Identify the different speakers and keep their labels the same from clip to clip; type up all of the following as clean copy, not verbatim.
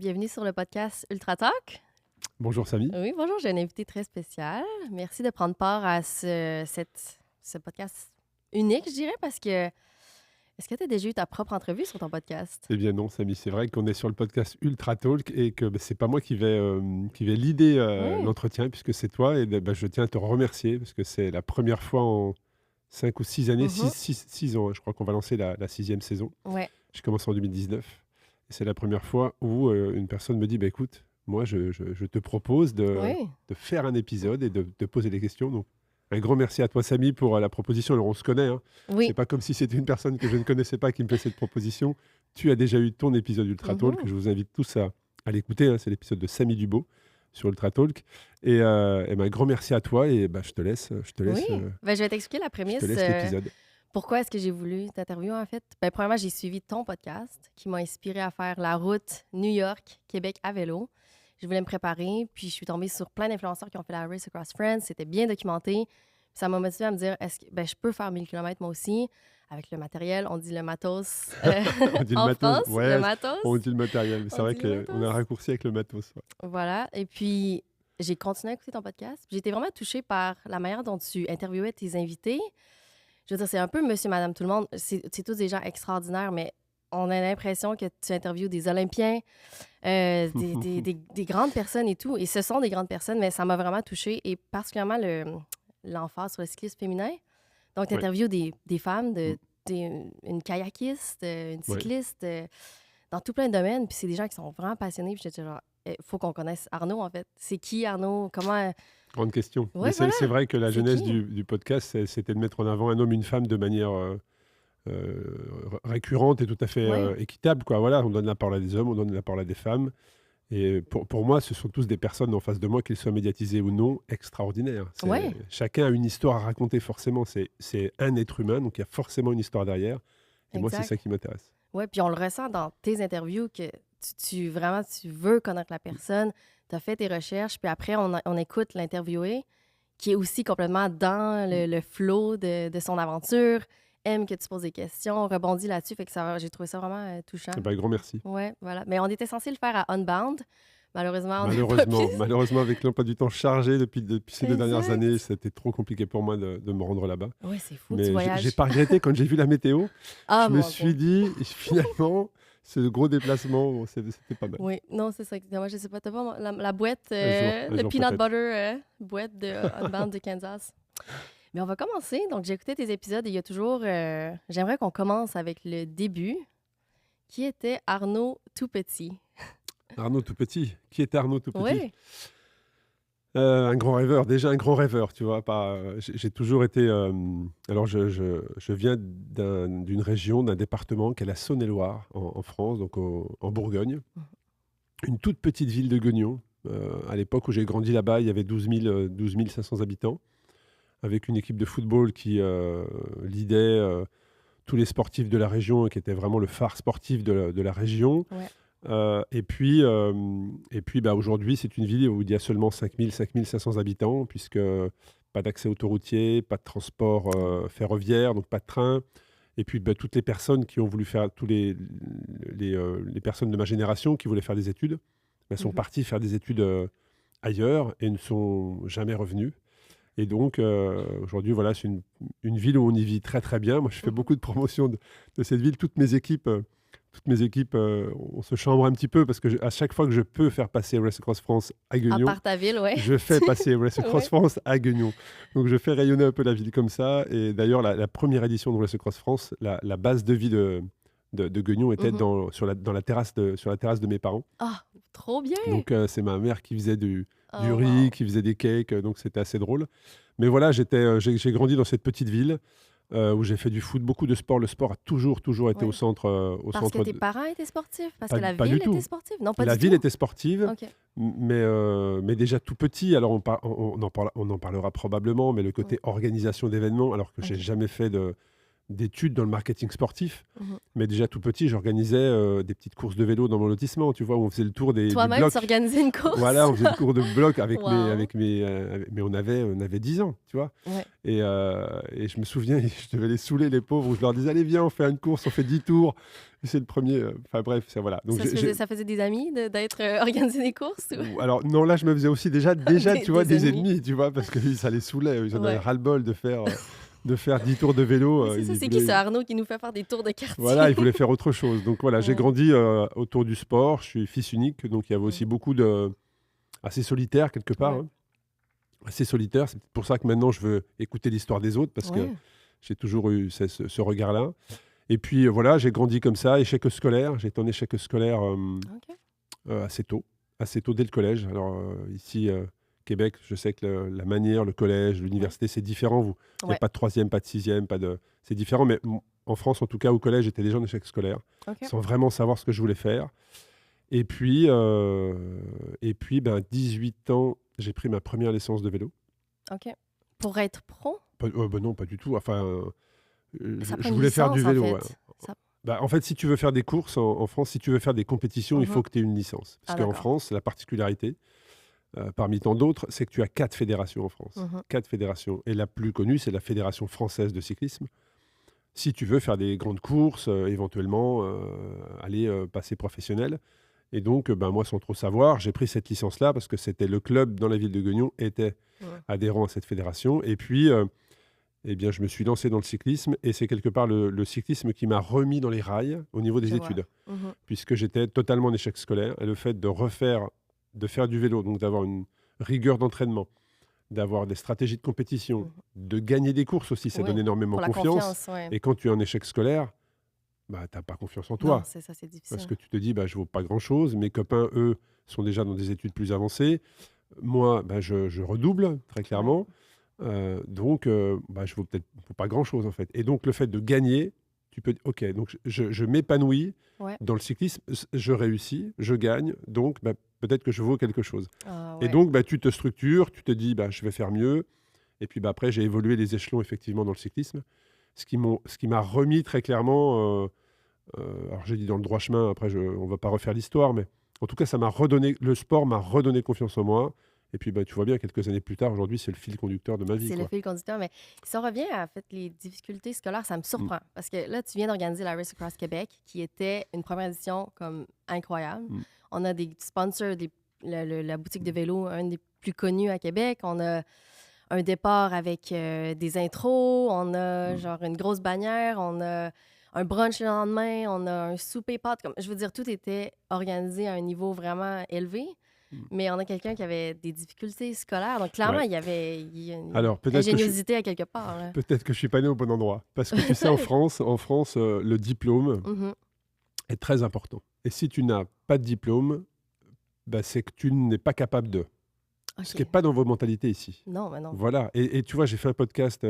Speaker 1: Bienvenue sur le podcast Ultra Talk.
Speaker 2: Bonjour Samy.
Speaker 1: Oui, bonjour, j'ai un invité très spécial. Merci de prendre part à ce podcast unique, je dirais, parce que est-ce que tu as déjà eu ta propre entrevue sur ton podcast?
Speaker 2: Eh bien non Samy, c'est vrai qu'on est sur le podcast Ultra Talk et que c'est pas moi qui vais leader
Speaker 1: Oui.
Speaker 2: l'entretien puisque c'est toi et je tiens à te remercier parce que c'est la première fois en 5 ou 6 années,
Speaker 1: Mhm.
Speaker 2: 6 ans, hein, je crois qu'on va lancer la 6e saison.
Speaker 1: Ouais.
Speaker 2: J'ai commencé en 2019 et c'est la première fois où une personne me dit bah, écoute, moi je te propose
Speaker 1: Oui.
Speaker 2: de faire un épisode et de poser des questions. Donc un grand merci à toi Samy pour la proposition. Alors on se connaît, hein. C'est
Speaker 1: Oui.
Speaker 2: pas comme si c'était une personne que je ne connaissais pas qui me fait cette proposition. Tu as déjà eu ton épisode Ultra Talk,
Speaker 1: Mhm.
Speaker 2: je vous invite tous à l'écouter, hein. C'est l'épisode de Samy Dubo sur Ultra Talk. Et un grand merci à toi et je te laisse,
Speaker 1: Oui. Ben, je vais t'expliquer la
Speaker 2: je te
Speaker 1: prémisse.
Speaker 2: laisse l'épisode.
Speaker 1: Pourquoi est-ce que j'ai voulu t'interviewer, en fait? Ben, premièrement, j'ai suivi ton podcast qui m'a inspiré à faire la route New York-Québec à vélo. Je voulais me préparer, puis je suis tombée sur plein d'influenceurs qui ont fait la Race Across France. C'était bien documenté. Puis ça m'a motivée à me dire, est-ce que je peux faire 1000 km moi aussi, avec le matériel, on dit le matos
Speaker 2: On dit le
Speaker 1: en
Speaker 2: matos,
Speaker 1: France, le
Speaker 2: ouais, on
Speaker 1: matos,
Speaker 2: dit le matériel, mais c'est
Speaker 1: on
Speaker 2: vrai
Speaker 1: dit le
Speaker 2: qu'on a un
Speaker 1: matos.
Speaker 2: raccourci avec le matos. Ouais.
Speaker 1: Voilà. Et puis, j'ai continué à écouter ton podcast. Puis j'étais vraiment touchée par la manière dont tu interviewais tes invités. Je veux dire, c'est un peu monsieur, madame, tout le monde. C'est tous des gens extraordinaires, mais on a l'impression que tu interviews des Olympiens, des grandes personnes et tout. Et ce sont des grandes personnes, mais ça m'a vraiment touchée. Et particulièrement l'emphase sur le cyclisme féminin. Donc, tu
Speaker 2: Ouais.
Speaker 1: interviews des femmes,
Speaker 2: Mm.
Speaker 1: une kayakiste, une
Speaker 2: Ouais.
Speaker 1: cycliste, dans tout plein de domaines. Puis c'est des gens qui sont vraiment passionnés. Puis j'étais genre, il faut qu'on connaisse Arnaud, en fait. C'est qui, Arnaud? Comment...
Speaker 2: Grande question. Mais
Speaker 1: Ouais, voilà.
Speaker 2: c'est vrai que la
Speaker 1: C'est
Speaker 2: genèse
Speaker 1: qui?
Speaker 2: du podcast, c'était de mettre en avant un homme et une femme de manière récurrente et tout à fait
Speaker 1: Oui,
Speaker 2: équitable. Quoi. Voilà, on donne la parole à des hommes, on donne la parole à des femmes. Et pour moi, ce sont tous des personnes en face de moi, qu'ils soient médiatisés ou non, extraordinaires.
Speaker 1: oui,
Speaker 2: Chacun a une histoire à raconter forcément. C'est un être humain, donc il y a forcément une histoire derrière. Et moi, c'est
Speaker 1: exact.
Speaker 2: ça qui m'intéresse.
Speaker 1: Oui, puis on le ressent dans tes interviews que vraiment, tu veux connaître la personne, tu as fait tes recherches, puis après, on écoute l'interviewé qui est aussi complètement dans le flow de son aventure, aime que tu poses des questions, rebondit là-dessus, fait que j'ai trouvé ça vraiment touchant.
Speaker 2: Eh ben, grand merci.
Speaker 1: Ouais, voilà. Mais on était censé le faire à Unbound. Malheureusement, on n'a pas pu.
Speaker 2: Malheureusement, avec l'emploi du temps chargé depuis ces 2 dernières
Speaker 1: Exact.
Speaker 2: années, c'était trop compliqué pour moi de me rendre là-bas.
Speaker 1: Oui, c'est fou, tu
Speaker 2: Mais j'ai
Speaker 1: voyages.
Speaker 2: pas regretté quand j'ai vu la météo.
Speaker 1: Ah,
Speaker 2: Je me
Speaker 1: mon
Speaker 2: suis
Speaker 1: pauvre.
Speaker 2: dit, finalement, ce gros déplacement, bon, c'était pas mal.
Speaker 1: Oui, non, c'est ça. Moi, je sais pas, t'as pas la boîte,
Speaker 2: Un
Speaker 1: le
Speaker 2: jour
Speaker 1: peanut
Speaker 2: peut-être.
Speaker 1: butter boîte de Unbound de Kansas. Mais on va commencer. Donc, j'ai écouté tes épisodes et il y a toujours... j'aimerais qu'on commence avec le début, qui était Arnaud tout petit.
Speaker 2: Arnaud tout petit. Qui était Arnaud tout petit?
Speaker 1: Oui.
Speaker 2: Un grand rêveur, déjà un grand rêveur, tu vois. J'ai toujours été. Alors, je viens d'une région, d'un département qui est la Saône-et-Loire, en France, donc en Bourgogne. Une toute petite ville de Guignon. À l'époque où j'ai grandi là-bas, il y avait 12 500 habitants, avec une équipe de football qui leadait tous les sportifs de la région et qui était vraiment le phare sportif de la région.
Speaker 1: Ouais.
Speaker 2: Aujourd'hui, c'est une ville où il y a seulement 5 500 habitants, puisque pas d'accès autoroutier, pas de transport ferroviaire, donc pas de train. Et puis, toutes les personnes qui ont voulu faire, les personnes de ma génération qui voulaient faire des études, sont
Speaker 1: Mhm.
Speaker 2: parties faire des études ailleurs et ne sont jamais revenues. Et donc, aujourd'hui, voilà, c'est une ville où on y vit très, très bien. Moi, je fais
Speaker 1: Mhm.
Speaker 2: beaucoup de promotion de cette ville. Toutes mes équipes, on se chambre un petit peu parce que à chaque fois que je peux faire passer Race Across France à
Speaker 1: À
Speaker 2: Guignon,
Speaker 1: part ta ville, ouais.
Speaker 2: je fais passer Race Across
Speaker 1: Ouais.
Speaker 2: France à Guignon. Donc, je fais rayonner un peu la ville comme ça. Et d'ailleurs, la première édition de Race Across France, la base de vie de Guignon était
Speaker 1: Mhm.
Speaker 2: sur la terrasse de mes parents.
Speaker 1: Ah, trop bien.
Speaker 2: Donc, c'est ma mère qui faisait du
Speaker 1: Oh,
Speaker 2: riz,
Speaker 1: wow.
Speaker 2: qui faisait des cakes, donc c'était assez drôle. Mais voilà, j'ai grandi dans cette petite ville où j'ai fait du foot, beaucoup de sport. Le sport a toujours été
Speaker 1: Ouais.
Speaker 2: au centre.
Speaker 1: Parce que tes parents étaient sportifs? Parce que la
Speaker 2: Pas du
Speaker 1: ville était
Speaker 2: tout.
Speaker 1: sportive? Non, pas
Speaker 2: La
Speaker 1: du
Speaker 2: ville
Speaker 1: tout?
Speaker 2: était sportive,
Speaker 1: OK.
Speaker 2: mais déjà tout petit. Alors on en parlera probablement, mais le côté
Speaker 1: Ouais.
Speaker 2: organisation d'événements, alors que j'ai
Speaker 1: OK.
Speaker 2: jamais fait d'études dans le marketing sportif.
Speaker 1: Mhm.
Speaker 2: Mais déjà tout petit, j'organisais des petites courses de vélo dans mon lotissement, tu vois, où on faisait le tour des
Speaker 1: Toi-même,
Speaker 2: blocs.
Speaker 1: s'organiser une course?
Speaker 2: Voilà, on faisait le tour de blocs
Speaker 1: Wow.
Speaker 2: mais on avait 10 ans, tu vois.
Speaker 1: Ouais.
Speaker 2: Et je me souviens, je devais les saouler, les pauvres, où je leur disais, allez, viens, on fait une course, on fait 10 tours. Et c'est le premier. Enfin bref, ça voilà. Donc,
Speaker 1: Ça faisait des amis d'être organisé des courses?
Speaker 2: alors non, là, je me faisais aussi déjà tu vois, des ennemis, tu vois, parce que ça les saoulait. Ils en avaient
Speaker 1: Ouais.
Speaker 2: ras-le-bol de faire 10 tours de vélo.
Speaker 1: Mais c'est ça, c'est qui ce Arnaud qui nous fait faire des tours de quartier?
Speaker 2: Voilà, ils voulaient faire autre chose. Donc voilà, j'ai
Speaker 1: Ouais.
Speaker 2: grandi autour du sport. Je suis fils unique, donc il y avait aussi beaucoup de assez solitaire quelque part.
Speaker 1: Ouais.
Speaker 2: Hein. Assez solitaire. C'est pour ça que maintenant je veux écouter l'histoire des autres parce que
Speaker 1: Ouais.
Speaker 2: j'ai toujours eu ce regard-là. Et puis voilà, j'ai grandi comme ça, échec scolaire. J'ai été en échec scolaire
Speaker 1: OK.
Speaker 2: assez tôt dès le collège. Alors ici, Québec, je sais que la manière, le collège, l'université, c'est différent. Il n'y a
Speaker 1: Ouais.
Speaker 2: pas de troisième, pas de sixième, c'est différent. Mais en France, en tout cas, au collège, j'étais déjà en échec scolaire,
Speaker 1: OK.
Speaker 2: sans vraiment savoir ce que je voulais faire. Et puis, 18 ans, j'ai pris ma première licence de vélo.
Speaker 1: OK. Pour être pro?
Speaker 2: Non, pas du tout. Enfin,
Speaker 1: Ça
Speaker 2: je
Speaker 1: prend une
Speaker 2: voulais faire du
Speaker 1: licence, en
Speaker 2: vélo.
Speaker 1: fait.
Speaker 2: Ouais.
Speaker 1: Ça...
Speaker 2: En fait, si tu veux faire des courses en France, si tu veux faire des compétitions, il faut
Speaker 1: Mhm.
Speaker 2: que tu aies une licence. Parce
Speaker 1: Ah,
Speaker 2: qu'en
Speaker 1: d'accord.
Speaker 2: France, la particularité, parmi tant d'autres, c'est que tu as 4 fédérations en France.
Speaker 1: Mhm.
Speaker 2: 4 fédérations. Et la plus connue, c'est la Fédération française de cyclisme. Si tu veux faire des grandes courses, éventuellement aller passer professionnel. Et donc, moi, sans trop savoir, j'ai pris cette licence-là parce que c'était le club dans la ville de Guignon était
Speaker 1: Ouais.
Speaker 2: adhérent à cette fédération. Et puis, eh bien, je me suis lancé dans le cyclisme et c'est quelque part le cyclisme qui m'a remis dans les rails au niveau des
Speaker 1: Je vois.
Speaker 2: études,
Speaker 1: Mhm.
Speaker 2: puisque j'étais totalement en échec scolaire. Et le fait de faire du vélo, donc d'avoir une rigueur d'entraînement, d'avoir des stratégies de compétition,
Speaker 1: Mhm.
Speaker 2: de gagner des courses aussi, ça
Speaker 1: Oui,
Speaker 2: donne énormément
Speaker 1: pour la
Speaker 2: confiance.
Speaker 1: ouais.
Speaker 2: Et quand tu es en échec scolaire, tu n'as pas confiance en toi.
Speaker 1: Non, c'est ça, c'est difficile.
Speaker 2: Parce que tu te dis, je ne vaux pas grand-chose. Mes copains, eux, sont déjà dans des études plus avancées. Moi, je redouble, très clairement. Donc, je vaux pas grand-chose, en fait. Et donc, le fait de gagner, tu peux dire, OK, donc je m'épanouis
Speaker 1: Ouais.
Speaker 2: dans le cyclisme, je réussis, je gagne, donc peut-être que je vaux quelque chose.
Speaker 1: Ah,
Speaker 2: Et
Speaker 1: ouais.
Speaker 2: donc, tu te structures, tu te dis, je vais faire mieux. Et puis, après, j'ai évolué les échelons, effectivement, dans le cyclisme. Ce qui m'a remis très clairement... alors j'ai dit dans le droit chemin, après on va pas refaire l'histoire, mais en tout cas le sport m'a redonné confiance en moi. Et puis tu vois bien, quelques années plus tard, aujourd'hui, c'est le fil conducteur de ma vie.
Speaker 1: C'est le
Speaker 2: Quoi.
Speaker 1: fil conducteur. Mais si on revient à fait, les difficultés scolaires, ça me surprend. Parce que là, tu viens d'organiser la Race Across Québec, qui était une première édition comme incroyable.
Speaker 2: Mm.
Speaker 1: On a des sponsors, la boutique de vélo, un des plus connus à Québec. On a un départ avec des intros. On a genre une grosse bannière. On a un brunch le lendemain. On a un souper pâte. Je veux dire, tout était organisé à un niveau vraiment élevé. Mais on a quelqu'un qui avait des difficultés scolaires. Donc, clairement,
Speaker 2: Ouais.
Speaker 1: il y a une
Speaker 2: Alors,
Speaker 1: ingéniosité à quelque part. Là.
Speaker 2: peut-être que je suis pas né au bon endroit. Parce que tu sais, en France, le diplôme
Speaker 1: Mhm.
Speaker 2: est très important. Et si tu n'as pas de diplôme, c'est que tu n'es pas capable de. Ce
Speaker 1: OK.
Speaker 2: qui n'est pas dans vos mentalités ici.
Speaker 1: Non, mais non.
Speaker 2: Voilà. Et tu vois, j'ai fait un podcast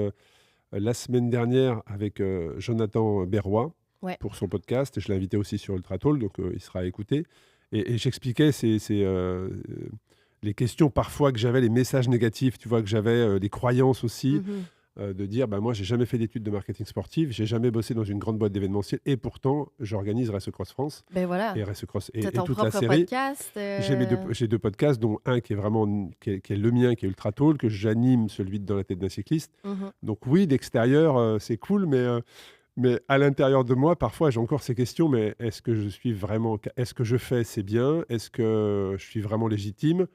Speaker 2: la semaine dernière avec Jonathan Berroy
Speaker 1: Ouais.
Speaker 2: pour son podcast. Je l'ai invité aussi sur Ultra Talk, donc il sera écouté. Et j'expliquais les questions parfois que j'avais, les messages négatifs, tu vois, que j'avais, les croyances aussi, de dire, moi, j'ai jamais fait d'études de marketing sportif, j'ai jamais bossé dans une grande boîte d'événementiel, et pourtant, j'organise Race Cross France
Speaker 1: Ben voilà.
Speaker 2: et Race Cross
Speaker 1: Tu as
Speaker 2: et
Speaker 1: ton
Speaker 2: toute la
Speaker 1: propre
Speaker 2: série.
Speaker 1: podcast.
Speaker 2: J'ai deux podcasts, dont un qui est vraiment qui est le mien, qui est Ultra Talk, que j'anime, celui de Dans la tête d'un cycliste.
Speaker 1: Mhm.
Speaker 2: Donc oui, d'extérieur, c'est cool, mais à l'intérieur de moi, parfois, j'ai encore ces questions, mais est-ce que je fais, c'est bien? Est-ce que je suis vraiment légitime?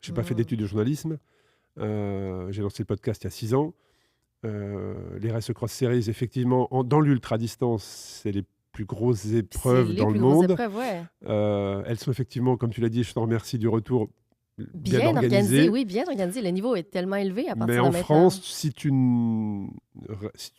Speaker 2: Je n'ai pas fait d'études de journalisme. J'ai lancé le podcast il y a 6 ans. Les Race Cross Series, effectivement, dans l'ultra-distance, c'est les plus grosses épreuves dans le monde.
Speaker 1: Épreuves, ouais.
Speaker 2: Elles sont effectivement, comme tu l'as dit, je t'en remercie du retour,
Speaker 1: Bien organisé. Oui, bien organisé. Le niveau est tellement élevé à partir
Speaker 2: Mais
Speaker 1: de
Speaker 2: en
Speaker 1: maintenant.
Speaker 2: France, si tu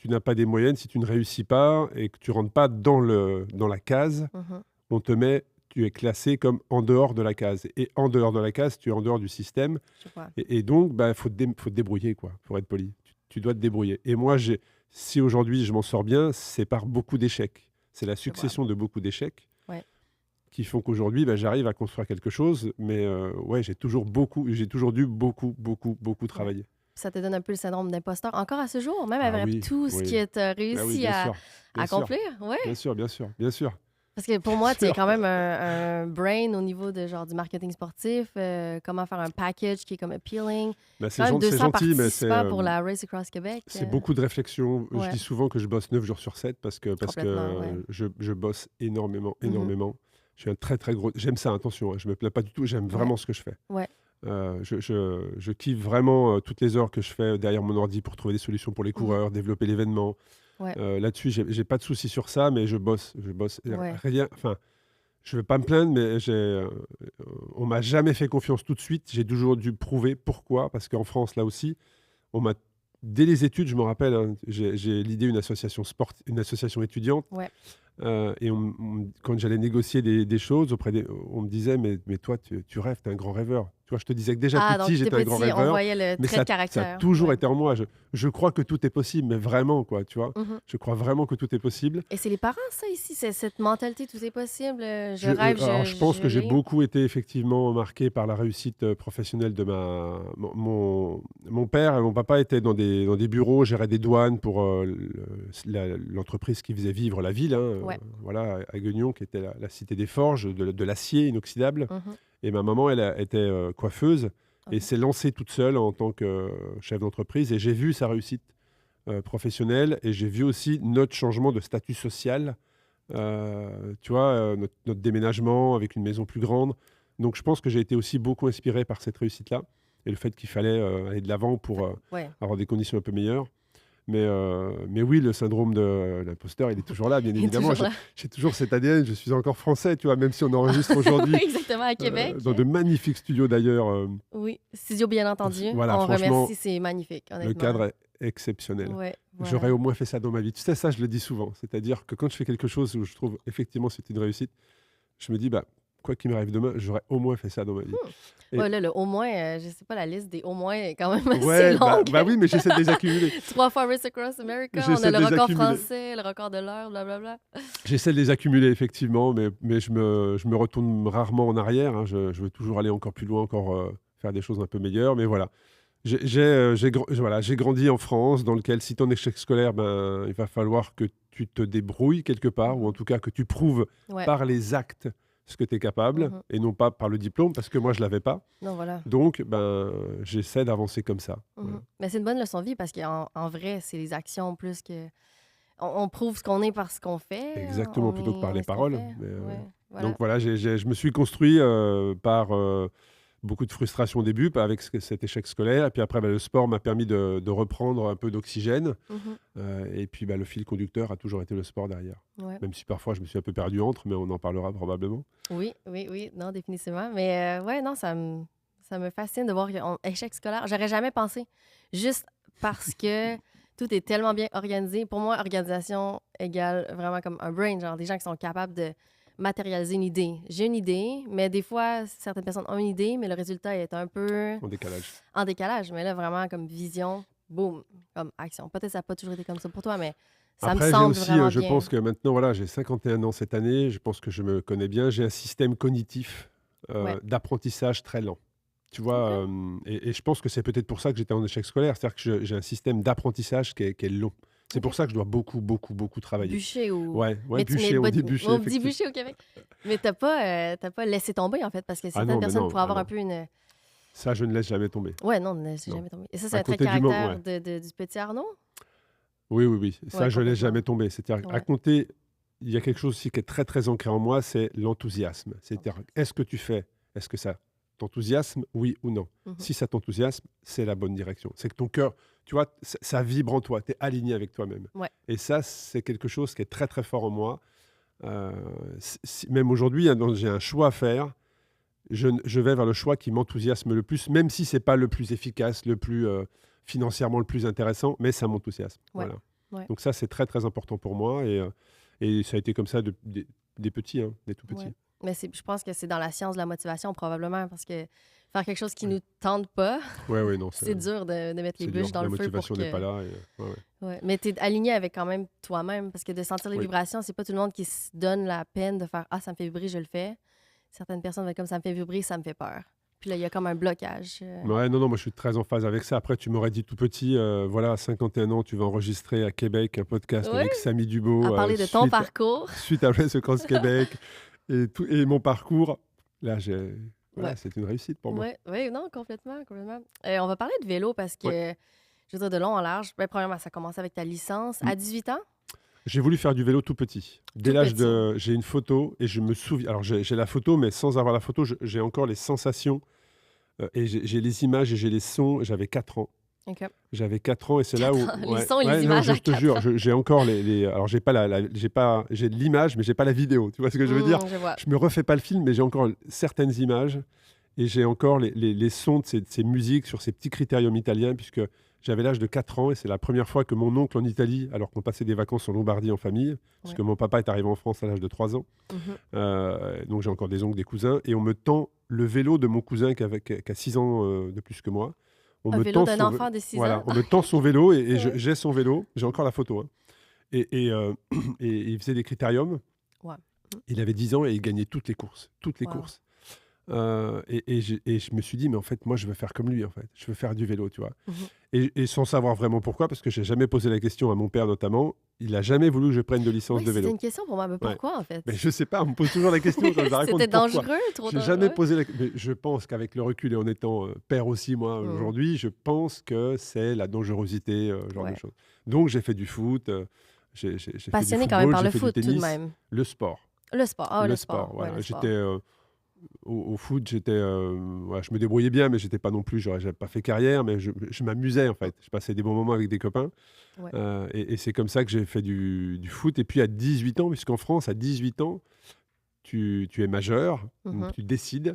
Speaker 2: n'as pas des moyennes, si tu ne réussis pas et que tu rentres pas dans la case,
Speaker 1: Mhm.
Speaker 2: Tu es classé comme en dehors de la case. Et en dehors de la case, tu es en dehors du système.
Speaker 1: Je vois.
Speaker 2: Et donc, faut te débrouiller, quoi, pour être poli. Tu dois te débrouiller. Et moi, si aujourd'hui je m'en sors bien, c'est par beaucoup d'échecs. C'est la succession de beaucoup d'échecs qui font qu'aujourd'hui, j'arrive à construire quelque chose. Mais ouais, j'ai toujours dû beaucoup travailler.
Speaker 1: ça te donne un peu le syndrome d'imposteur, encore à ce jour, même
Speaker 2: Ah
Speaker 1: avec
Speaker 2: oui,
Speaker 1: tout ce
Speaker 2: oui.
Speaker 1: que tu as
Speaker 2: Ah oui,
Speaker 1: réussi
Speaker 2: bien
Speaker 1: à
Speaker 2: sûr, bien sûr,
Speaker 1: accomplir. Ouais.
Speaker 2: bien sûr, bien sûr, bien sûr,
Speaker 1: Parce que pour
Speaker 2: bien
Speaker 1: moi, tu as
Speaker 2: sûr.
Speaker 1: quand même un brain au niveau de genre du marketing sportif, comment faire un package qui est comme appealing.
Speaker 2: Bah,
Speaker 1: Quand même
Speaker 2: c'est
Speaker 1: 200
Speaker 2: gentil, mais
Speaker 1: participants pour la Race Across Québec.
Speaker 2: c'est beaucoup de réflexion. Je
Speaker 1: Ouais,
Speaker 2: dis souvent que je bosse 9 jours sur 7 parce
Speaker 1: complètement, ouais.
Speaker 2: que je bosse énormément,
Speaker 1: Mhm.
Speaker 2: énormément. Je suis un très, très gros... J'aime ça, attention, hein, je me plains pas du tout, j'aime
Speaker 1: Ouais,
Speaker 2: vraiment ce que je fais.
Speaker 1: ouais.
Speaker 2: Je kiffe vraiment toutes les heures que je fais derrière mon ordi pour trouver des solutions pour les
Speaker 1: Mhm.
Speaker 2: coureurs, développer l'événement.
Speaker 1: Ouais,
Speaker 2: Là-dessus, j'ai pas de souci sur ça, mais je bosse.
Speaker 1: ouais.
Speaker 2: Rien, enfin, je vais pas me plaindre, mais on m'a jamais fait confiance tout de suite. J'ai toujours dû prouver pourquoi, parce qu'en France, là aussi, on m'a dès les études, je me rappelle, hein, j'ai l'idée une association étudiante,
Speaker 1: Ouais.
Speaker 2: et quand j'allais négocier des choses on me disait, mais toi, tu rêves, tu es un grand rêveur. Tu vois, je te disais que déjà
Speaker 1: Ah,
Speaker 2: petit,
Speaker 1: donc t'es
Speaker 2: j'étais un grand
Speaker 1: petit, on
Speaker 2: rêveur,
Speaker 1: voyait le
Speaker 2: mais
Speaker 1: trait de
Speaker 2: ça a
Speaker 1: caractère.
Speaker 2: toujours
Speaker 1: Ouais.
Speaker 2: été en moi. Je crois que tout est possible, mais vraiment, quoi, tu vois.
Speaker 1: Mhm.
Speaker 2: Je crois vraiment que tout est possible.
Speaker 1: Et c'est les parents, ça, ici, c'est cette mentalité, tout est possible. Je rêve,
Speaker 2: Alors, je pense
Speaker 1: je
Speaker 2: que j'ai
Speaker 1: l'ai.
Speaker 2: beaucoup été effectivement marqué par la réussite professionnelle de mon père et mon papa étaient dans des bureaux, géraient des douanes pour l'entreprise qui faisait vivre la ville, hein,
Speaker 1: Ouais.
Speaker 2: voilà, à Guignon, qui était la cité des forges, de l'acier inoxydable.
Speaker 1: Mhm.
Speaker 2: Et ma maman, était coiffeuse et
Speaker 1: OK.
Speaker 2: s'est lancée toute seule en tant que chef d'entreprise. Et j'ai vu sa réussite professionnelle et j'ai vu aussi notre changement de statut social, tu vois, notre déménagement avec une maison plus grande. Donc je pense que j'ai été aussi beaucoup inspiré par cette réussite-là et le fait qu'il fallait aller de l'avant pour
Speaker 1: Ouais.
Speaker 2: avoir des conditions un peu meilleures. Mais oui, le syndrome de l'imposteur, il est toujours là, bien
Speaker 1: Il est
Speaker 2: évidemment.
Speaker 1: toujours là.
Speaker 2: J'ai toujours cet ADN, je suis encore français, tu vois, même si on enregistre aujourd'hui
Speaker 1: Exactement, à Québec.
Speaker 2: dans de magnifiques studios d'ailleurs.
Speaker 1: Oui. Studio, bien entendu.
Speaker 2: Voilà,
Speaker 1: On
Speaker 2: franchement,
Speaker 1: remercie, c'est magnifique,
Speaker 2: le
Speaker 1: honnêtement.
Speaker 2: cadre est exceptionnel.
Speaker 1: Ouais,
Speaker 2: J'aurais
Speaker 1: voilà.
Speaker 2: au moins fait ça dans ma vie. Tu sais, ça, je le dis souvent. C'est-à-dire que quand je fais quelque chose où je trouve effectivement c'est une réussite, je me dis, bah, quoi qu'il m'arrive demain, j'aurais au moins fait ça dans ma vie. Et
Speaker 1: Ouais, là, le au moins, je sais pas, la liste des au moins est quand même assez
Speaker 2: ouais,
Speaker 1: longue.
Speaker 2: bah oui, mais j'essaie de les accumuler.
Speaker 1: 3 fois Race Across America, on a
Speaker 2: J'essaie
Speaker 1: le
Speaker 2: de les
Speaker 1: record
Speaker 2: accumuler.
Speaker 1: français, le record de l'heure, blablabla.
Speaker 2: J'essaie de les accumuler, effectivement, mais je me retourne rarement en arrière, hein. Je veux toujours aller encore plus loin, encore faire des choses un peu meilleures. Mais voilà, voilà, j'ai grandi en France, dans lequel, si tu es en échec scolaire, ben, il va falloir que tu te débrouilles quelque part, ou en
Speaker 1: Mhm.
Speaker 2: tout cas que tu prouves
Speaker 1: Ouais.
Speaker 2: par les actes ce que tu es capable,
Speaker 1: Mhm.
Speaker 2: et non pas par le diplôme, parce que moi, je ne l'avais pas.
Speaker 1: Non, voilà.
Speaker 2: Donc, ben, j'essaie d'avancer comme ça. Voilà.
Speaker 1: Mhm. Mais c'est une bonne leçon de vie parce qu'en vrai, c'est les actions plus que. On prouve ce qu'on est par ce qu'on fait.
Speaker 2: Exactement,
Speaker 1: On
Speaker 2: plutôt que par
Speaker 1: est
Speaker 2: les
Speaker 1: ce qu'on
Speaker 2: paroles.
Speaker 1: fait. Ouais,
Speaker 2: Donc
Speaker 1: voilà.
Speaker 2: voilà, je me suis construit par beaucoup de frustration au début avec cet échec scolaire. Et puis après, bah, le sport m'a permis de reprendre un peu d'oxygène.
Speaker 1: Mhm.
Speaker 2: Et puis bah, le fil conducteur a toujours été le sport derrière.
Speaker 1: Ouais.
Speaker 2: Même si parfois je me suis un peu perdu entre, mais on en parlera probablement.
Speaker 1: Oui, oui, oui, non, définitivement. Mais ouais, non, ça me fascine de voir qu'un échec scolaire. J'aurais jamais pensé. Juste parce que tout est tellement bien organisé. Pour moi, organisation égale vraiment comme un brain, genre des gens qui sont capables de matérialiser une idée. J'ai une idée, mais des fois, certaines personnes ont une idée, mais le résultat est un peu
Speaker 2: En décalage.
Speaker 1: en décalage. Mais là, vraiment, comme vision, boum, comme action. Peut-être que ça n'a pas toujours été comme ça pour toi, mais ça me
Speaker 2: Après, j'ai
Speaker 1: semble
Speaker 2: aussi,
Speaker 1: vraiment
Speaker 2: je
Speaker 1: bien.
Speaker 2: pense que maintenant, voilà, j'ai 51 ans cette année, je pense que je me connais bien, j'ai un système cognitif
Speaker 1: Ouais.
Speaker 2: d'apprentissage très lent. Tu vois,
Speaker 1: OK.
Speaker 2: et je pense que c'est peut-être pour ça que j'étais en échec scolaire, c'est-à-dire que j'ai un système d'apprentissage qui est long. C'est pour
Speaker 1: OK.
Speaker 2: ça que je dois beaucoup, beaucoup, beaucoup travailler.
Speaker 1: Bûcher ou.
Speaker 2: Ouais, ouais,
Speaker 1: Mais tu mets
Speaker 2: bûcher, on dit bûcher,
Speaker 1: on dit
Speaker 2: effectivement.
Speaker 1: bûcher au Québec. Mais t'as pas laissé tomber, en fait, parce que
Speaker 2: Ah
Speaker 1: certaines
Speaker 2: non, mais
Speaker 1: personnes
Speaker 2: non,
Speaker 1: pourraient
Speaker 2: ah
Speaker 1: avoir un
Speaker 2: non.
Speaker 1: peu une.
Speaker 2: Ça, je ne laisse jamais tomber.
Speaker 1: Ouais, non, ne laissez
Speaker 2: Non.
Speaker 1: jamais tomber. Et ça, c'est
Speaker 2: À
Speaker 1: un trait de
Speaker 2: compter du moment, ouais.
Speaker 1: caractère du petit Arnaud?
Speaker 2: Oui, oui, oui. Ça,
Speaker 1: Ouais,
Speaker 2: je ne laisse
Speaker 1: complètement.
Speaker 2: jamais tomber. C'est-à-dire, à
Speaker 1: Ouais.
Speaker 2: compter, il y a quelque chose aussi qui est très, très ancré en moi, c'est l'enthousiasme. C'est-à-dire, est-ce que tu fais, est-ce que ça t'enthousiasme, oui ou non?
Speaker 1: Mhm.
Speaker 2: Si ça t'enthousiasme, c'est la bonne direction. C'est que ton cœur, tu vois, ça vibre en toi, tu es aligné avec toi-même.
Speaker 1: Ouais.
Speaker 2: Et ça, c'est quelque chose qui est très, très fort en moi. Même aujourd'hui, hein, j'ai un choix à faire. Je vais vers le choix qui m'enthousiasme le plus, même si c'est pas le plus efficace, le plus financièrement le plus intéressant, mais ça m'enthousiasme.
Speaker 1: Ouais.
Speaker 2: Voilà.
Speaker 1: Ouais.
Speaker 2: Donc ça, c'est très très important pour moi et ça a été comme ça des petits, hein, des tout petits.
Speaker 1: Ouais. Mais je pense que c'est dans la science de la motivation, probablement, parce que faire quelque chose qui
Speaker 2: Oui.
Speaker 1: nous tente pas,
Speaker 2: Ouais, non,
Speaker 1: c'est dur de mettre les
Speaker 2: c'est
Speaker 1: bûches
Speaker 2: dur.
Speaker 1: dans
Speaker 2: La
Speaker 1: le feu pour
Speaker 2: motivation n'est
Speaker 1: que.
Speaker 2: pas là. Et, ouais.
Speaker 1: Ouais. Mais tu es aligné avec quand même toi-même, parce que de sentir les
Speaker 2: Oui.
Speaker 1: vibrations, c'est pas tout le monde qui se donne la peine de faire Ah, ça me fait vibrer, je le fais. Certaines personnes vont être comme ça me fait vibrer, ça me fait peur. Puis là, il y a comme un blocage.
Speaker 2: Ouais, non, moi je suis très en phase avec ça. Après, tu m'aurais dit tout petit, voilà, à 51 ans, tu vas enregistrer à Québec un podcast
Speaker 1: Oui,
Speaker 2: avec Samy
Speaker 1: à
Speaker 2: Dubo,
Speaker 1: parler de ton parcours.
Speaker 2: suite à Race Across Québec et mon parcours. Là, voilà,
Speaker 1: Ouais.
Speaker 2: c'est une réussite pour moi.
Speaker 1: Oui, non, complètement, complètement. On va parler de vélo parce que,
Speaker 2: Ouais.
Speaker 1: je veux dire, de long en large, ben, premièrement, ça a commencé avec ta licence
Speaker 2: Mm.
Speaker 1: à 18 ans.
Speaker 2: J'ai voulu faire du vélo tout petit. Dès
Speaker 1: Tout
Speaker 2: l'âge
Speaker 1: petit.
Speaker 2: de. J'ai une photo et je me souviens. Alors, j'ai la photo, mais sans avoir la photo, j'ai encore les sensations et j'ai les images et j'ai les sons. J'avais 4 ans.
Speaker 1: OK.
Speaker 2: J'avais 4 ans et c'est là où.
Speaker 1: 4 ans, les
Speaker 2: Ouais,
Speaker 1: sons et les
Speaker 2: ouais, non,
Speaker 1: images
Speaker 2: je
Speaker 1: à
Speaker 2: te
Speaker 1: 4
Speaker 2: jure,
Speaker 1: ans.
Speaker 2: j'ai encore alors, j'ai pas j'ai de l'image, mais j'ai pas la vidéo. Tu vois ce que je veux dire?
Speaker 1: Je vois.
Speaker 2: Je me refais pas le film, mais j'ai encore certaines images et j'ai encore les sons de ces musiques sur ces petits critériums italiens, puisque j'avais l'âge de 4 ans et c'est la première fois que mon oncle en Italie, alors qu'on passait des vacances en Lombardie en famille, parce
Speaker 1: Ouais.
Speaker 2: que mon papa est arrivé en France à l'âge de 3 ans, donc j'ai encore des oncles, des cousins, et on me tend le vélo de mon cousin qui a 6 ans de plus que moi. On
Speaker 1: Un
Speaker 2: me
Speaker 1: vélo
Speaker 2: tend
Speaker 1: d'un
Speaker 2: son
Speaker 1: enfant de 6
Speaker 2: Voilà,
Speaker 1: ans.
Speaker 2: on me tend son vélo et
Speaker 1: Ouais.
Speaker 2: j'ai son vélo, j'ai encore la photo, hein. Et il faisait des critériums.
Speaker 1: Ouais.
Speaker 2: Il avait 10 ans et il gagnait toutes les courses.
Speaker 1: Wow.
Speaker 2: Courses. Et je me suis dit, mais en fait, moi, je veux faire comme lui, en fait. Je veux faire du vélo, tu vois. Et sans savoir vraiment pourquoi, parce que j'ai jamais posé la question à mon père, notamment. Il n'a jamais voulu que je prenne de licence
Speaker 1: Oui,
Speaker 2: de
Speaker 1: c'était
Speaker 2: vélo.
Speaker 1: une question pour moi. Mais pourquoi, en fait?
Speaker 2: Mais je sais pas, on me pose toujours la question, je la raconte
Speaker 1: C'était
Speaker 2: pourquoi.
Speaker 1: dangereux, trop
Speaker 2: J'ai
Speaker 1: dangereux.
Speaker 2: jamais posé la question. Mais je pense qu'avec le recul et en étant père aussi, moi, aujourd'hui, je pense que c'est la dangerosité, genre de choses. Donc, j'ai fait du foot, j'ai fait du
Speaker 1: Passionné
Speaker 2: football,
Speaker 1: quand même par
Speaker 2: j'ai
Speaker 1: le
Speaker 2: fait
Speaker 1: foot,
Speaker 2: du
Speaker 1: tout de
Speaker 2: tennis,
Speaker 1: même.
Speaker 2: le sport.
Speaker 1: Le sport. Ah, le sport. Ouais,
Speaker 2: Voilà.
Speaker 1: le sport.
Speaker 2: J'étais au foot, voilà, je me débrouillais bien, mais j'étais pas non plus, j'avais pas fait carrière, mais je m'amusais en fait. Je passais des bons moments avec des copains.
Speaker 1: Ouais.
Speaker 2: Et c'est comme ça que j'ai fait du foot. Et puis à 18 ans, puisqu'en France, à 18 ans, tu es majeur, donc tu décides.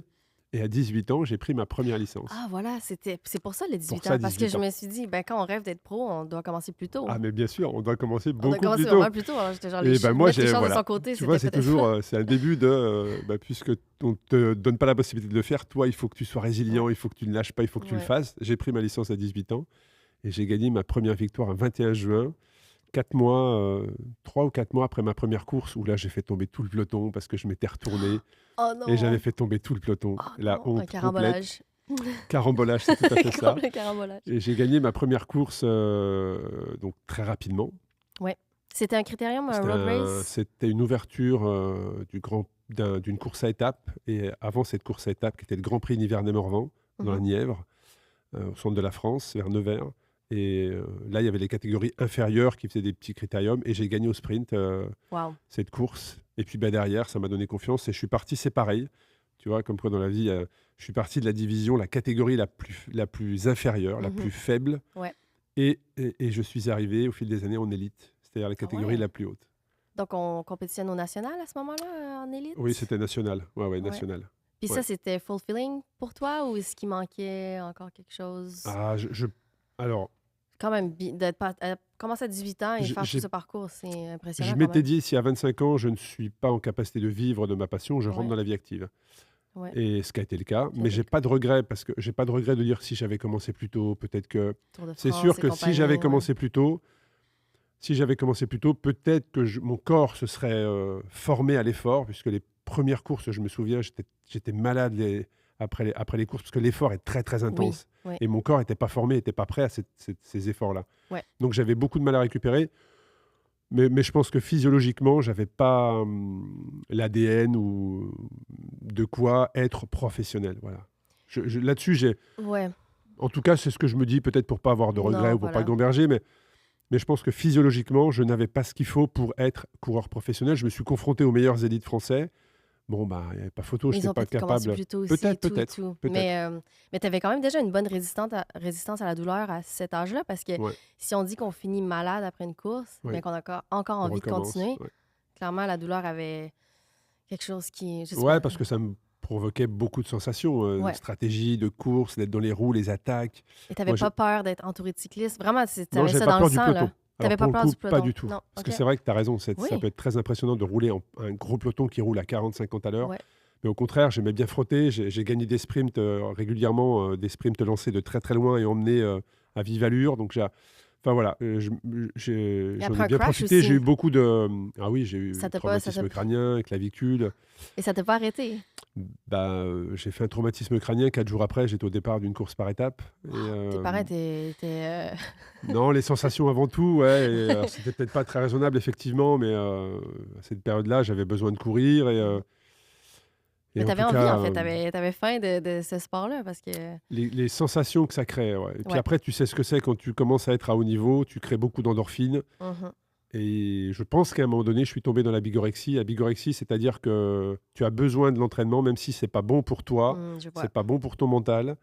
Speaker 2: Et à 18 ans, j'ai pris ma première licence.
Speaker 1: Ah, voilà, c'est pour ça les 18
Speaker 2: Pour ça,
Speaker 1: ans. Parce que
Speaker 2: 18
Speaker 1: je
Speaker 2: ans.
Speaker 1: me suis dit, ben, quand on rêve d'être pro, on doit commencer plus tôt.
Speaker 2: Ah, mais bien sûr, on doit commencer
Speaker 1: On doit
Speaker 2: beaucoup
Speaker 1: commencer
Speaker 2: plus tôt.
Speaker 1: vraiment plus tôt. Alors, j'étais genre,
Speaker 2: Et ben moi,
Speaker 1: mettre les chances de
Speaker 2: voilà.
Speaker 1: son côté,
Speaker 2: Tu vois, c'est
Speaker 1: c'était peut-être
Speaker 2: toujours, c'est un début de, puisque on te donne pas la possibilité de le faire, toi, il faut que tu sois résilient, il faut que tu ne lâches pas, il faut que tu le
Speaker 1: Ouais.
Speaker 2: fasses. J'ai pris ma licence à 18 ans et j'ai gagné ma première victoire un 21 juin, 3 ou 4 mois après ma première course, où là, j'ai fait tomber tout le peloton parce que je m'étais retourné
Speaker 1: Oh non!
Speaker 2: et j'avais fait tomber tout le peloton.
Speaker 1: Oh
Speaker 2: La
Speaker 1: non, un
Speaker 2: honte complète.
Speaker 1: carambolage.
Speaker 2: Carambolage, c'est tout à fait ça.
Speaker 1: Le carambolage.
Speaker 2: Et j'ai gagné ma première course donc très rapidement.
Speaker 1: C'était un critérium, un road race?
Speaker 2: C'était une ouverture d'une course à étapes. Et avant cette course à étapes, qui était le Grand Prix Nivernais-Morvan, dans la Nièvre, au centre de la France, vers Nevers. Et là, il y avait les catégories inférieures qui faisaient des petits critériums. Et j'ai gagné au sprint
Speaker 1: Wow.
Speaker 2: cette course. Et puis derrière, ça m'a donné confiance. Et je suis parti, c'est pareil. Tu vois, comme quoi dans la vie, je suis parti de la division, la catégorie la plus inférieure, la plus faible.
Speaker 1: Ouais.
Speaker 2: Et je suis arrivé au fil des années en élite, c'est-à-dire la catégorie
Speaker 1: ouais.
Speaker 2: la plus haute.
Speaker 1: Donc, on compétitionne au national à ce moment-là, en élite?
Speaker 2: Oui, c'était national. Ouais, national.
Speaker 1: Puis
Speaker 2: ouais.
Speaker 1: ça, c'était fulfilling pour toi ou est-ce qu'il manquait encore quelque chose?
Speaker 2: Ah, alors,
Speaker 1: Quand même, commencer à 18 ans et faire tout
Speaker 2: j'ai-
Speaker 1: ce parcours, c'est impressionnant
Speaker 2: je
Speaker 1: quand
Speaker 2: m'étais
Speaker 1: même.
Speaker 2: dit, si à 25 ans, je ne suis pas en capacité de vivre de ma passion, je rentre
Speaker 1: Ouais.
Speaker 2: dans la vie active.
Speaker 1: Ouais.
Speaker 2: Et ce qui a été le cas.
Speaker 1: Qui a
Speaker 2: Mais
Speaker 1: été
Speaker 2: j'ai
Speaker 1: le
Speaker 2: pas de regret, parce que j'ai pas de regret de dire si j'avais commencé plus tôt, peut-être que...
Speaker 1: Tour de
Speaker 2: C'est
Speaker 1: France
Speaker 2: sûr
Speaker 1: et
Speaker 2: que si
Speaker 1: compagnie,
Speaker 2: j'avais
Speaker 1: ouais.
Speaker 2: commencé plus tôt, peut-être que mon corps se serait formé à l'effort, puisque les premières courses, je me souviens, j'étais malade après les courses, parce que l'effort est très, très intense.
Speaker 1: Oui.
Speaker 2: Et mon corps n'était pas formé, n'était pas prêt à ces efforts-là.
Speaker 1: Ouais.
Speaker 2: Donc j'avais beaucoup de mal à récupérer. Mais je pense que physiologiquement, j'avais pas l'ADN ou de quoi être professionnel. Voilà. Là-dessus,
Speaker 1: Ouais.
Speaker 2: en tout cas, c'est ce que je me dis, peut-être pour pas avoir de regrets
Speaker 1: Non,
Speaker 2: ou pour
Speaker 1: voilà.
Speaker 2: pas gamberger, mais je pense que physiologiquement, je n'avais pas ce qu'il faut pour être coureur professionnel. Je me suis confronté aux meilleurs élites français. Bon, il n'y avait pas photo, je
Speaker 1: Ils
Speaker 2: n'étais
Speaker 1: ont
Speaker 2: pas
Speaker 1: peut-être commencé
Speaker 2: capable.
Speaker 1: plus tôt aussi,
Speaker 2: Peut-être.
Speaker 1: tout. Mais tu avais quand même déjà une bonne résistance à la douleur à cet âge-là, parce que
Speaker 2: Ouais.
Speaker 1: si on dit qu'on finit malade après une course,
Speaker 2: Oui.
Speaker 1: mais qu'on a encore
Speaker 2: On
Speaker 1: envie de
Speaker 2: recommence,
Speaker 1: continuer,
Speaker 2: ouais.
Speaker 1: clairement, la douleur avait quelque chose qui... je sais
Speaker 2: Ouais,
Speaker 1: pas.
Speaker 2: parce que ça me provoquait beaucoup de sensations,
Speaker 1: Ouais.
Speaker 2: de stratégie, de course, d'être dans les roues, les attaques.
Speaker 1: Et tu n'avais
Speaker 2: Moi,
Speaker 1: pas peur d'être entouré de cyclistes? Vraiment, tu
Speaker 2: Non,
Speaker 1: avais
Speaker 2: j'avais
Speaker 1: ça
Speaker 2: pas
Speaker 1: dans
Speaker 2: peur
Speaker 1: le
Speaker 2: du
Speaker 1: sang,
Speaker 2: peloton.
Speaker 1: là? T'avais
Speaker 2: Alors,
Speaker 1: pas
Speaker 2: pour
Speaker 1: peur
Speaker 2: le
Speaker 1: du
Speaker 2: coup,
Speaker 1: peloton?
Speaker 2: pas du tout.
Speaker 1: Non,
Speaker 2: Parce
Speaker 1: ok.
Speaker 2: que c'est vrai que tu as raison, ça
Speaker 1: Oui.
Speaker 2: peut être très impressionnant de rouler un gros peloton qui roule à 40-50 à l'heure.
Speaker 1: Ouais.
Speaker 2: Mais au contraire, j'aimais bien frotter. J'ai gagné des sprints régulièrement, des sprints lancés de très très loin et emmenés à vive allure. Donc, enfin voilà, j'en
Speaker 1: après
Speaker 2: ai
Speaker 1: un
Speaker 2: bien
Speaker 1: crash
Speaker 2: profité.
Speaker 1: aussi.
Speaker 2: J'ai eu beaucoup de... Ah oui, j'ai eu
Speaker 1: Ça t'a pas-
Speaker 2: traumatisme crânien, clavicule.
Speaker 1: Et ça t'a pas arrêté?
Speaker 2: J'ai fait un traumatisme crânien. 4 jours après, j'étais au départ d'une course par étapes.
Speaker 1: Tes parents étaient...
Speaker 2: Non, les sensations avant tout, ouais. C'était peut-être pas très raisonnable, effectivement, mais à cette période-là, j'avais besoin de courir.
Speaker 1: Mais
Speaker 2: En
Speaker 1: t'avais
Speaker 2: tout
Speaker 1: envie,
Speaker 2: cas,
Speaker 1: en fait. T'avais faim de ce sport-là, parce que...
Speaker 2: les sensations que ça crée. Ouais. Et puis
Speaker 1: Ouais.
Speaker 2: après, tu sais ce que c'est quand tu commences à être à haut niveau, tu crées beaucoup d'endorphines.
Speaker 1: Mhm.
Speaker 2: Et je pense qu'à un moment donné, je suis tombé dans la bigorexie. La bigorexie, c'est-à-dire que tu as besoin de l'entraînement, même si c'est pas bon pour toi,
Speaker 1: Je vois.
Speaker 2: c'est pas bon pour ton mental,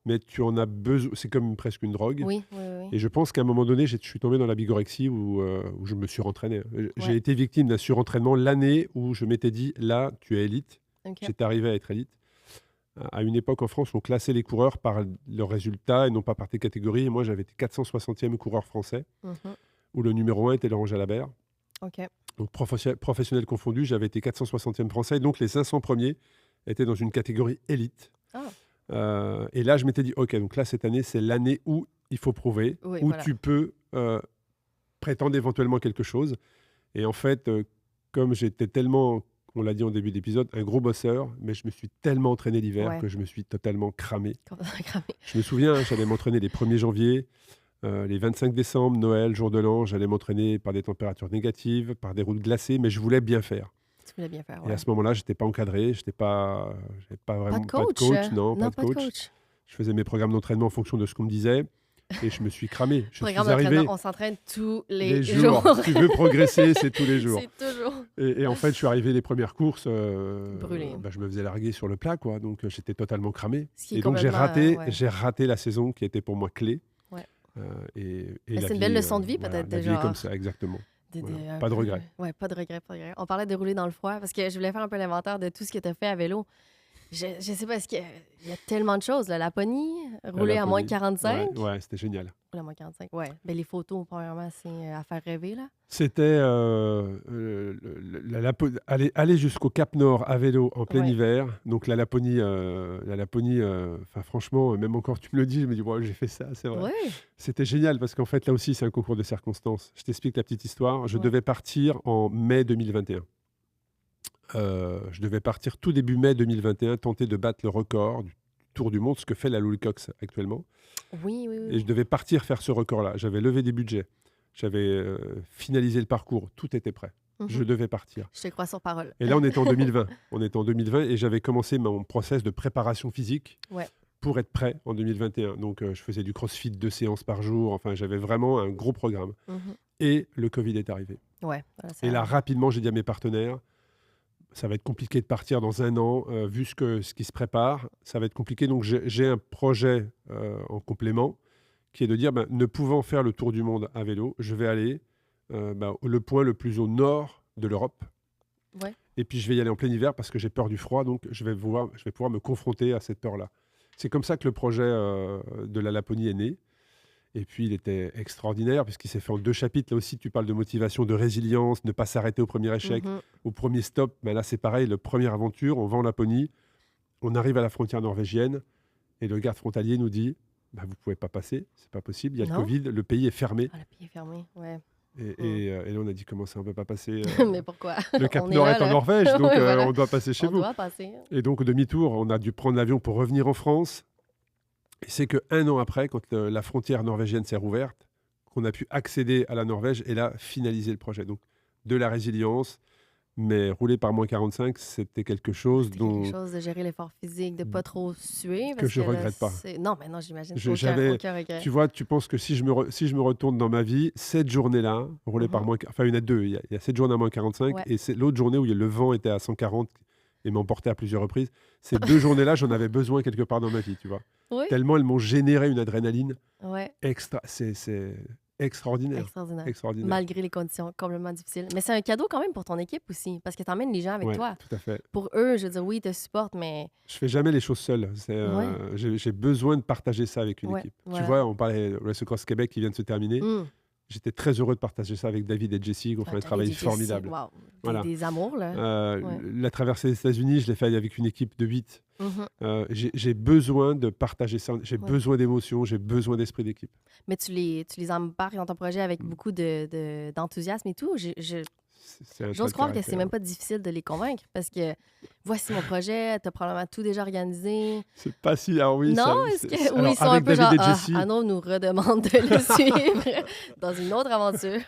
Speaker 2: mais tu en as besoin. C'est comme presque une drogue.
Speaker 1: Oui, oui, oui.
Speaker 2: Et je pense qu'à un moment donné, je suis tombé dans la bigorexie où je me surentraînais. J'ai
Speaker 1: Ouais.
Speaker 2: été victime d'un surentraînement l'année où je m'étais dit, là, tu es élite.
Speaker 1: OK.
Speaker 2: J'étais arrivé à être élite. À une époque, en France, on classait les coureurs par leurs résultats et non pas par tes catégories. Et moi, j'avais été 460e coureur français,
Speaker 1: Mhm.
Speaker 2: où le numéro 1 était Laurent Jalabert.
Speaker 1: OK.
Speaker 2: Donc, professionnel confondu, j'avais été 460e français. Donc, les 500 premiers étaient dans une catégorie élite.
Speaker 1: Ah.
Speaker 2: Et là, je m'étais dit, OK, donc là, cette année, c'est l'année où il faut prouver,
Speaker 1: Oui,
Speaker 2: où
Speaker 1: voilà.
Speaker 2: tu peux prétendre éventuellement quelque chose. Et en fait, comme j'étais tellement, on l'a dit en début d'épisode, un gros bosseur, mais je me suis tellement entraîné l'hiver
Speaker 1: Ouais.
Speaker 2: que je me suis totalement cramé.
Speaker 1: Complètement cramé.
Speaker 2: Je me souviens, j'allais m'entraîner les 1er janvier, les 25 décembre, Noël, jour de l'an, j'allais m'entraîner par des températures négatives, par des routes glacées, mais je voulais bien faire.
Speaker 1: Tu voulais bien faire,
Speaker 2: Et
Speaker 1: ouais.
Speaker 2: à ce moment-là, je n'étais pas encadré, j'avais pas vraiment
Speaker 1: Pas de coach?
Speaker 2: non, pas
Speaker 1: Non,
Speaker 2: de
Speaker 1: pas de
Speaker 2: coach.
Speaker 1: coach.
Speaker 2: Je faisais mes programmes d'entraînement en fonction de ce qu'on me disait et je me suis cramé. Je
Speaker 1: Programme
Speaker 2: suis arrivé
Speaker 1: d'entraînement, on s'entraîne tous les
Speaker 2: les
Speaker 1: jours.
Speaker 2: jours. Tu veux progresser, c'est tous les jours.
Speaker 1: C'est toujours...
Speaker 2: Et en fait, je suis arrivé les premières courses,
Speaker 1: Brûlé.
Speaker 2: je me faisais larguer sur le plat, quoi. Donc j'étais totalement cramé.
Speaker 1: Ce qui est
Speaker 2: Et donc
Speaker 1: complètement, ouais.
Speaker 2: j'ai raté la saison qui était pour moi clé.
Speaker 1: Ouais.
Speaker 2: Et
Speaker 1: Mais
Speaker 2: la
Speaker 1: c'est une
Speaker 2: vie,
Speaker 1: belle leçon de vie,
Speaker 2: voilà,
Speaker 1: peut-être,
Speaker 2: la vie est
Speaker 1: déjà.
Speaker 2: comme ça, exactement.
Speaker 1: Un
Speaker 2: Pas de
Speaker 1: peu-
Speaker 2: regret.
Speaker 1: Ouais, pas de regret, pas de regret. On parlait de rouler dans le froid, parce que je voulais faire un peu l'inventaire de tout ce que tu as fait à vélo. Je sais pas, parce qu'il y a tellement de choses. Là. Laponie, rouler à moins
Speaker 2: Laponie.
Speaker 1: 45.
Speaker 2: Ouais, c'était génial.
Speaker 1: Rouler à moins 45, ouais. Ben, les photos, premièrement, c'est à faire rêver, là.
Speaker 2: C'était aller jusqu'au Cap Nord à vélo en plein
Speaker 1: Ouais.
Speaker 2: hiver. Donc la Laponie, franchement, même encore tu me le dis, je me dis, wow, j'ai fait ça, c'est vrai.
Speaker 1: Ouais.
Speaker 2: C'était génial parce qu'en fait, là aussi, c'est un concours de circonstances. Je t'explique la petite histoire. Je
Speaker 1: Ouais.
Speaker 2: devais partir en mai 2021. Je devais partir tout début mai 2021, tenter de battre le record du Tour du Monde, ce que fait la Louis Cox actuellement.
Speaker 1: Oui, oui,
Speaker 2: Et
Speaker 1: oui.
Speaker 2: je devais partir faire ce record-là. J'avais levé des budgets. J'avais finalisé le parcours. Tout était prêt.
Speaker 1: Mhm.
Speaker 2: Je devais partir.
Speaker 1: Je te crois sur parole.
Speaker 2: Et là, on était en 2020. On était en 2020 et j'avais commencé mon process de préparation physique
Speaker 1: Ouais.
Speaker 2: pour être prêt en 2021. Donc, je faisais du crossfit 2 séances par jour. Enfin, j'avais vraiment un gros programme.
Speaker 1: Mhm.
Speaker 2: Et le Covid est arrivé.
Speaker 1: Ouais. Voilà,
Speaker 2: Et là, rapidement, j'ai dit à mes partenaires, ça va être compliqué de partir dans un an, vu ce qui se prépare. Ça va être compliqué. Donc, j'ai un projet en complément qui est de dire, ne pouvant faire le tour du monde à vélo, je vais aller le point le plus au nord de l'Europe.
Speaker 1: Ouais.
Speaker 2: Et puis, je vais y aller en plein hiver parce que j'ai peur du froid. Donc, je vais pouvoir me confronter à cette peur-là. C'est comme ça que le projet de la Laponie est né. Et puis, il était extraordinaire puisqu'il s'est fait en 2 chapitres. Là aussi, tu parles de motivation, de résilience, ne pas s'arrêter au premier échec,
Speaker 1: Mhm.
Speaker 2: au premier stop. Là, c'est pareil, la première aventure, on va en Laponie, on arrive à la frontière norvégienne et le garde frontalier nous dit, vous ne pouvez pas passer, c'est pas possible, il y a le
Speaker 1: Non.
Speaker 2: Covid, le pays est fermé.
Speaker 1: Ah, le pied est fermé, ouais.
Speaker 2: Et là, on a dit, comment ça, on ne peut pas passer
Speaker 1: Mais pourquoi?
Speaker 2: Le Cap
Speaker 1: On
Speaker 2: Nord
Speaker 1: là,
Speaker 2: est en
Speaker 1: là.
Speaker 2: Norvège, donc
Speaker 1: Ouais, voilà.
Speaker 2: on doit passer chez
Speaker 1: On
Speaker 2: vous.
Speaker 1: doit passer.
Speaker 2: Et donc, au demi-tour, on a dû prendre l'avion pour revenir en France. Et c'est qu'un an après, quand la frontière norvégienne s'est rouverte, qu'on a pu accéder à la Norvège et là, finaliser le projet. Donc, de la résilience, mais rouler par moins 45, c'était quelque chose
Speaker 1: C'était
Speaker 2: dont
Speaker 1: quelque chose de gérer l'effort physique, de pas trop suer.
Speaker 2: que
Speaker 1: parce
Speaker 2: je
Speaker 1: là,
Speaker 2: regrette pas.
Speaker 1: Non, mais non, j'imagine.
Speaker 2: J'avais,
Speaker 1: Aucun regret.
Speaker 2: tu vois, tu penses que si je me retourne dans ma vie, cette journée-là, rouler par moins, enfin, il y en a 2. Il y a cette journée à moins 45
Speaker 1: Ouais.
Speaker 2: et c'est l'autre journée où le vent était à 140 et m'emportait à plusieurs reprises. Ces 2 journées-là, j'en avais besoin quelque part dans ma vie, tu vois.
Speaker 1: Oui.
Speaker 2: Tellement elles m'ont généré une adrénaline
Speaker 1: Ouais.
Speaker 2: c'est extraordinaire.
Speaker 1: Extraordinaire. Malgré les conditions complètement difficiles. Mais c'est un cadeau quand même pour ton équipe aussi, parce que tu emmènes les gens avec
Speaker 2: Ouais,
Speaker 1: toi.
Speaker 2: tout à fait.
Speaker 1: Pour eux, je veux dire, oui, ils te supportent, mais
Speaker 2: Je fais jamais les choses seul. J'ai besoin de partager ça avec une
Speaker 1: Ouais,
Speaker 2: équipe.
Speaker 1: voilà.
Speaker 2: Tu vois, on parlait de Race Across Québec qui vient de se terminer. J'étais très heureux de partager ça avec David et Jessie, qui ont fait un travail formidable.
Speaker 1: Wow.
Speaker 2: Voilà.
Speaker 1: Des amours, là. Ouais.
Speaker 2: La traversée des États-Unis, je l'ai fait avec une équipe de 8.
Speaker 1: Mhm.
Speaker 2: J'ai besoin de partager ça. J'ai
Speaker 1: Ouais.
Speaker 2: besoin d'émotion, j'ai besoin d'esprit d'équipe.
Speaker 1: Mais tu les embarques dans ton projet avec beaucoup d'enthousiasme et tout.
Speaker 2: C'est un trait
Speaker 1: J'ose
Speaker 2: de
Speaker 1: croire que c'est
Speaker 2: caractère.
Speaker 1: même pas difficile de les convaincre parce que voici mon projet, t'as probablement tout déjà organisé.
Speaker 2: C'est pas si... Alors oui,
Speaker 1: Non,
Speaker 2: ça,
Speaker 1: est-ce que ou
Speaker 2: alors
Speaker 1: ils sont un
Speaker 2: avec
Speaker 1: peu
Speaker 2: David
Speaker 1: genre
Speaker 2: et
Speaker 1: ah,
Speaker 2: Jessie,
Speaker 1: Arnaud nous redemande de le suivre dans une autre aventure.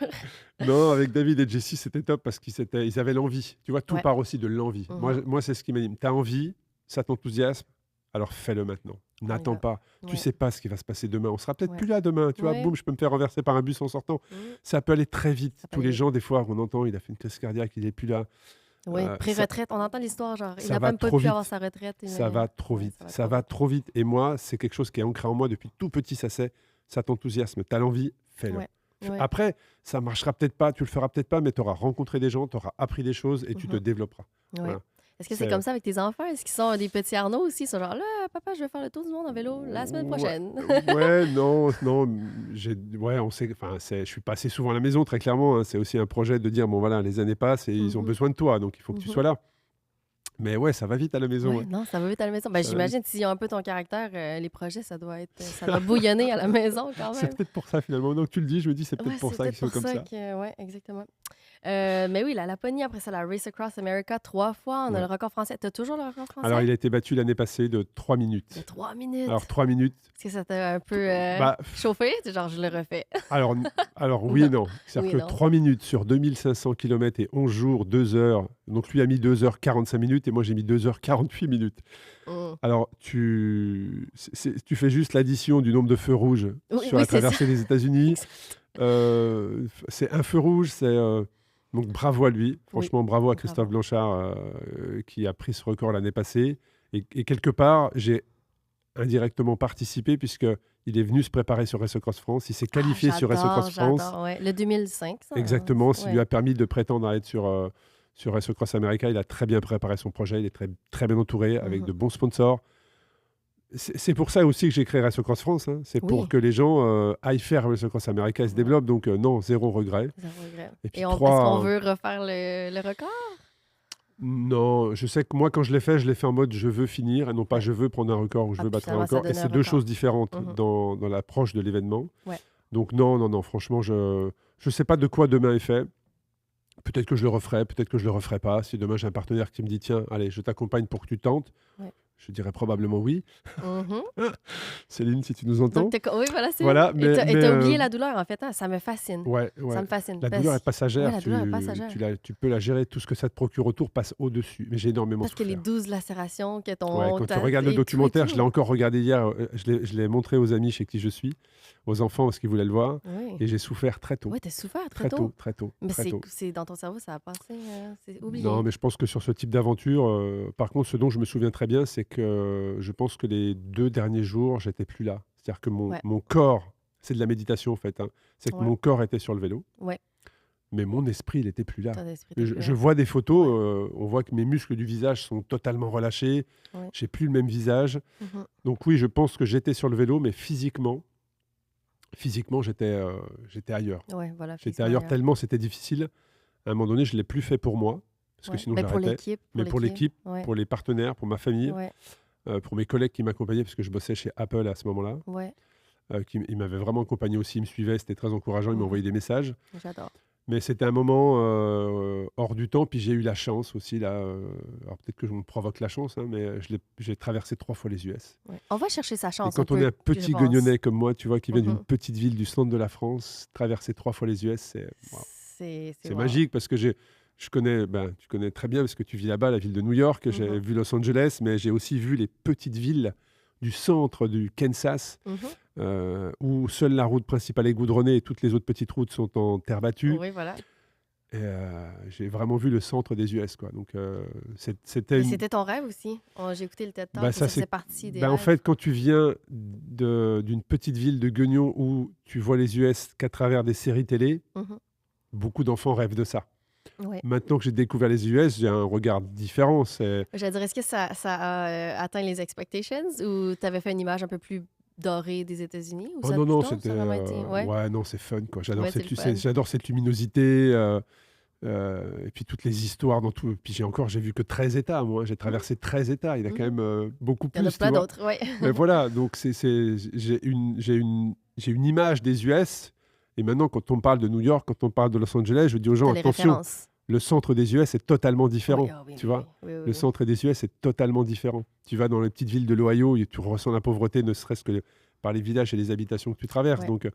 Speaker 2: non, avec David et Jessie, c'était top parce ils avaient l'envie. Tu vois, tout
Speaker 1: Ouais.
Speaker 2: part aussi de l'envie.
Speaker 1: Mhm.
Speaker 2: Moi, c'est ce qui m'anime. T'as envie, ça t'enthousiasme, alors fais-le maintenant.
Speaker 1: On y
Speaker 2: N'attends
Speaker 1: va.
Speaker 2: pas. Tu
Speaker 1: Ouais.
Speaker 2: sais pas ce qui va se passer demain. On sera peut-être
Speaker 1: Ouais.
Speaker 2: plus là demain. Tu vois,
Speaker 1: Ouais.
Speaker 2: boum, je peux me faire renverser par un bus en sortant.
Speaker 1: Mm.
Speaker 2: Ça peut aller très vite.
Speaker 1: Ça peut
Speaker 2: Tous
Speaker 1: aller
Speaker 2: les
Speaker 1: vite.
Speaker 2: gens, des fois, on entend, il a fait une crise cardiaque, il est plus là.
Speaker 1: Oui,
Speaker 2: Ça,
Speaker 1: pré-retraite, on entend l'histoire, genre, il
Speaker 2: ça
Speaker 1: n'a
Speaker 2: va
Speaker 1: même pas
Speaker 2: trop
Speaker 1: pu avoir
Speaker 2: vite.
Speaker 1: sa retraite.
Speaker 2: Ça va trop
Speaker 1: Ouais,
Speaker 2: vite.
Speaker 1: ça va
Speaker 2: Ça
Speaker 1: trop
Speaker 2: va
Speaker 1: vite.
Speaker 2: trop vite. Et moi, c'est quelque chose qui est ancré en moi depuis tout petit. Ça t'enthousiasme. T'as l'envie, fais-le.
Speaker 1: Ouais. Ouais.
Speaker 2: Après, ça marchera peut-être pas, tu le feras peut-être pas, mais tu auras rencontré des gens, tu auras appris des choses et tu te
Speaker 1: Mhm.
Speaker 2: développeras.
Speaker 1: Ouais.
Speaker 2: Voilà.
Speaker 1: Est-ce que c'est
Speaker 2: C'est-
Speaker 1: comme ça avec tes enfants? Est-ce qu'ils sont des petits Arnaud aussi? Ils sont genre là, papa, je vais faire le tour du monde en vélo la semaine
Speaker 2: Ouais,
Speaker 1: prochaine.
Speaker 2: ouais, non, ouais, on sait, enfin, je suis pas assez souvent à la maison, très clairement. Hein. C'est aussi un projet de dire, bon voilà, les années passent et ils ont
Speaker 1: Mhm.
Speaker 2: besoin de toi, donc il faut que tu
Speaker 1: Mhm.
Speaker 2: sois là. Mais ouais, ça va vite à la maison.
Speaker 1: Ouais,
Speaker 2: Ouais.
Speaker 1: non, ça va vite à la maison. Ben,
Speaker 2: Ça va vite.
Speaker 1: j'imagine que s'ils ont un peu ton caractère, les projets, ça doit bouillonner à la maison quand
Speaker 2: C'est
Speaker 1: même.
Speaker 2: peut-être pour ça finalement. Donc tu le dis, je me dis, c'est peut-être
Speaker 1: Ouais,
Speaker 2: pour
Speaker 1: c'est
Speaker 2: ça
Speaker 1: peut-être
Speaker 2: qu'ils sont
Speaker 1: pour
Speaker 2: comme
Speaker 1: ça
Speaker 2: ça.
Speaker 1: que... Ouais, exactement. Mais oui, la Laponie, après ça, la Race Across America, 3 fois. On a
Speaker 2: Ouais.
Speaker 1: le record français. T'as toujours le record français?
Speaker 2: Alors il a été battu l'année passée de 3
Speaker 1: De
Speaker 2: minutes.
Speaker 1: 3 minutes.
Speaker 2: Alors 3 minutes,
Speaker 1: Est-ce que ça t'a un peu
Speaker 2: bah,
Speaker 1: chauffé? C'est genre, je le refais.
Speaker 2: Alors, alors oui et
Speaker 1: Non.
Speaker 2: non. C'est-à-dire
Speaker 1: Oui,
Speaker 2: que
Speaker 1: non.
Speaker 2: 3 minutes sur 2500 km et 11 jours, 2 heures. Donc lui a mis 2h45 minutes et moi j'ai mis 2h48 minutes.
Speaker 1: Mm.
Speaker 2: Alors tu fais juste l'addition du nombre de feux rouges
Speaker 1: Oui,
Speaker 2: sur
Speaker 1: oui,
Speaker 2: la
Speaker 1: c'est ça.
Speaker 2: traversée des États-Unis. C'est un feu rouge, donc bravo à lui. Franchement, bravo à Christophe
Speaker 1: Bravo.
Speaker 2: Blanchard qui a pris ce record l'année passée. Et quelque part, j'ai indirectement participé puisqu'il est venu se préparer sur Race Across France. Il s'est qualifié sur Race Across France.
Speaker 1: J'adore, ouais. Le 2005, ça.
Speaker 2: Exactement, ce qui lui
Speaker 1: Ouais.
Speaker 2: a permis de prétendre à être sur Race Across America. Il a très bien préparé son projet, il est très, très bien entouré avec
Speaker 1: Mhm.
Speaker 2: de bons sponsors. C'est pour ça aussi que j'ai créé Race Across France. Hein. C'est pour
Speaker 1: Oui.
Speaker 2: que les gens aillent faire Race Across America et se
Speaker 1: Ouais.
Speaker 2: développent. Donc non, zéro regret.
Speaker 1: Zéro regret.
Speaker 2: Et puis
Speaker 1: Et est-ce
Speaker 2: trois,
Speaker 1: qu'on veut refaire le record?
Speaker 2: non, je sais que moi quand je l'ai fait en mode je veux finir et non pas
Speaker 1: Ouais.
Speaker 2: je veux prendre un record ou je
Speaker 1: Ah,
Speaker 2: veux
Speaker 1: puis
Speaker 2: battre un
Speaker 1: finalement, ça
Speaker 2: record. Et
Speaker 1: donne un
Speaker 2: c'est deux
Speaker 1: record.
Speaker 2: choses différentes
Speaker 1: Mhm.
Speaker 2: dans l'approche de l'événement.
Speaker 1: Ouais.
Speaker 2: Donc non, franchement, je sais pas de quoi demain est fait. Peut-être que je le referai, peut-être que je le referai pas. Si demain j'ai un partenaire qui me dit tiens, allez, je t'accompagne pour que tu tentes,
Speaker 1: Ouais.
Speaker 2: je dirais probablement oui.
Speaker 1: Mhm.
Speaker 2: Céline, si tu nous entends.
Speaker 1: Donc, oui, voilà, c'est
Speaker 2: Voilà,
Speaker 1: Et t'as
Speaker 2: mais,
Speaker 1: oublié la douleur, en fait. Hein? Ça me fascine.
Speaker 2: Ouais,
Speaker 1: Ça me fascine.
Speaker 2: La douleur est passagère.
Speaker 1: Ouais, la douleur est passagère.
Speaker 2: Tu peux la gérer. Tout ce que ça te procure autour passe au-dessus. Mais j'ai énormément
Speaker 1: Parce que les
Speaker 2: souffert.
Speaker 1: 12 lacérations que
Speaker 2: Ouais,
Speaker 1: ton...
Speaker 2: quand tu
Speaker 1: ta-
Speaker 2: regardes le
Speaker 1: et tout, et
Speaker 2: documentaire,
Speaker 1: tout.
Speaker 2: je l'ai encore regardé hier. Je l'ai montré aux amis chez qui je suis, aux enfants parce qu'ils voulaient le voir.
Speaker 1: Oui.
Speaker 2: Et j'ai souffert très tôt.
Speaker 1: Ouais, t'as souffert
Speaker 2: Très tôt, très tôt.
Speaker 1: Mais
Speaker 2: très tôt.
Speaker 1: c'est dans ton cerveau, ça a passé. C'est oublié.
Speaker 2: Non, mais je pense que sur ce type d'aventure, par contre, ce dont je me souviens très bien, c'est que je pense que les 2 derniers jours, j'étais plus là. C'est-à-dire que
Speaker 1: Ouais.
Speaker 2: mon corps, c'est de la méditation en fait, hein. C'est que
Speaker 1: Ouais.
Speaker 2: mon corps était sur le vélo,
Speaker 1: Ouais,
Speaker 2: mais mon esprit, il n'était plus là.
Speaker 1: ton esprit
Speaker 2: Je,
Speaker 1: était plus
Speaker 2: je
Speaker 1: là.
Speaker 2: vois des photos, on voit que mes muscles du visage sont totalement relâchés.
Speaker 1: Ouais.
Speaker 2: J'ai plus le même visage.
Speaker 1: Mhm.
Speaker 2: Donc oui, je pense que j'étais sur le vélo, mais physiquement, j'étais ailleurs.
Speaker 1: Ouais, voilà.
Speaker 2: J'étais
Speaker 1: physiquement
Speaker 2: ailleurs tellement c'était difficile. À un moment donné, je ne l'ai plus fait pour moi, parce que
Speaker 1: Ouais.
Speaker 2: sinon
Speaker 1: Ben, pour
Speaker 2: j'arrêtais.
Speaker 1: l'équipe.
Speaker 2: Mais pour l'équipe,
Speaker 1: Ouais.
Speaker 2: pour les partenaires, pour ma famille,
Speaker 1: Ouais.
Speaker 2: pour mes collègues qui m'accompagnaient, parce que je bossais chez Apple à ce moment-là,
Speaker 1: Ouais.
Speaker 2: ils m'avaient vraiment accompagné aussi, ils me suivaient, c'était très encourageant, ils
Speaker 1: Mhm.
Speaker 2: m'envoyaient des messages.
Speaker 1: J'adore.
Speaker 2: Mais c'était un moment hors du temps, puis j'ai eu la chance aussi, là, alors peut-être que je me provoque la chance, hein, mais j'ai traversé 3 fois les US.
Speaker 1: Ouais. On va chercher sa
Speaker 2: Et
Speaker 1: chance.
Speaker 2: quand on
Speaker 1: peut,
Speaker 2: est un
Speaker 1: je
Speaker 2: petit
Speaker 1: pense.
Speaker 2: guignonnet comme moi, tu vois, qui vient d'une
Speaker 1: Mhm.
Speaker 2: petite ville du centre de la France, traverser 3 fois les US, wow. C'est
Speaker 1: wow.
Speaker 2: magique parce que tu connais très bien parce que tu vis là-bas, la ville de New York, j'ai
Speaker 1: Mhm.
Speaker 2: vu Los Angeles, mais j'ai aussi vu les petites villes du centre du Kansas,
Speaker 1: Mhm.
Speaker 2: où seule la route principale est goudronnée et toutes les autres petites routes sont en terre battue.
Speaker 1: Oui, voilà.
Speaker 2: Et j'ai vraiment vu le centre des US, quoi. Donc c'était
Speaker 1: Mais
Speaker 2: une...
Speaker 1: c'était ton rêve aussi. J'ai écouté le TED Talk.
Speaker 2: Bah,
Speaker 1: et ça
Speaker 2: ça, c'est-
Speaker 1: faisait partie des
Speaker 2: En
Speaker 1: rêves.
Speaker 2: fait, quand tu viens d'une petite ville de Guignon où tu vois les US qu'à travers des séries télé,
Speaker 1: Mhm.
Speaker 2: beaucoup d'enfants rêvent de ça.
Speaker 1: Ouais.
Speaker 2: Maintenant que j'ai découvert les US, j'ai un regard différent.
Speaker 1: J'allais dire, est-ce que ça a atteint les expectations ou tu avais fait une image un peu plus dorée des États-unis? Ou
Speaker 2: Oh
Speaker 1: ça,
Speaker 2: non, non,
Speaker 1: plutôt,
Speaker 2: c'était...
Speaker 1: ça a vraiment été... Ouais.
Speaker 2: ouais, non, c'est fun, quoi. J'adore
Speaker 1: Ouais, c'est
Speaker 2: cette,
Speaker 1: le fun.
Speaker 2: j'adore cette luminosité. Et puis toutes les histoires dans tout. Puis j'ai vu que 13 États, moi. J'ai traversé 13 États. Il y a quand même beaucoup
Speaker 1: Il y en a
Speaker 2: plus, tu
Speaker 1: plein
Speaker 2: vois.
Speaker 1: d'autres, ouais.
Speaker 2: Mais voilà, donc j'ai une image des US. Et maintenant, quand on parle de New York, quand on parle de Los Angeles, je dis aux gens,
Speaker 1: T'as les
Speaker 2: attention,
Speaker 1: références.
Speaker 2: Le centre des US est totalement différent,
Speaker 1: Oui, ah oui,
Speaker 2: tu
Speaker 1: oui,
Speaker 2: vois.
Speaker 1: oui, oui, oui,
Speaker 2: Le
Speaker 1: oui.
Speaker 2: centre des US est totalement différent. Tu vas dans les petites villes de l'Ohio et tu ressens la pauvreté, ne serait-ce que par les villages et les habitations que tu traverses.
Speaker 1: Ouais.
Speaker 2: Donc,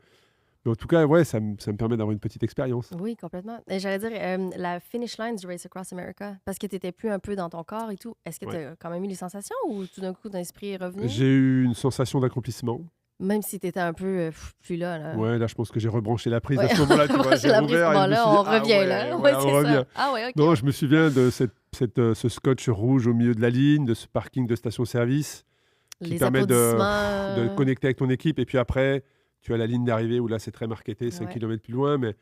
Speaker 2: mais en tout cas, ouais, ça me permet d'avoir une petite expérience.
Speaker 1: Oui, complètement. Et j'allais dire, la finish line du Race Across America, parce que tu n'étais plus un peu dans ton corps et tout, est-ce que tu
Speaker 2: Ouais.
Speaker 1: as quand même eu les sensations ou tout d'un coup, ton esprit est revenu?
Speaker 2: J'ai eu une sensation d'accomplissement.
Speaker 1: Même si tu étais un peu plus là, là.
Speaker 2: Ouais, là, je pense que j'ai rebranché la prise
Speaker 1: Ouais,
Speaker 2: à ce moment-là, tu
Speaker 1: on
Speaker 2: vois.
Speaker 1: a
Speaker 2: J'ai
Speaker 1: la prise,
Speaker 2: rouvert et je
Speaker 1: bon
Speaker 2: me
Speaker 1: là,
Speaker 2: suis dit,
Speaker 1: on
Speaker 2: ah
Speaker 1: revient
Speaker 2: ouais,
Speaker 1: là.
Speaker 2: ouais,
Speaker 1: Ouais,
Speaker 2: on
Speaker 1: c'est
Speaker 2: revient.
Speaker 1: ça. Ah ouais, OK.
Speaker 2: Non, je me souviens de ce scotch rouge au milieu de la ligne, de ce parking de station-service qui
Speaker 1: Les
Speaker 2: permet
Speaker 1: applaudissements.
Speaker 2: de connecter avec ton équipe. Et puis après, tu as la ligne d'arrivée où là, c'est très marketé, 5
Speaker 1: Ouais.
Speaker 2: km plus loin. Mais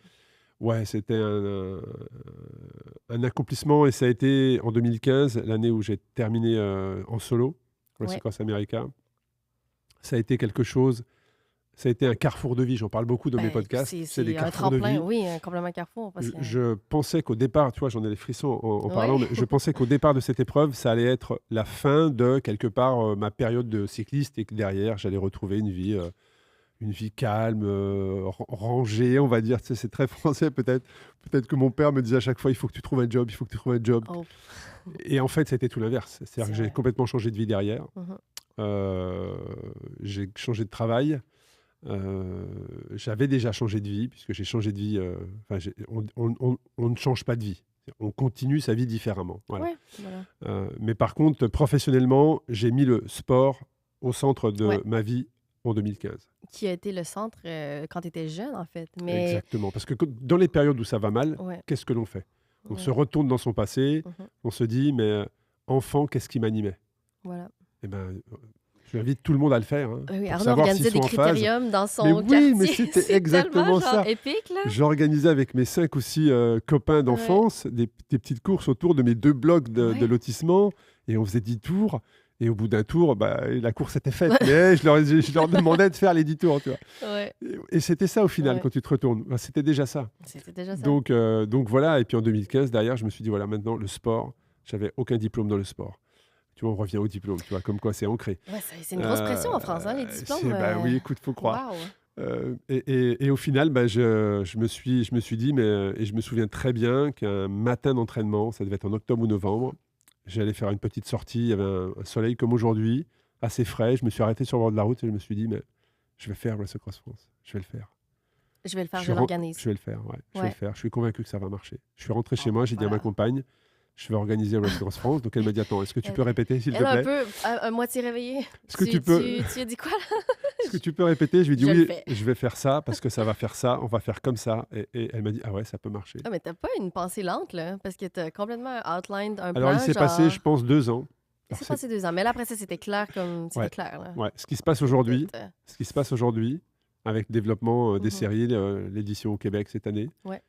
Speaker 2: ouais, c'était un accomplissement. Et ça a été en 2015, l'année où j'ai terminé en solo, Race
Speaker 1: Ouais.
Speaker 2: Across America. Ça a été quelque chose. Ça a été un carrefour de vie. J'en parle beaucoup dans mes
Speaker 1: Ben,
Speaker 2: podcasts. C'est des
Speaker 1: c'est un
Speaker 2: carrefours de
Speaker 1: tremplin,
Speaker 2: vie.
Speaker 1: oui, un complètement carrefour. Parce que...
Speaker 2: Je pensais qu'au départ, tu vois, j'en ai des frissons en
Speaker 1: Ouais.
Speaker 2: parlant, mais je pensais qu'au départ de cette épreuve, ça allait être la fin de, quelque part, ma période de cycliste et que derrière, j'allais retrouver une vie calme, rangée, on va dire. Tu sais, c'est très français peut-être. Peut-être que mon père me disait à chaque fois, il faut que tu trouves un job, il faut que tu trouves un job.
Speaker 1: Oh,
Speaker 2: Et en fait, c'était tout l'inverse. C'est-à-dire
Speaker 1: c'est
Speaker 2: que j'ai
Speaker 1: vrai.
Speaker 2: complètement changé de vie derrière.
Speaker 1: Mhm.
Speaker 2: J'ai changé de travail. J'avais déjà changé de vie, puisque j'ai changé de vie. Enfin, on ne change pas de vie. On continue sa vie différemment. Voilà.
Speaker 1: Ouais, voilà.
Speaker 2: Mais par contre, professionnellement, j'ai mis le sport au centre de
Speaker 1: Ouais.
Speaker 2: ma vie en 2015.
Speaker 1: Qui a été le centre quand tu étais jeune, en fait. Mais
Speaker 2: Exactement. Parce que dans les périodes où ça va mal,
Speaker 1: ouais,
Speaker 2: qu'est-ce que l'on fait? On
Speaker 1: ouais.
Speaker 2: se retourne dans son passé,
Speaker 1: Mhm.
Speaker 2: on se dit, mais enfant, qu'est-ce qui m'animait?
Speaker 1: Voilà.
Speaker 2: Eh ben, j'invite tout le monde à le faire, hein,
Speaker 1: Oui,
Speaker 2: pour
Speaker 1: Arnaud
Speaker 2: savoir
Speaker 1: organisait
Speaker 2: s'ils
Speaker 1: des
Speaker 2: sont en phase.
Speaker 1: critériums dans
Speaker 2: Mais
Speaker 1: son
Speaker 2: oui,
Speaker 1: quartier.
Speaker 2: mais c'était
Speaker 1: C'est
Speaker 2: exactement
Speaker 1: tellement genre
Speaker 2: ça.
Speaker 1: épique, là.
Speaker 2: J'organisais avec mes 5 ou 6 copains d'enfance des petites courses autour de mes 2 blocs de
Speaker 1: Ouais.
Speaker 2: lotissement et on faisait 10 tours. Et au bout d'un tour, bah, la course était faite. Mais je leur demandais de faire les 10 tours. Tu vois.
Speaker 1: Ouais,
Speaker 2: Et c'était ça au final,
Speaker 1: Ouais.
Speaker 2: quand tu te retournes. Bah, c'était déjà ça.
Speaker 1: c'était déjà ça.
Speaker 2: Donc voilà. Et puis en 2015, derrière, je me suis dit, voilà, maintenant, le sport, j'avais aucun diplôme dans le sport. Tu vois, on revient au diplôme, tu vois, comme quoi c'est ancré.
Speaker 1: Ouais, c'est une grosse pression en France, hein, les diplômes.
Speaker 2: Bah oui, écoute, faut croire.
Speaker 1: Wow.
Speaker 2: Et au final, bah, je me suis dit, et je me souviens très bien qu'un matin d'entraînement, ça devait être en octobre ou novembre, j'allais faire une petite sortie, il y avait un soleil comme aujourd'hui, assez frais, je me suis arrêté sur le bord de la route et je me suis dit, mais je vais faire Race Across France, je vais le faire.
Speaker 1: Je vais le faire,
Speaker 2: Je
Speaker 1: je
Speaker 2: suis ren-
Speaker 1: l'organise.
Speaker 2: Je vais le faire, ouais, je vais
Speaker 1: Ouais.
Speaker 2: le faire, je suis convaincu que ça va marcher. Je suis rentré chez
Speaker 1: Bon,
Speaker 2: moi, j'ai dit à ma
Speaker 1: voilà.
Speaker 2: compagne, je vais organiser Race Across France, donc elle m'a dit, attends, est-ce que tu
Speaker 1: Elle-
Speaker 2: peux répéter, s'il te
Speaker 1: Elle a un
Speaker 2: plaît?
Speaker 1: peu à moitié réveillée.
Speaker 2: Est-ce que tu peux...
Speaker 1: Tu as dit quoi, là?
Speaker 2: Est-ce que tu peux répéter? Je lui ai dit
Speaker 1: Je le
Speaker 2: oui,
Speaker 1: fais.
Speaker 2: je vais faire ça parce que ça va faire ça, on va faire comme ça. Et elle m'a dit, ah ouais, ça peut marcher.
Speaker 1: Ah, mais t'as pas une pensée lente, là, parce que t'as complètement outlined un
Speaker 2: Alors,
Speaker 1: plan,
Speaker 2: il s'est
Speaker 1: genre...
Speaker 2: passé, je pense, 2 ans.
Speaker 1: Il
Speaker 2: Alors,
Speaker 1: s'est passé 2 ans, mais là, après ça, c'était clair comme... C'était
Speaker 2: Ouais.
Speaker 1: clair, là.
Speaker 2: Ouais, ce qui se passe aujourd'hui,
Speaker 1: Écoute,
Speaker 2: avec le développement des
Speaker 1: Mhm.
Speaker 2: séries, l'édition au Québec cette année,
Speaker 1: Ouais.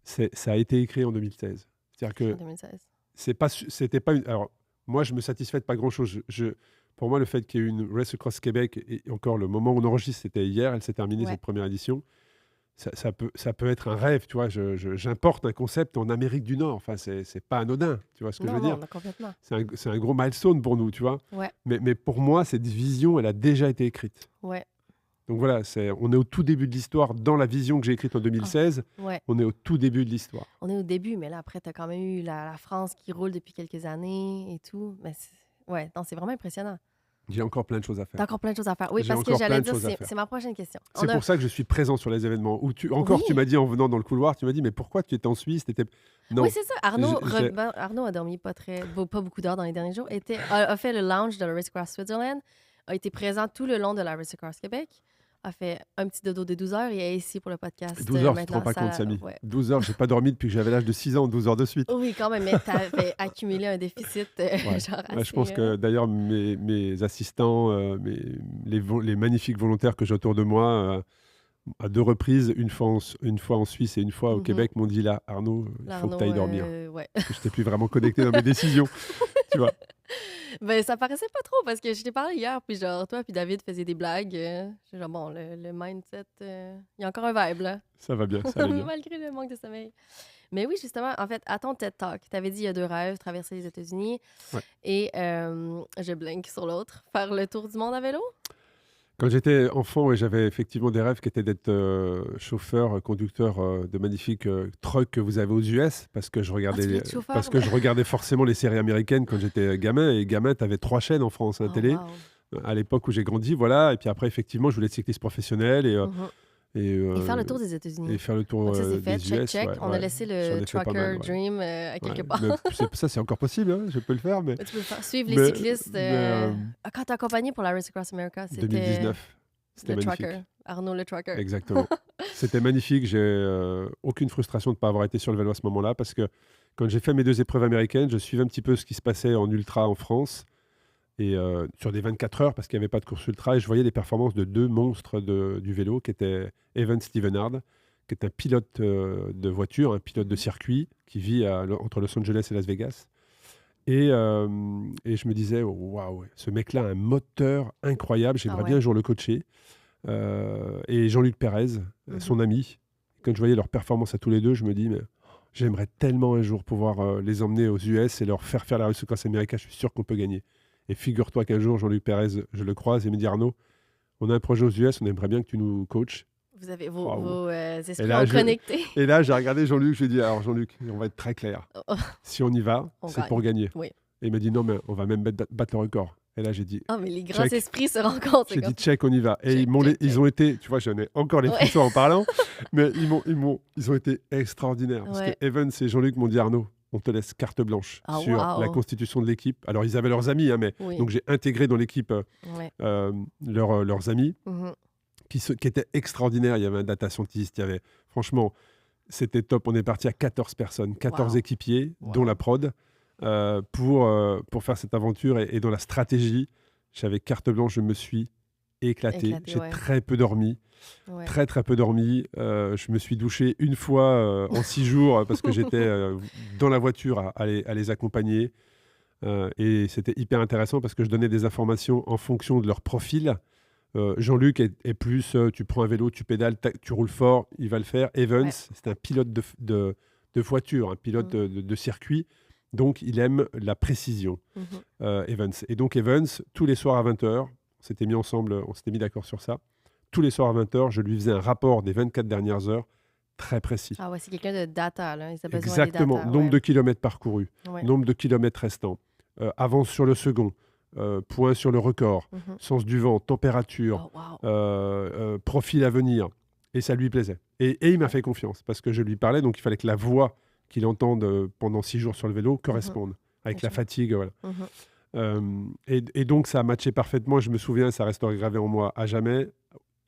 Speaker 2: ça a été écrit en 2016. C'est-à-dire
Speaker 1: en
Speaker 2: que
Speaker 1: 2016.
Speaker 2: c'était pas une... Alors, moi, je me satisfais de pas grand-chose. Pour moi, le fait qu'il y ait eu une Race Across Québec, et encore le moment où on enregistre, c'était hier, elle s'est terminée,
Speaker 1: Ouais.
Speaker 2: cette première édition. Ça peut être un rêve, tu vois. J'importe un concept en Amérique du Nord. Enfin, c'est pas anodin, tu vois ce que je veux dire.
Speaker 1: Non, complètement.
Speaker 2: C'est un gros milestone pour nous, tu vois.
Speaker 1: Ouais,
Speaker 2: Mais pour moi, cette vision, elle a déjà été écrite.
Speaker 1: ouais,
Speaker 2: Donc voilà, on est au tout début de l'histoire. Dans la vision que j'ai écrite en 2016,
Speaker 1: ouais.
Speaker 2: on est au tout début de l'histoire.
Speaker 1: On est au début, mais là, après, t'as quand même eu la France qui roule depuis quelques années et tout. Mais ouais, non, c'est vraiment impressionnant.
Speaker 2: J'ai encore plein de choses à faire.
Speaker 1: T'as encore plein de choses à faire. Oui,
Speaker 2: J'ai
Speaker 1: parce que
Speaker 2: encore
Speaker 1: j'allais
Speaker 2: plein de
Speaker 1: dire,
Speaker 2: choses à faire.
Speaker 1: c'est ma prochaine question.
Speaker 2: C'est pour ça que je suis présent sur les événements. Où tu m'as dit en venant dans le couloir, tu m'as dit, mais pourquoi tu étais en Suisse? Non.
Speaker 1: Oui, c'est ça. Arnaud
Speaker 2: J'ai-
Speaker 1: a dormi pas beaucoup d'heures dans les derniers jours. A fait le lounge de la Race Across Switzerland, a été présent tout le long de la Race Across Québec, a fait un petit dodo de 12 heures et est ici pour le podcast.
Speaker 2: 12 heures, tu te rends
Speaker 1: maintenant.
Speaker 2: pas compte, Samy.
Speaker 1: Ouais.
Speaker 2: 12 heures, j'ai pas dormi depuis que j'avais l'âge de 6 ans, 12 heures de suite.
Speaker 1: Oui, quand même, mais t'avais accumulé un déficit genre
Speaker 2: Ouais, je
Speaker 1: assez,
Speaker 2: pense que d'ailleurs, mes assistants, les magnifiques volontaires que j'ai autour de moi, à 2 reprises, une fois en Suisse et une fois au
Speaker 1: Mhm.
Speaker 2: Québec, m'ont dit là, Arnaud, il faut que tu ailles dormir.
Speaker 1: Ouais.
Speaker 2: Parce que je n'étais plus vraiment connecté dans mes décisions. Tu vois.
Speaker 1: Ben, ça paraissait pas trop parce que je t'ai parlé hier, puis genre, toi puis David faisiez des blagues. J'étais genre, bon, le mindset, il y a encore un vibe, là.
Speaker 2: Ça va bien, ça va bien.
Speaker 1: Malgré le manque de sommeil. Mais oui, justement, en fait, à ton TED Talk, tu avais dit il y a 2 rêves, traverser les États-Unis
Speaker 2: Ouais.
Speaker 1: et je blink sur l'autre, faire le tour du monde à vélo.
Speaker 2: Quand j'étais enfant, ouais, j'avais effectivement des rêves qui étaient d'être chauffeur, conducteur de magnifiques trucks que vous avez aux US,
Speaker 1: Ah, tu voulais être chauffeur?
Speaker 2: parce que je regardais forcément les séries américaines quand j'étais gamin. Et gamin, tu avais 3 chaînes en France,
Speaker 1: Oh,
Speaker 2: télé,
Speaker 1: wow.
Speaker 2: à l'époque où j'ai grandi, voilà. Et puis après, effectivement, je voulais être cycliste professionnel
Speaker 1: Mhm.
Speaker 2: et,
Speaker 1: Et faire le
Speaker 2: euh,
Speaker 1: tour des
Speaker 2: et
Speaker 1: États-Unis.
Speaker 2: faire le tour
Speaker 1: Donc ça, c'est fait.
Speaker 2: des
Speaker 1: Check,
Speaker 2: US.
Speaker 1: check.
Speaker 2: Ouais,
Speaker 1: On a
Speaker 2: ouais.
Speaker 1: laissé
Speaker 2: J'en
Speaker 1: le
Speaker 2: ai fait pas mal.
Speaker 1: trucker
Speaker 2: Ouais.
Speaker 1: dream à quelque
Speaker 2: Ouais.
Speaker 1: part.
Speaker 2: Mais ça, c'est encore possible, hein, je peux le faire, mais,
Speaker 1: Tu peux suivre les
Speaker 2: mais,
Speaker 1: cyclistes.
Speaker 2: mais, euh,
Speaker 1: Quand t'as accompagné pour la Race Across America, c'était
Speaker 2: 2019, c'était
Speaker 1: le
Speaker 2: magnifique.
Speaker 1: trucker. Arnaud le trucker.
Speaker 2: Exactement. C'était magnifique. J'ai aucune frustration de ne pas avoir été sur le vélo à ce moment-là parce que quand j'ai fait mes 2 épreuves américaines, je suivais un petit peu ce qui se passait en ultra en France et sur des 24 heures parce qu'il n'y avait pas de course ultra et je voyais les performances de 2 monstres du vélo qui étaient Evan Stevenard, qui est un pilote de voiture, un pilote de circuit qui vit entre Los Angeles et Las Vegas. Et je me disais, oh, waouh, ce mec-là a un moteur incroyable,
Speaker 1: Ah
Speaker 2: j'aimerais bien
Speaker 1: ouais.
Speaker 2: un jour le coacher. Et Jean-Luc Pérez, son ami, quand je voyais leurs performances à tous les deux, je me dis, mais j'aimerais tellement un jour pouvoir les emmener aux US et leur faire la Race Across America, je suis sûr qu'on peut gagner. Et figure-toi qu'un jour, Jean-Luc Pérez, je le croise et il me dit, Arnaud, on a un projet aux US, on aimerait bien que tu nous coaches.
Speaker 1: Vous avez
Speaker 2: Waouh.
Speaker 1: vos
Speaker 2: Et
Speaker 1: esprits
Speaker 2: là,
Speaker 1: ont connecté.
Speaker 2: et là, j'ai regardé Jean-Luc, je lui ai dit, alors Jean-Luc, on va être très clair.
Speaker 1: Oh,
Speaker 2: Si on y va,
Speaker 1: On
Speaker 2: c'est
Speaker 1: gagne.
Speaker 2: pour gagner.
Speaker 1: Oui.
Speaker 2: Et il m'a dit, non, mais on va même battre le record. Et là, j'ai dit,
Speaker 1: Ah, mais les grands
Speaker 2: check.
Speaker 1: esprits se rencontrent. c'est
Speaker 2: J'ai
Speaker 1: comme-
Speaker 2: dit check, on y va. Et
Speaker 1: Check, check,
Speaker 2: ils
Speaker 1: check.
Speaker 2: ont été, tu vois, j'en ai encore les
Speaker 1: Ouais.
Speaker 2: frissons en parlant, mais ils ont été extraordinaires. Parce
Speaker 1: Ouais.
Speaker 2: que Evans et Jean-Luc m'ont dit, Arnaud, on te laisse carte blanche
Speaker 1: Ah,
Speaker 2: sur
Speaker 1: wow.
Speaker 2: la constitution de l'équipe. Alors, ils avaient leurs amis, hein, mais
Speaker 1: Oui.
Speaker 2: donc j'ai intégré dans l'équipe
Speaker 1: Ouais.
Speaker 2: leurs amis
Speaker 1: Mhm.
Speaker 2: qui étaient extraordinaires. Il y avait un data scientist, il y avait, franchement, c'était top. On est parti à 14 personnes, 14
Speaker 1: Wow.
Speaker 2: équipiers,
Speaker 1: Wow.
Speaker 2: dont la prod, pour faire cette aventure. Et dans la stratégie, j'avais carte blanche, je me suis éclaté. J'ai
Speaker 1: ouais.
Speaker 2: très peu dormi,
Speaker 1: Ouais.
Speaker 2: très très peu dormi. Je me suis douché une fois en 6 jours parce que j'étais dans la voiture à les accompagner. Et c'était hyper intéressant parce que je donnais des informations en fonction de leur profil. Jean-Luc est plus, tu prends un vélo, tu pédales, tu roules fort, il va le faire. Evans,
Speaker 1: Ouais.
Speaker 2: c'est un pilote de voiture, un pilote de circuit. Donc, il aime la précision,
Speaker 1: Mhm.
Speaker 2: Evans. Et donc, Evans, tous les soirs à 20h, on s'était mis ensemble, on s'était mis d'accord sur ça. Tous les soirs à 20h, je lui faisais un rapport des 24 dernières heures, très précis.
Speaker 1: Ah ouais, c'est quelqu'un de data, là. Ils ont besoin
Speaker 2: Exactement.
Speaker 1: des data.
Speaker 2: Nombre
Speaker 1: ouais.
Speaker 2: de kilomètres parcourus,
Speaker 1: Ouais.
Speaker 2: nombre de kilomètres restants, avance sur le second, point sur le record,
Speaker 1: Mhm.
Speaker 2: sens du vent, température,
Speaker 1: Oh, wow.
Speaker 2: profil à venir. Et ça lui plaisait. Et il m'a fait confiance parce que je lui parlais, donc il fallait que la voix qu'il entende pendant 6 jours sur le vélo corresponde avec
Speaker 1: Bien
Speaker 2: la
Speaker 1: sûr.
Speaker 2: fatigue. Voilà.
Speaker 1: Mhm.
Speaker 2: Et donc ça a matché parfaitement. Je me souviens, ça restera gravé en moi à jamais.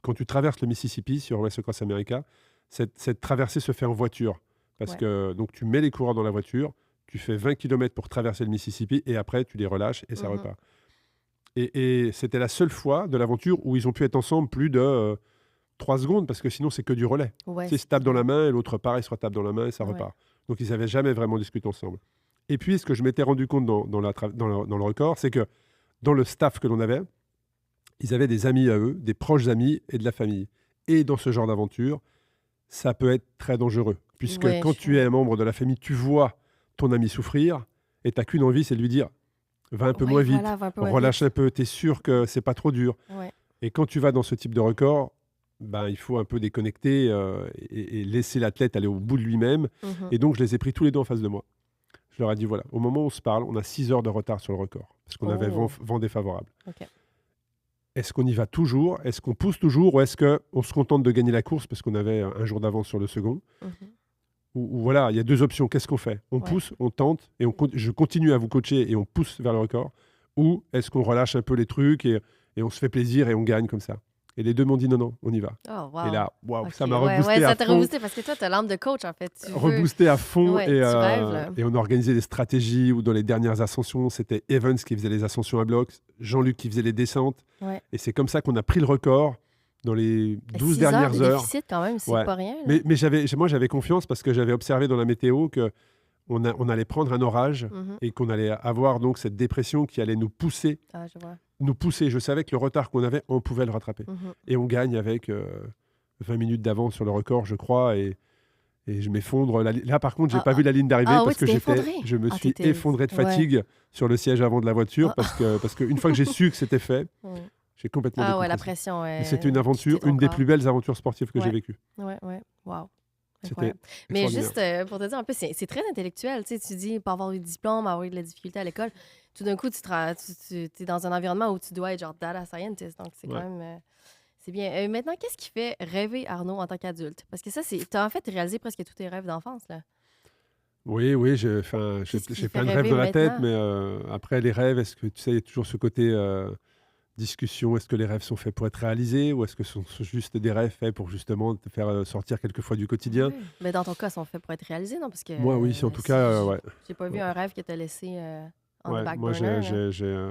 Speaker 2: Quand tu traverses le Mississippi sur Race Across America, cette traversée se fait en voiture. Parce
Speaker 1: Ouais.
Speaker 2: que donc, tu mets les coureurs dans la voiture, tu fais 20 km pour traverser le Mississippi et après tu les relâches et ça
Speaker 1: Mhm.
Speaker 2: repart. Et c'était la seule fois de l'aventure où ils ont pu être ensemble plus de 3 secondes parce que sinon c'est que du relais.
Speaker 1: Ouais,
Speaker 2: Tu sais, ils se tapent dans la main et l'autre part, il se retape dans la main et ça
Speaker 1: Ouais.
Speaker 2: repart. Donc ils n'avaient jamais vraiment discuté ensemble. Et puis ce que je m'étais rendu compte dans le record, c'est que dans le staff que l'on avait, ils avaient des amis à eux, des proches amis et de la famille. Et dans ce genre d'aventure, ça peut être très dangereux. Puisque
Speaker 1: Ouais,
Speaker 2: quand tu es un membre de la famille, tu vois ton ami souffrir et tu n'as qu'une envie, c'est de lui dire va un peu
Speaker 1: Ouais,
Speaker 2: moins vite,
Speaker 1: voilà, va un peu moins
Speaker 2: relâche
Speaker 1: vite.
Speaker 2: un peu, tu es sûr que c'est pas trop dur.
Speaker 1: Ouais.
Speaker 2: Et quand tu vas dans ce type de record, ben, il faut un peu déconnecter et laisser l'athlète aller au bout de lui-même.
Speaker 1: Mhm.
Speaker 2: Et donc, je les ai pris tous les deux en face de moi. Je leur ai dit, voilà, au moment où on se parle, on a 6 heures de retard sur le record, parce qu'on avait
Speaker 1: Oh.
Speaker 2: vent défavorable.
Speaker 1: Ok.
Speaker 2: Est-ce qu'on y va toujours? Est-ce qu'on pousse toujours? Ou est-ce qu'on se contente de gagner la course, parce qu'on avait un jour d'avance sur le second?
Speaker 1: Mhm.
Speaker 2: Ou voilà, il y a 2 options. Qu'est-ce qu'on fait? On
Speaker 1: Ouais.
Speaker 2: pousse, on tente, et je continue à vous coacher et on pousse vers le record? Ou est-ce qu'on relâche un peu les trucs et on se fait plaisir et on gagne comme ça? Et les deux m'ont dit non, non, on y va.
Speaker 1: Oh, wow.
Speaker 2: Et là, waouh,
Speaker 1: Ok,
Speaker 2: ça m'a
Speaker 1: ouais,
Speaker 2: reboosté
Speaker 1: ouais,
Speaker 2: à
Speaker 1: ça t'a
Speaker 2: fond.
Speaker 1: reboosté parce que toi, t'as l'âme de coach, en fait. Tu veux-
Speaker 2: Reboosté à fond
Speaker 1: Ouais,
Speaker 2: et,
Speaker 1: tu rêves, là.
Speaker 2: et on a organisé des stratégies où dans les dernières ascensions, c'était Evans qui faisait les ascensions à bloc, Jean-Luc qui faisait les descentes.
Speaker 1: Ouais.
Speaker 2: Et c'est comme ça qu'on a pris le record dans les 12
Speaker 1: 6 heures
Speaker 2: dernières
Speaker 1: de
Speaker 2: heures.
Speaker 1: déficit, quand même, c'est
Speaker 2: Ouais.
Speaker 1: pas rien. là.
Speaker 2: Mais moi, j'avais confiance parce que j'avais observé dans la météo qu'on allait prendre un orage
Speaker 1: Mhm.
Speaker 2: et qu'on allait avoir donc cette dépression qui allait nous pousser.
Speaker 1: Ah, je vois.
Speaker 2: Je savais que le retard qu'on avait, on pouvait le rattraper.
Speaker 1: Mhm.
Speaker 2: Et on gagne avec 20 minutes d'avance sur le record, je crois. Et je m'effondre. Là, par contre, j'ai
Speaker 1: Ah,
Speaker 2: pas vu la ligne d'arrivée
Speaker 1: ah
Speaker 2: parce
Speaker 1: oui,
Speaker 2: que
Speaker 1: tu t'es effondré?
Speaker 2: je me
Speaker 1: Ah,
Speaker 2: suis
Speaker 1: t'étais-
Speaker 2: effondré de
Speaker 1: ouais.
Speaker 2: fatigue sur le siège avant de la voiture
Speaker 1: Ah.
Speaker 2: parce que une fois que j'ai su que c'était fait,
Speaker 1: Mhm.
Speaker 2: J'ai complètement
Speaker 1: Ah ouais, la
Speaker 2: décompressé.
Speaker 1: pression,
Speaker 2: Et c'était une aventure,
Speaker 1: quitter ton
Speaker 2: une des
Speaker 1: corps.
Speaker 2: plus belles aventures sportives que j'ai
Speaker 1: Ouais,
Speaker 2: vécues.
Speaker 1: ouais, ouais. Wow.
Speaker 2: C'était
Speaker 1: Incroyable. Mais
Speaker 2: extraordinaire.
Speaker 1: juste pour te dire un peu, c'est très intellectuel. Tu sais, tu dis pas avoir eu de diplôme, avoir eu de la difficulté à l'école. Tout d'un coup, tu es dans un environnement où tu dois être genre data scientist. Donc, c'est quand
Speaker 2: Ouais.
Speaker 1: même. C'est bien. Maintenant, qu'est-ce qui fait rêver Arnaud en tant qu'adulte? Parce que ça, c'est. Tu as en fait réalisé presque tous tes rêves d'enfance, là.
Speaker 2: Oui, oui, j'ai
Speaker 1: Qu'est-ce qui fait
Speaker 2: plein de rêves
Speaker 1: rêver
Speaker 2: dans la tête,
Speaker 1: maintenant?
Speaker 2: mais après les rêves, est-ce que tu sais, il y a toujours ce côté discussion, est-ce que les rêves sont faits pour être réalisés ou est-ce que ce sont juste des rêves faits pour justement te faire sortir quelquefois du quotidien?
Speaker 1: Ouais. Mais dans ton cas, ils sont faits pour être réalisés, non? Parce que
Speaker 2: Moi, oui, en tout cas, ouais.
Speaker 1: j'ai pas vu
Speaker 2: Ouais,
Speaker 1: un rêve que tu as laissé on the
Speaker 2: ouais,
Speaker 1: back
Speaker 2: moi,
Speaker 1: burner, là.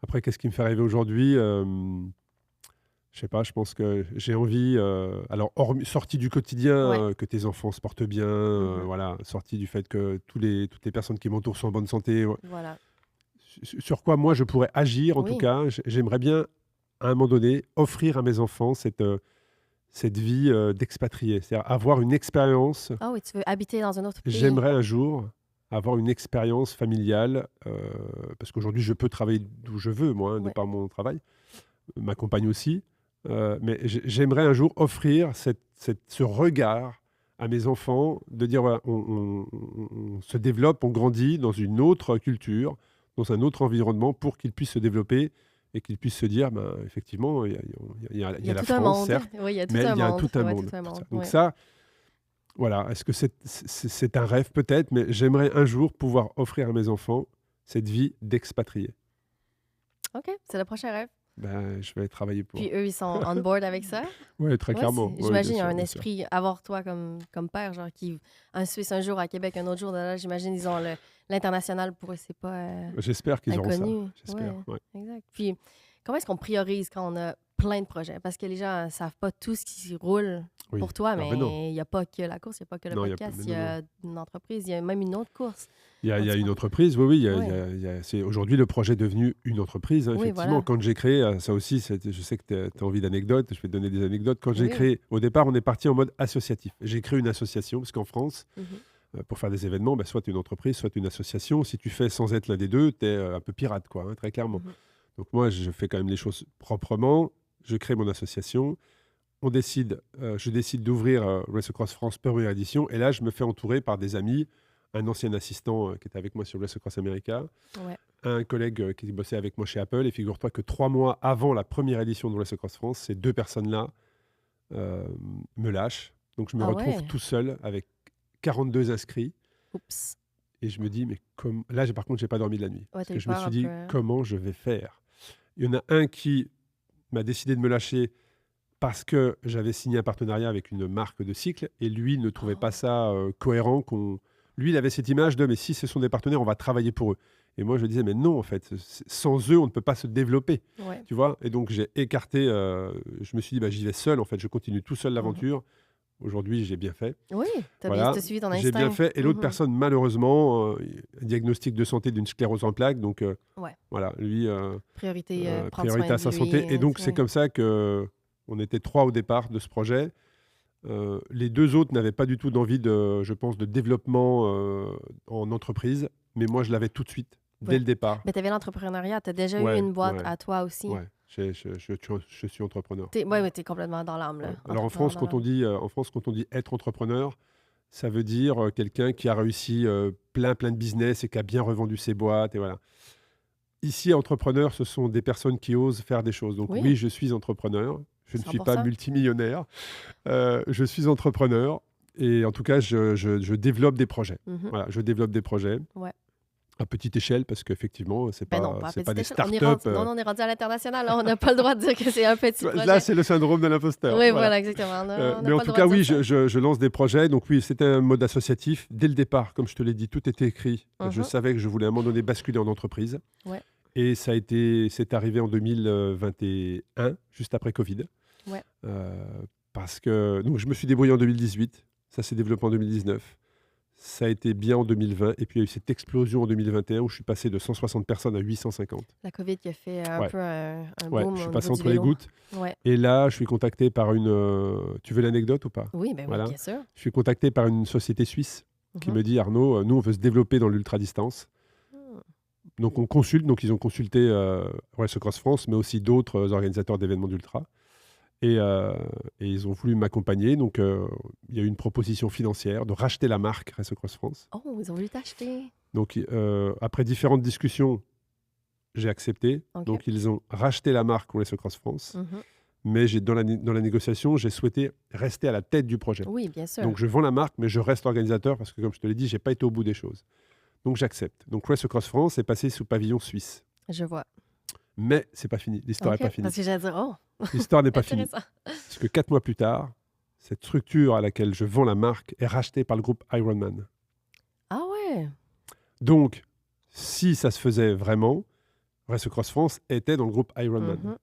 Speaker 2: après, qu'est-ce qui me fait rêver aujourd'hui? Je sais pas, je pense que j'ai envie, alors sorti du quotidien,
Speaker 1: Ouais.
Speaker 2: que tes enfants se portent bien,
Speaker 1: Mhm.
Speaker 2: voilà, sorti du fait que toutes les personnes qui m'entourent sont en bonne santé. Ouais.
Speaker 1: Voilà.
Speaker 2: Sur quoi moi je pourrais agir, en tout
Speaker 1: Oui.
Speaker 2: cas, j'aimerais bien, à un moment donné, offrir à mes enfants cette vie d'expatrié. C'est-à-dire avoir une expérience.
Speaker 1: Ah oui, tu veux habiter dans un autre pays.
Speaker 2: J'aimerais un jour avoir une expérience familiale, parce qu'aujourd'hui je peux travailler d'où je veux, moi, de
Speaker 1: Ouais.
Speaker 2: par mon travail, ma compagne aussi. Mais j'aimerais un jour offrir ce regard à mes enfants, de dire voilà, on se développe, on grandit dans une autre culture, dans un autre environnement pour qu'ils puissent se développer et qu'ils puissent se dire, ben, effectivement, il
Speaker 1: Il
Speaker 2: y
Speaker 1: y
Speaker 2: a
Speaker 1: a
Speaker 2: la
Speaker 1: tout un
Speaker 2: France,
Speaker 1: monde.
Speaker 2: certes,
Speaker 1: Oui, il y a tout
Speaker 2: mais
Speaker 1: un
Speaker 2: il y a
Speaker 1: monde.
Speaker 2: tout un
Speaker 1: Ouais,
Speaker 2: monde
Speaker 1: tout un
Speaker 2: pour ça.
Speaker 1: monde.
Speaker 2: Donc
Speaker 1: Ouais.
Speaker 2: ça, voilà, est-ce que c'est un rêve peut-être, mais j'aimerais un jour pouvoir offrir à mes enfants cette vie d'expatrié.
Speaker 1: OK, c'est le prochain rêve.
Speaker 2: Ben, je vais travailler
Speaker 1: Puis
Speaker 2: pour.
Speaker 1: eux, ils sont on board avec ça.
Speaker 2: Oui, très
Speaker 1: Ouais,
Speaker 2: clairement. Oui, bien
Speaker 1: j'imagine il y a
Speaker 2: sûr,
Speaker 1: un
Speaker 2: bien sûr.
Speaker 1: esprit, avoir toi comme père, genre qui un Suisse un jour à Québec, un autre jour de là, j'imagine ils ont l'international pour eux, c'est pas
Speaker 2: J'espère qu'ils auront ça.
Speaker 1: inconnu.
Speaker 2: J'espère,
Speaker 1: Ouais,
Speaker 2: ouais.
Speaker 1: exact. Puis comment est-ce qu'on priorise quand on a plein de projets? Parce que les gens ne savent pas tout ce qui roule
Speaker 2: Oui.
Speaker 1: pour toi,
Speaker 2: Ah ben non.
Speaker 1: mais il n'y a pas que la course, il n'y a pas que le
Speaker 2: Non,
Speaker 1: podcast,
Speaker 2: mais
Speaker 1: il y
Speaker 2: non, non.
Speaker 1: a une entreprise, il y a même une autre course.
Speaker 2: Il y a
Speaker 1: Donc,
Speaker 2: une entreprise, oui, oui.
Speaker 1: Ouais.
Speaker 2: Aujourd'hui, le projet est devenu une entreprise, hein,
Speaker 1: Oui,
Speaker 2: effectivement.
Speaker 1: voilà.
Speaker 2: Quand j'ai créé, ça aussi, je sais que tu as envie d'anecdotes, je vais te donner des anecdotes. Quand j'ai
Speaker 1: Oui.
Speaker 2: créé, au départ, on est parti en mode associatif. J'ai créé une association, parce qu'en France,
Speaker 1: Mhm.
Speaker 2: pour faire des événements, bah, soit une entreprise, soit une association. Si tu fais sans être l'un des deux, tu es un peu pirate, quoi, hein, très clairement.
Speaker 1: Mhm.
Speaker 2: Donc moi, je fais quand même les choses proprement. Je crée mon association. Je décide d'ouvrir Race Across France première édition. Et là, je me fais entourer par des amis, un ancien assistant qui était avec moi sur Race Across America,
Speaker 1: Ouais.
Speaker 2: un collègue qui bossait avec moi chez Apple. Et figure-toi que 3 mois avant la première édition de Race Across France, ces deux personnes-là me lâchent. Donc je me
Speaker 1: Ah
Speaker 2: retrouve
Speaker 1: ouais?
Speaker 2: tout seul avec 42 inscrits.
Speaker 1: Oups.
Speaker 2: Et je me dis, mais comme là, par contre, j'ai pas dormi de la nuit.
Speaker 1: Ouais,
Speaker 2: Parce
Speaker 1: t'as
Speaker 2: que
Speaker 1: eu
Speaker 2: je me
Speaker 1: peur
Speaker 2: suis
Speaker 1: un
Speaker 2: dit,
Speaker 1: peu, hein?
Speaker 2: comment je vais faire? Il y en a un qui m'a décidé de me lâcher parce que j'avais signé un partenariat avec une marque de cycle et lui ne trouvait pas ça cohérent. Lui, il avait cette image de, mais si ce sont des partenaires, on va travailler pour eux. Et moi, je disais, mais non, en fait, sans eux, on ne peut pas se développer.
Speaker 1: Ouais.
Speaker 2: Tu vois? Et donc, j'ai écarté, je me suis dit, bah, j'y vais seul, en fait, je continue tout seul l'aventure. Aujourd'hui, j'ai bien fait.
Speaker 1: Oui,
Speaker 2: Voilà,
Speaker 1: t'as suivi ton
Speaker 2: j'ai bien
Speaker 1: instinct.
Speaker 2: fait. Et l'autre
Speaker 1: Mhm.
Speaker 2: personne, malheureusement, un diagnostic de santé d'une sclérose en plaques. Donc,
Speaker 1: Ouais.
Speaker 2: voilà, lui,
Speaker 1: Priorité, prendre
Speaker 2: priorité
Speaker 1: soin
Speaker 2: à
Speaker 1: de
Speaker 2: sa
Speaker 1: lui.
Speaker 2: santé. Et donc, c'est
Speaker 1: Ouais.
Speaker 2: comme ça que on était 3 au départ de ce projet. Les 2 autres n'avaient pas du tout d'envie, je pense, de développement en entreprise. Mais moi, je l'avais tout de suite, dès
Speaker 1: Ouais.
Speaker 2: le départ.
Speaker 1: Mais t'avais l'entrepreneuriat, t'as déjà eu
Speaker 2: Ouais,
Speaker 1: une boîte
Speaker 2: ouais,
Speaker 1: à toi aussi.
Speaker 2: ouais. Je suis entrepreneur.
Speaker 1: Ouais, mais t'es complètement dans l'âme, là.
Speaker 2: Ouais. Alors,
Speaker 1: Entrepreneur dans l'âme.
Speaker 2: en France, quand on dit être entrepreneur, ça veut dire quelqu'un qui a réussi plein de business et qui a bien revendu ses boîtes. Et voilà. Ici, entrepreneur, ce sont des personnes qui osent faire des choses. Donc
Speaker 1: Oui.
Speaker 2: oui, je suis entrepreneur. Je ne suis pas
Speaker 1: 100%.
Speaker 2: multimillionnaire. Je suis entrepreneur. Et en tout cas, je développe des projets.
Speaker 1: Mhm.
Speaker 2: Voilà, je développe des projets
Speaker 1: Ouais.
Speaker 2: à petite échelle parce qu'effectivement, c'est
Speaker 1: Ben non,
Speaker 2: pas,
Speaker 1: pas à
Speaker 2: c'est
Speaker 1: petite
Speaker 2: pas des
Speaker 1: échelle. On est
Speaker 2: startups.
Speaker 1: rendu, non, on est rendu à l'international. Là, on n'a pas le droit de dire que c'est un petit projet.
Speaker 2: Là, c'est le syndrome de l'imposteur.
Speaker 1: Oui,
Speaker 2: Voilà.
Speaker 1: voilà, exactement. On n'a
Speaker 2: Mais en
Speaker 1: pas le
Speaker 2: tout
Speaker 1: droit
Speaker 2: cas,
Speaker 1: de
Speaker 2: oui,
Speaker 1: dire ça.
Speaker 2: je lance des projets. Donc oui, c'était un mode associatif. Dès le départ, comme je te l'ai dit, tout était écrit. Je
Speaker 1: Mhm.
Speaker 2: savais que je voulais à un moment donné basculer en entreprise.
Speaker 1: Ouais.
Speaker 2: Et c'est arrivé en 2021, juste après Covid.
Speaker 1: Ouais.
Speaker 2: Parce que donc, je me suis débrouillé en 2018. Ça s'est développé en 2019. Ça a été bien en 2020. Et puis, il y a eu cette explosion en 2021 où je suis passé de 160 personnes à 850.
Speaker 1: La COVID qui a fait un
Speaker 2: Ouais.
Speaker 1: peu un
Speaker 2: Ouais,
Speaker 1: boom
Speaker 2: je
Speaker 1: au
Speaker 2: suis passé
Speaker 1: niveau du
Speaker 2: entre les
Speaker 1: vélo.
Speaker 2: gouttes.
Speaker 1: Ouais.
Speaker 2: Et là, je suis contacté par une... tu veux l'anecdote ou pas?
Speaker 1: Oui, ben
Speaker 2: Voilà.
Speaker 1: oui, bien sûr.
Speaker 2: Je suis contacté par une société suisse qui
Speaker 1: Mhm.
Speaker 2: me dit, Arnaud, nous, on veut se développer dans l'ultra-distance.
Speaker 1: Hmm.
Speaker 2: Donc on consulte, donc ils ont consulté Race Across France, mais aussi d'autres organisateurs d'événements d'ultra. Et ils ont voulu m'accompagner. Donc il y a eu une proposition financière de racheter la marque Race Across France.
Speaker 1: Oh, ils ont voulu t'acheter.
Speaker 2: Donc après différentes discussions, j'ai accepté.
Speaker 1: OK.
Speaker 2: Donc ils ont racheté la marque Race Across France.
Speaker 1: Mhm.
Speaker 2: Mais dans la négociation, j'ai souhaité rester à la tête du projet.
Speaker 1: Oui, bien sûr.
Speaker 2: Donc je vends la marque, mais je reste organisateur parce que, comme je te l'ai dit, je n'ai pas été au bout des choses. Donc j'accepte. Donc Race Across France est passé sous pavillon suisse.
Speaker 1: Je vois.
Speaker 2: Mais c'est pas fini. L'histoire n'est
Speaker 1: OK,
Speaker 2: pas finie.
Speaker 1: parce que j'allais dire, oh,
Speaker 2: L'histoire n'est pas finie.
Speaker 1: intéressant.
Speaker 2: Parce que 4 mois plus tard, cette structure à laquelle je vends la marque est rachetée par le groupe Ironman.
Speaker 1: Ah ouais.
Speaker 2: Donc, si ça se faisait vraiment, Race Across France était dans le groupe Ironman.
Speaker 1: Mhm.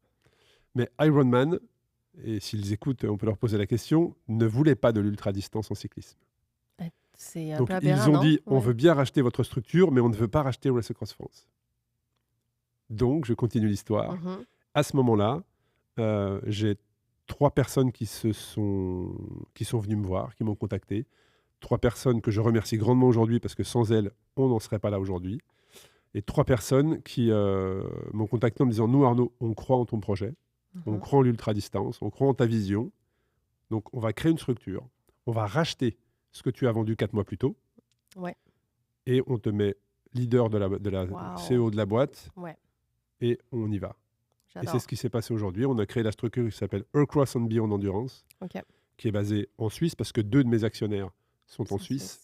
Speaker 2: Mais Ironman, et s'ils écoutent, on peut leur poser la question, ne voulait pas de l'ultra-distance en cyclisme.
Speaker 1: C'est un
Speaker 2: Donc,
Speaker 1: peu
Speaker 2: ils
Speaker 1: aberrant,
Speaker 2: ont
Speaker 1: non?
Speaker 2: dit, on
Speaker 1: Ouais.
Speaker 2: veut bien racheter votre structure, mais on ne veut pas racheter Race Across France. Donc, je continue l'histoire.
Speaker 1: Mhm.
Speaker 2: À ce moment-là, j'ai 3 personnes qui sont venues me voir, qui m'ont contacté. 3 personnes que je remercie grandement aujourd'hui parce que sans elles, on n'en serait pas là aujourd'hui. Et 3 personnes qui m'ont contacté en me disant, nous Arnaud, on croit en ton projet, on
Speaker 1: Mhm.
Speaker 2: croit en l'ultra-distance, on croit en ta vision. Donc on va créer une structure, on va racheter ce que tu as vendu 4 mois plus tôt.
Speaker 1: Ouais.
Speaker 2: Et on te met leader de la
Speaker 1: Wow.
Speaker 2: CEO de la boîte
Speaker 1: Ouais,
Speaker 2: et on y va. Et
Speaker 1: j'adore.
Speaker 2: c'est ce qui s'est passé aujourd'hui. On a créé la structure qui s'appelle Across and Beyond Endurance,
Speaker 1: OK.
Speaker 2: qui est basée en Suisse parce que 2 de mes actionnaires sont en
Speaker 1: C'est
Speaker 2: Suisse.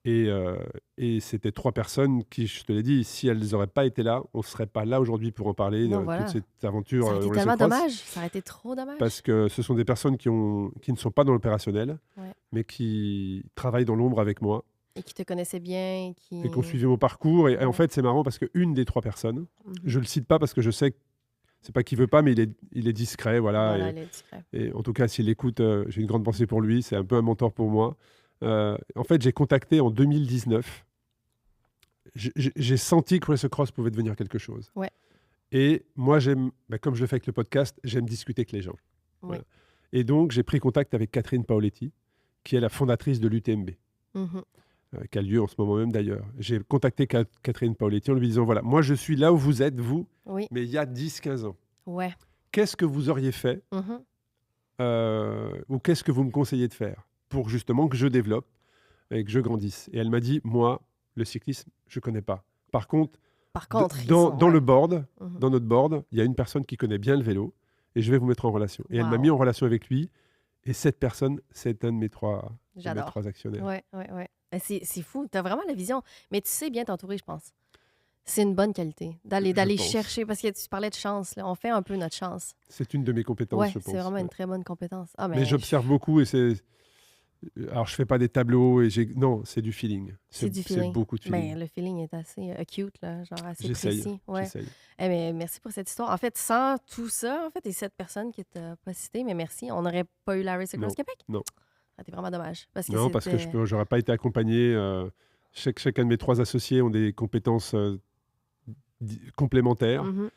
Speaker 2: Et c'était 3 personnes qui, je te l'ai dit, si elles n'auraient pas été là, on ne serait pas là aujourd'hui pour en parler
Speaker 1: Non,
Speaker 2: de
Speaker 1: voilà.
Speaker 2: toute cette aventure
Speaker 1: Ça aurait été
Speaker 2: Race
Speaker 1: tellement
Speaker 2: Across.
Speaker 1: dommage. Ça aurait été trop dommage.
Speaker 2: Parce que ce sont des personnes qui ne sont pas dans l'opérationnel,
Speaker 1: Ouais.
Speaker 2: mais qui travaillent dans l'ombre avec moi
Speaker 1: Et qui te connaissait bien, qui...
Speaker 2: et qui ont suivi mon parcours. Et en
Speaker 1: Ouais.
Speaker 2: fait, c'est marrant parce qu'une des 3 personnes,
Speaker 1: Mhm.
Speaker 2: je ne le cite pas parce que je sais que c'est pas qu'il veut pas, mais il est discret. Voilà.
Speaker 1: Voilà, il est discret.
Speaker 2: Et en tout cas, s'il écoute, j'ai une grande pensée pour lui. C'est un peu un mentor pour moi. En fait, j'ai contacté en 2019. J'ai senti que Race Across pouvait devenir quelque chose.
Speaker 1: Ouais.
Speaker 2: Et moi, comme je le fais avec le podcast, j'aime discuter avec les gens.
Speaker 1: Oui.
Speaker 2: Voilà. Et donc, j'ai pris contact avec Catherine Paoletti, qui est la fondatrice de l'UTMB,
Speaker 1: Mhm.
Speaker 2: qui a lieu en ce moment même d'ailleurs. J'ai contacté Catherine Paoletti en lui disant, voilà, moi je suis là où vous êtes, vous,
Speaker 1: Oui.
Speaker 2: mais il y a 10-15 ans.
Speaker 1: Ouais.
Speaker 2: Qu'est-ce que vous auriez fait
Speaker 1: Mhm.
Speaker 2: ou qu'est-ce que vous me conseillez de faire pour justement que je développe et que je grandisse? Et elle m'a dit, moi, le cyclisme, je ne connais pas. Par contre,
Speaker 1: Par contre, ils
Speaker 2: dans
Speaker 1: sont-
Speaker 2: le
Speaker 1: ouais.
Speaker 2: board,
Speaker 1: Mhm.
Speaker 2: dans notre board, il y a une personne qui connaît bien le vélo et je vais vous mettre en relation. Et elle m'a
Speaker 1: Wow.
Speaker 2: mis en relation avec lui. Et cette personne, c'est un de mes 3
Speaker 1: J'adore.
Speaker 2: actionnaires.
Speaker 1: Ouais, ouais, ouais. C'est fou. Tu as vraiment la vision. Mais tu sais bien t'entourer, je pense. C'est une bonne qualité. D'aller
Speaker 2: pense.
Speaker 1: chercher. Parce que tu parlais de chance. Là. On fait un peu notre chance.
Speaker 2: C'est une de mes compétences,
Speaker 1: Ouais,
Speaker 2: je pense.
Speaker 1: c'est vraiment
Speaker 2: Ouais.
Speaker 1: une très bonne compétence. Ah,
Speaker 2: Mais j'observe beaucoup et c'est. Alors, je fais pas des tableaux et non, c'est du feeling.
Speaker 1: C'est du
Speaker 2: C'est
Speaker 1: feeling.
Speaker 2: beaucoup de feeling.
Speaker 1: Mais le feeling est assez acute, là, genre assez
Speaker 2: J'essaye.
Speaker 1: précis. Ouais.
Speaker 2: J'essaye.
Speaker 1: Eh, mais merci pour cette histoire. En fait, sans tout ça, en fait, et cette personne qui t'a pas citée, mais merci, on n'aurait pas eu la Race Across
Speaker 2: Non,
Speaker 1: Québec.
Speaker 2: non.
Speaker 1: Ça a été vraiment dommage. Parce que
Speaker 2: Non, parce que
Speaker 1: c'était-
Speaker 2: j'aurais pas été accompagné. Chacun de mes 3 associés ont des compétences complémentaires.
Speaker 1: Mhm.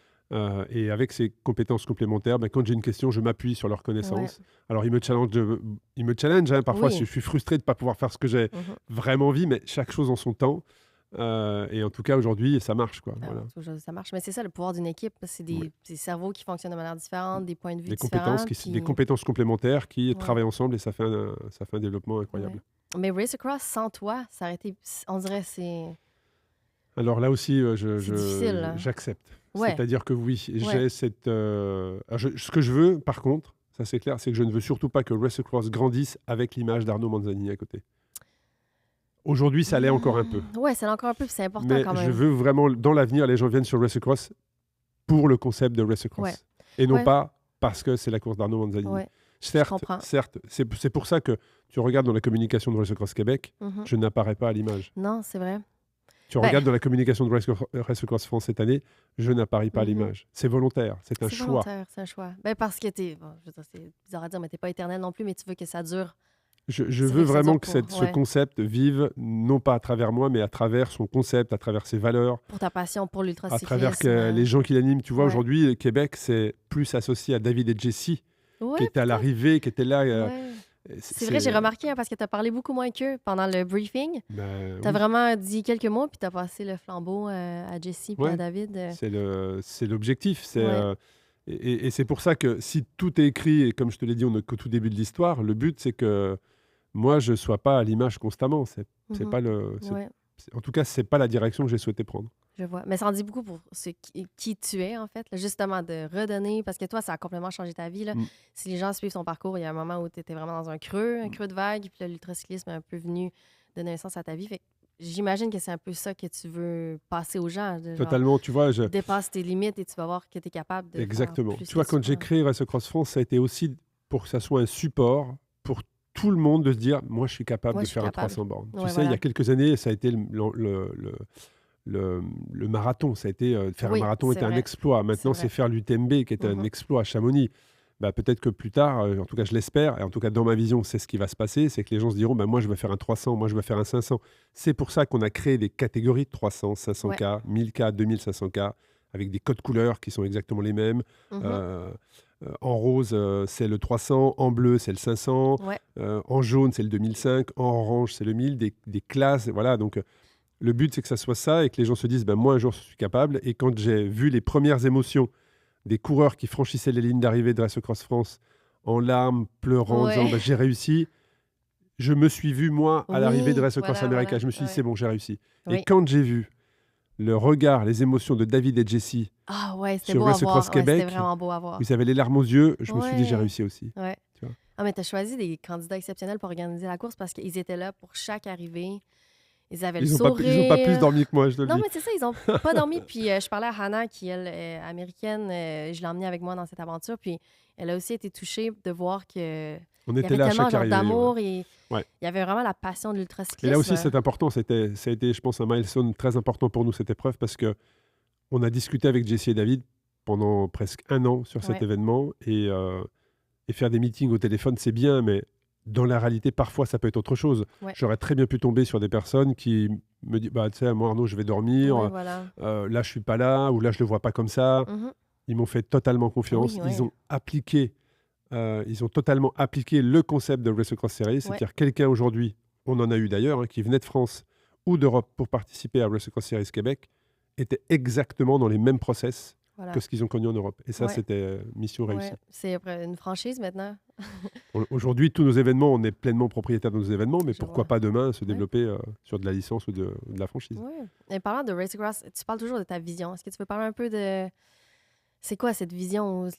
Speaker 2: Et avec ces compétences complémentaires, quand j'ai une question, je m'appuie sur leurs connaissances. Alors, ils me challengent. Hein, parfois,
Speaker 1: Oui.
Speaker 2: je suis frustré de ne pas pouvoir faire ce que j'ai
Speaker 1: Mhm.
Speaker 2: vraiment envie, mais chaque chose en son temps. Et en tout cas, aujourd'hui, ça marche. Quoi.
Speaker 1: Ah,
Speaker 2: Voilà.
Speaker 1: toujours, ça marche. Mais c'est ça, le pouvoir d'une équipe. C'est
Speaker 2: Oui.
Speaker 1: des cerveaux qui fonctionnent de manière différente, des points de vue
Speaker 2: Des
Speaker 1: différents.
Speaker 2: des compétences complémentaires qui
Speaker 1: Ouais.
Speaker 2: travaillent ensemble et ça fait un développement incroyable.
Speaker 1: Ouais. Mais Race Across, sans toi, ça aurait été... On dirait c'est...
Speaker 2: Alors là aussi,
Speaker 1: C'est difficile, là.
Speaker 2: j'accepte.
Speaker 1: Ouais.
Speaker 2: C'est-à-dire que oui,
Speaker 1: Ouais.
Speaker 2: j'ai cette... ce que je veux, par contre, ça c'est clair, c'est que je ne veux surtout pas que Race Across grandisse avec l'image d'Arnaud Manzanini à côté. Aujourd'hui, ça l'est encore un peu.
Speaker 1: Ouais, ça l'est encore un peu, puis c'est important
Speaker 2: Mais
Speaker 1: quand même.
Speaker 2: je veux vraiment, dans l'avenir, les gens viennent sur Race Across pour le concept de Race Across.
Speaker 1: Ouais.
Speaker 2: Et non
Speaker 1: Ouais.
Speaker 2: pas parce que c'est la course d'Arnaud Manzanini.
Speaker 1: Ouais.
Speaker 2: Certes, c'est pour ça que tu regardes dans la communication de Race Across Québec,
Speaker 1: Mhm.
Speaker 2: je n'apparais pas à l'image.
Speaker 1: Non, c'est vrai.
Speaker 2: Tu
Speaker 1: Ben-
Speaker 2: regardes dans la communication de Race Across France cette année, je n'apparais pas à
Speaker 1: Mhm.
Speaker 2: l'image. C'est volontaire, c'est un
Speaker 1: C'est
Speaker 2: choix.
Speaker 1: volontaire, c'est un choix. Ben parce que je veux dire, c'est bizarre à dire, mais t'es pas éternel non plus, mais tu veux que ça dure.
Speaker 2: Je
Speaker 1: C'est
Speaker 2: veux
Speaker 1: vrai que ça
Speaker 2: vraiment
Speaker 1: dure
Speaker 2: que
Speaker 1: pour-
Speaker 2: ce
Speaker 1: ouais.
Speaker 2: concept vive, non pas à travers moi, mais à travers son concept, à travers ses valeurs,
Speaker 1: Pour ta passion pour
Speaker 2: à
Speaker 1: l'ultracyclisme.
Speaker 2: travers les gens qui l'animent. Tu vois,
Speaker 1: Ouais.
Speaker 2: aujourd'hui, Québec, c'est plus associé à David et Jessie,
Speaker 1: Ouais,
Speaker 2: qui étaient à
Speaker 1: peut-être.
Speaker 2: l'arrivée, qui étaient là.
Speaker 1: Ouais. C'est vrai, j'ai remarqué parce que tu as parlé beaucoup moins qu'eux pendant le briefing. Tu as vraiment dit quelques mots, puis tu as passé le flambeau à Jessie puis à David.
Speaker 2: C'est l'objectif.
Speaker 1: Ouais.
Speaker 2: Et c'est pour ça que si tout est écrit, et comme je te l'ai dit, on n'est qu'au tout début de l'histoire, le but, c'est que moi, je ne sois pas à l'image constamment. C'est pas en tout cas, ce n'est pas la direction que j'ai souhaité prendre.
Speaker 1: Je vois. Mais ça en dit beaucoup pour qui tu es, en fait. Là, justement, de redonner. Parce que toi, ça a complètement changé ta vie. Là. Si les gens suivent ton parcours, il y a un moment où tu étais vraiment dans un creux de vague. Puis là, l'ultracyclisme est un peu venu donner naissance à ta vie. Fait que j'imagine que c'est un peu ça que tu veux passer aux gens.
Speaker 2: Totalement. Tu vois,
Speaker 1: dépasse tes limites et tu vas voir que tu es capable de
Speaker 2: Exactement.
Speaker 1: faire plus
Speaker 2: Tu vois, quand j'ai créé Race Across France, ça a été aussi pour que ça soit un support pour tout le monde de se dire, moi, je suis capable de faire un 300 bornes. Tu sais, il y a quelques années, ça a été le marathon. Ça a été, faire un marathon était un exploit. Maintenant, c'est faire l'UTMB qui est un exploit à Chamonix. Bah, peut-être que plus tard, en tout cas je l'espère, et en tout cas dans ma vision, c'est ce qui va se passer, c'est que les gens se diront, bah, moi je vais faire un 300, moi je vais faire un 500. C'est pour ça qu'on a créé des catégories de 300, 500K, 1000K, 2500K, avec des codes couleurs qui sont exactement les mêmes. En rose, c'est le 300, en bleu, c'est le 500, en jaune, c'est le 2005, en orange, c'est le 1000, des classes, voilà. Donc le but, c'est que ça soit ça et que les gens se disent, bah, moi un jour je suis capable. Et quand j'ai vu les premières émotions des coureurs qui franchissaient les lignes d'arrivée de Race Across France en larmes, pleurant, en disant bah, j'ai réussi. Je me suis vu, moi, à l'arrivée de Race Across America. Je me suis dit, c'est bon, j'ai réussi. Et quand j'ai vu le regard, les émotions de David et Jessie sur Race Across Québec,
Speaker 1: c'était vraiment beau à voir.
Speaker 2: Ils avaient les larmes aux yeux, je me suis dit, j'ai réussi aussi.
Speaker 1: Tu vois? Ah, mais tu as choisi des candidats exceptionnels pour organiser la course parce qu'ils étaient là pour chaque arrivée. Ils avaient le sourire.
Speaker 2: Ils n'ont pas plus dormi que moi, je te le dis.
Speaker 1: Non, mais c'est ça, ils n'ont pas dormi. Puis je parlais à Hannah, qui, elle, est américaine. Je l'ai emmenée avec moi dans cette aventure. Puis elle a aussi été touchée de voir que
Speaker 2: on
Speaker 1: était
Speaker 2: il y avait
Speaker 1: tellement d'amour et il y avait vraiment la passion de l'ultracyclisme.
Speaker 2: Et là aussi, c'est important. Ça a été, je pense, un milestone très important pour nous, cette épreuve, parce qu'on a discuté avec Jessie et David pendant presque 1 an sur cet événement. Et faire des meetings au téléphone, c'est bien, mais dans la réalité, parfois, ça peut être autre chose. J'aurais très bien pu tomber sur des personnes qui me disent, bah, tu sais, moi, Arnaud, je vais dormir. Là, je suis pas là, ou là, je le vois pas comme ça. Ils m'ont fait totalement confiance. Ils ont appliqué, ils ont totalement appliqué le concept de Race Across Series. C'est-à-dire quelqu'un aujourd'hui, on en a eu d'ailleurs, qui venait de France ou d'Europe pour participer à Race Across Series Québec, était exactement dans les mêmes process que ce qu'ils ont connu en Europe. Et ça, c'était mission réussie.
Speaker 1: C'est une franchise maintenant.
Speaker 2: Aujourd'hui, tous nos événements, on est pleinement propriétaire de nos événements, mais pourquoi pas demain se développer sur de la licence ou de la franchise.
Speaker 1: Et parlant de Race Across, tu parles toujours de ta vision. Est-ce que tu peux parler un peu de... C'est quoi cette vision?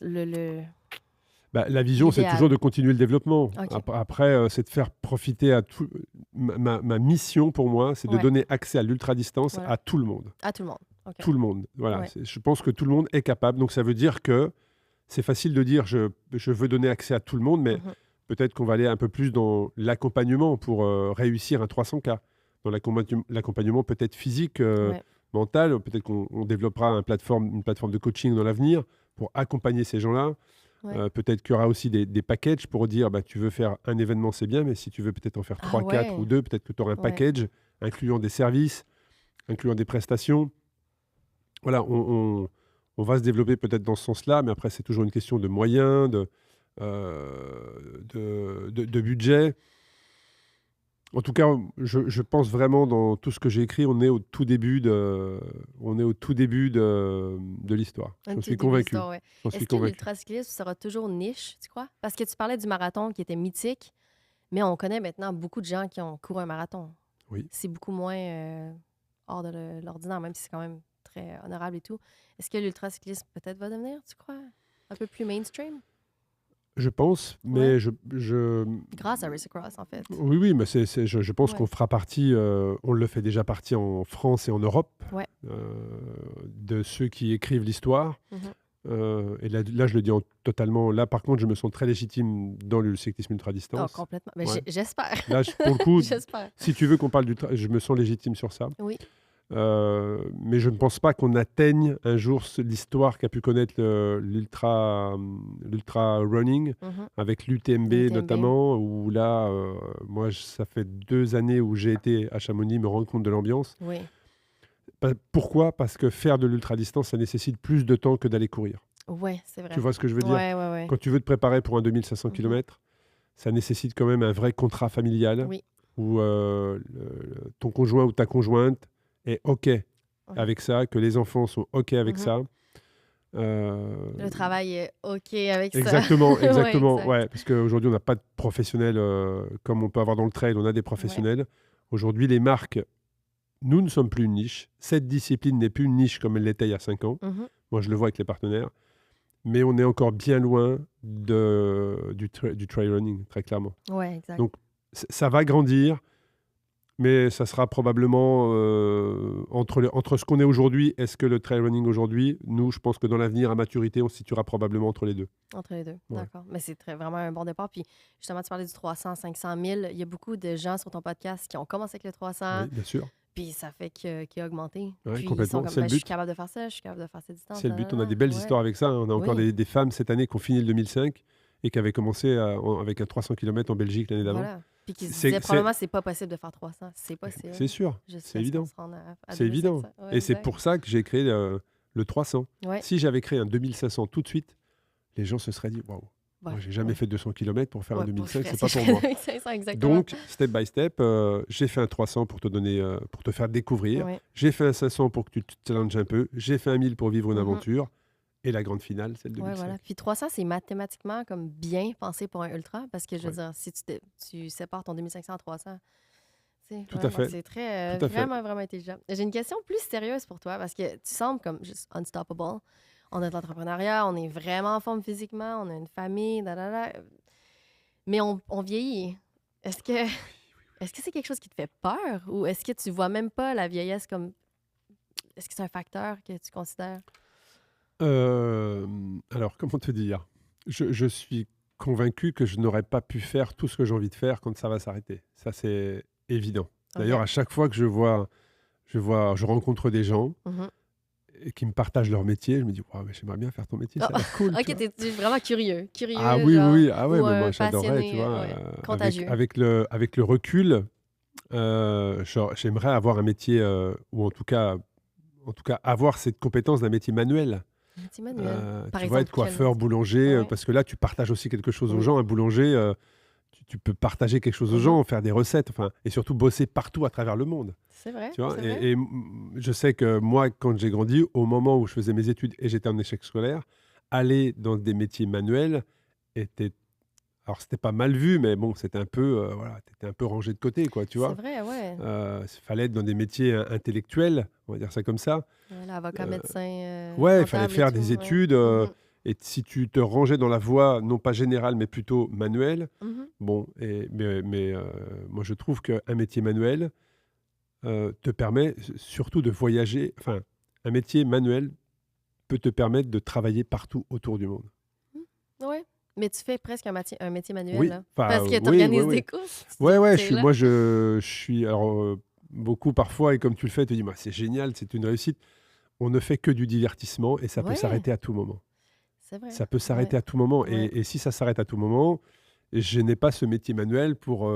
Speaker 2: Bah, la vision, c'est toujours de continuer le développement. Après, c'est de faire profiter à tout... Ma mission, pour moi, c'est de donner accès à l'ultra-distance à tout le monde.
Speaker 1: À tout le monde.
Speaker 2: Tout le monde. Voilà. Je pense que tout le monde est capable. Donc, ça veut dire que c'est facile de dire je veux donner accès à tout le monde, mais peut-être qu'on va aller un peu plus dans l'accompagnement pour réussir un 300K. Dans l'accompagnement peut-être physique, mental. Peut-être qu'on développera une plateforme de coaching dans l'avenir pour accompagner ces gens-là. Peut-être qu'il y aura aussi des packages pour dire bah, tu veux faire un événement, c'est bien, mais si tu veux peut-être en faire 3, 4 ou 2, peut-être que tu auras un package incluant des services, incluant des prestations. Voilà, on va se développer peut-être dans ce sens-là, mais après, c'est toujours une question de moyens, de budget. En tout cas, je pense vraiment dans tout ce que j'ai écrit, on est au tout début de l'histoire. J'en suis convaincu.
Speaker 1: Est-ce que l'ultracyclisme sera toujours niche, tu crois? Parce que tu parlais du marathon qui était mythique, mais on connaît maintenant beaucoup de gens qui ont couru un marathon.
Speaker 2: Oui.
Speaker 1: C'est beaucoup moins hors de l'ordinaire, même si c'est quand même très honorable et tout. Est-ce que l'ultracyclisme peut-être va devenir, tu crois, un peu plus mainstream?
Speaker 2: Je pense, mais
Speaker 1: Grâce à Race Across, en fait.
Speaker 2: Oui, mais je pense qu'on fera partie, on le fait déjà partie en France et en Europe, de ceux qui écrivent l'histoire. Et là, je le dis totalement. Là, par contre, je me sens très légitime dans le cyclisme ultra-distance.
Speaker 1: Oh, complètement. Mais j'espère.
Speaker 2: Là, pour le coup,
Speaker 1: j'espère.
Speaker 2: Si tu veux qu'on parle je me sens légitime sur ça.
Speaker 1: Oui.
Speaker 2: Mais je ne pense pas qu'on atteigne un jour l'histoire qu'a pu connaître l'ultra running avec l'UTMB notamment, où là, moi, ça fait 2 années où j'ai été à Chamonix me rendre compte de l'ambiance.
Speaker 1: Oui.
Speaker 2: Pourquoi? Parce que faire de l'ultra-distance, ça nécessite plus de temps que d'aller courir.
Speaker 1: Oui, c'est vrai.
Speaker 2: Tu vois ce que je veux dire?
Speaker 1: Ouais.
Speaker 2: Quand tu veux te préparer pour un 2500 km, ça nécessite quand même un vrai contrat familial
Speaker 1: Oui.
Speaker 2: où ton conjoint ou ta conjointe est OK
Speaker 1: Ouais.
Speaker 2: avec ça, que les enfants sont OK avec
Speaker 1: Mhm.
Speaker 2: ça. Euh,
Speaker 1: Le travail est OK avec ça.
Speaker 2: Exactement,
Speaker 1: Ouais,
Speaker 2: exactement.
Speaker 1: exact.
Speaker 2: Ouais, parce qu'aujourd'hui, on n'a pas de professionnels comme on peut avoir dans le trail, on a des
Speaker 1: Ouais.
Speaker 2: professionnels. Aujourd'hui, les marques, nous ne sommes plus une niche. Cette discipline n'est plus une niche comme elle l'était il y a 5 ans.
Speaker 1: Mhm.
Speaker 2: Moi, je le vois avec les partenaires. Mais on est encore bien loin du trail running, très clairement.
Speaker 1: Ouais, exact.
Speaker 2: Donc, ça va grandir, mais ça sera probablement entre ce qu'on est aujourd'hui et ce que le trail running aujourd'hui. Nous, je pense que dans l'avenir, à maturité, on se situera probablement entre les deux.
Speaker 1: Entre les deux,
Speaker 2: Ouais.
Speaker 1: d'accord. Mais c'est vraiment un bon départ. Puis justement, tu parlais du 300, 500 000. Il y a beaucoup de gens sur ton podcast qui ont commencé avec le 300,
Speaker 2: Oui, bien sûr.
Speaker 1: puis ça fait qu'il a augmenté.
Speaker 2: Ouais,
Speaker 1: Puis ils sont
Speaker 2: complètement.
Speaker 1: comme,
Speaker 2: C'est le
Speaker 1: je suis
Speaker 2: but.
Speaker 1: capable de faire ça, je suis capable de faire cette distance.
Speaker 2: C'est le but. On a des belles histoires avec ça. On a encore
Speaker 1: Oui.
Speaker 2: des femmes cette année qui ont fini le 2005 et qui avaient commencé avec un 300 km en Belgique l'année d'avant.
Speaker 1: Voilà. Puis qui se
Speaker 2: C'est-
Speaker 1: disaient,
Speaker 2: c'est-
Speaker 1: probablement, c'est pas possible de faire 300. C'est possible.
Speaker 2: C'est sûr,
Speaker 1: Jusqu'à
Speaker 2: c'est
Speaker 1: ce
Speaker 2: évident.
Speaker 1: qu'on se rende à
Speaker 2: C'est évident.
Speaker 1: 2500. Ouais,
Speaker 2: Et c'est
Speaker 1: exact.
Speaker 2: pour ça que j'ai créé le 300.
Speaker 1: Ouais.
Speaker 2: Si j'avais créé un 2500 tout de suite, les gens se seraient dit waouh,
Speaker 1: Ouais,
Speaker 2: moi j'ai jamais
Speaker 1: ouais.
Speaker 2: fait 200 km pour faire un
Speaker 1: Ouais,
Speaker 2: 2005,
Speaker 1: faire
Speaker 2: c'est pas
Speaker 1: ça,
Speaker 2: pour moi.
Speaker 1: 500, exactement.
Speaker 2: Donc, step by step, j'ai fait un 300 pour te donner, pour te faire découvrir.
Speaker 1: Ouais.
Speaker 2: J'ai fait un 500 pour que tu te challenges un peu. J'ai fait un 1000 pour vivre une
Speaker 1: Mhm.
Speaker 2: aventure. Et la grande finale, c'est le
Speaker 1: Ouais,
Speaker 2: 2005.
Speaker 1: voilà. Puis 300, c'est mathématiquement comme bien pensé pour un ultra parce que je veux
Speaker 2: Ouais.
Speaker 1: dire, si tu sépares ton 2500 en 300,
Speaker 2: Tout à fait.
Speaker 1: c'est très,
Speaker 2: Tout à fait.
Speaker 1: vraiment, vraiment intelligent. J'ai une question plus sérieuse pour toi parce que tu sembles comme juste unstoppable. On a de l'entrepreneuriat, on est vraiment en forme physiquement, on a une famille, mais on vieillit. Est-ce que est-ce que c'est quelque chose qui te fait peur ou est-ce que tu vois même pas la vieillesse comme... Est-ce que c'est un facteur que tu considères?
Speaker 2: Alors, comment te dire? Je suis convaincu que je n'aurais pas pu faire tout ce que j'ai envie de faire quand ça va s'arrêter. Ça, c'est évident. D'ailleurs,
Speaker 1: Ok.
Speaker 2: à chaque fois que je rencontre des gens
Speaker 1: Mhm.
Speaker 2: et qui me partagent leur métier, je me dis, waouh, mais j'aimerais bien faire ton métier, ça a l'air cool. tu
Speaker 1: Ok,
Speaker 2: vois.
Speaker 1: t'es vraiment curieux.
Speaker 2: Ah oui,
Speaker 1: genre,
Speaker 2: oui, oui. Ah ouais,
Speaker 1: ou
Speaker 2: mais moi
Speaker 1: un
Speaker 2: j'adorerais, tu
Speaker 1: passionné,
Speaker 2: vois.
Speaker 1: ouais,
Speaker 2: Avec,
Speaker 1: contagieux.
Speaker 2: avec le recul, j'aimerais avoir un métier, ou en tout cas avoir cette compétence d'un métier manuel.
Speaker 1: Métier manuel. Par
Speaker 2: Tu vois,
Speaker 1: exemple,
Speaker 2: être coiffeur, boulanger,
Speaker 1: Ouais.
Speaker 2: parce que là, tu partages aussi quelque chose aux
Speaker 1: Oui.
Speaker 2: gens. Un boulanger, tu peux partager quelque chose aux
Speaker 1: Mhm.
Speaker 2: gens, faire des recettes, enfin, et surtout bosser partout à travers le monde.
Speaker 1: C'est vrai.
Speaker 2: Tu vois,
Speaker 1: c'est vrai.
Speaker 2: et je sais que moi, quand j'ai grandi, au moment où je faisais mes études et j'étais en échec scolaire, aller dans des métiers manuels était... Alors, c'était pas mal vu, mais bon, c'était un peu, voilà, t'étais un peu rangé de côté, quoi, tu
Speaker 1: C'est
Speaker 2: vois.
Speaker 1: vrai, ouais.
Speaker 2: Fallait être dans des métiers intellectuels, on va dire ça comme ça.
Speaker 1: Ouais, avocat, médecin,
Speaker 2: Ouais, il fallait
Speaker 1: comptable et
Speaker 2: faire
Speaker 1: tout.
Speaker 2: des
Speaker 1: Ouais.
Speaker 2: études,
Speaker 1: Mhm.
Speaker 2: et si tu te rangeais dans la voie, non pas générale, mais plutôt manuelle,
Speaker 1: Mhm.
Speaker 2: bon, mais moi je trouve qu'un métier manuel te permet surtout de voyager. Enfin, un métier manuel peut te permettre de travailler partout autour du monde.
Speaker 1: Ouais. Mais tu fais presque un métier manuel,
Speaker 2: Oui,
Speaker 1: là.
Speaker 2: enfin,
Speaker 1: Parce que tu
Speaker 2: oui, oui,
Speaker 1: organises
Speaker 2: oui.
Speaker 1: des courses.
Speaker 2: Ouais, ouais,
Speaker 1: C'est là.
Speaker 2: moi je suis. Alors, beaucoup parfois, et comme tu le fais, tu dis, bah, c'est génial, c'est une réussite. On ne fait que du divertissement et ça peut
Speaker 1: Ouais.
Speaker 2: s'arrêter à tout moment.
Speaker 1: C'est vrai.
Speaker 2: Ça peut s'arrêter
Speaker 1: Ouais.
Speaker 2: à tout moment.
Speaker 1: Ouais.
Speaker 2: Et si ça s'arrête à tout moment, je n'ai pas ce métier manuel pour,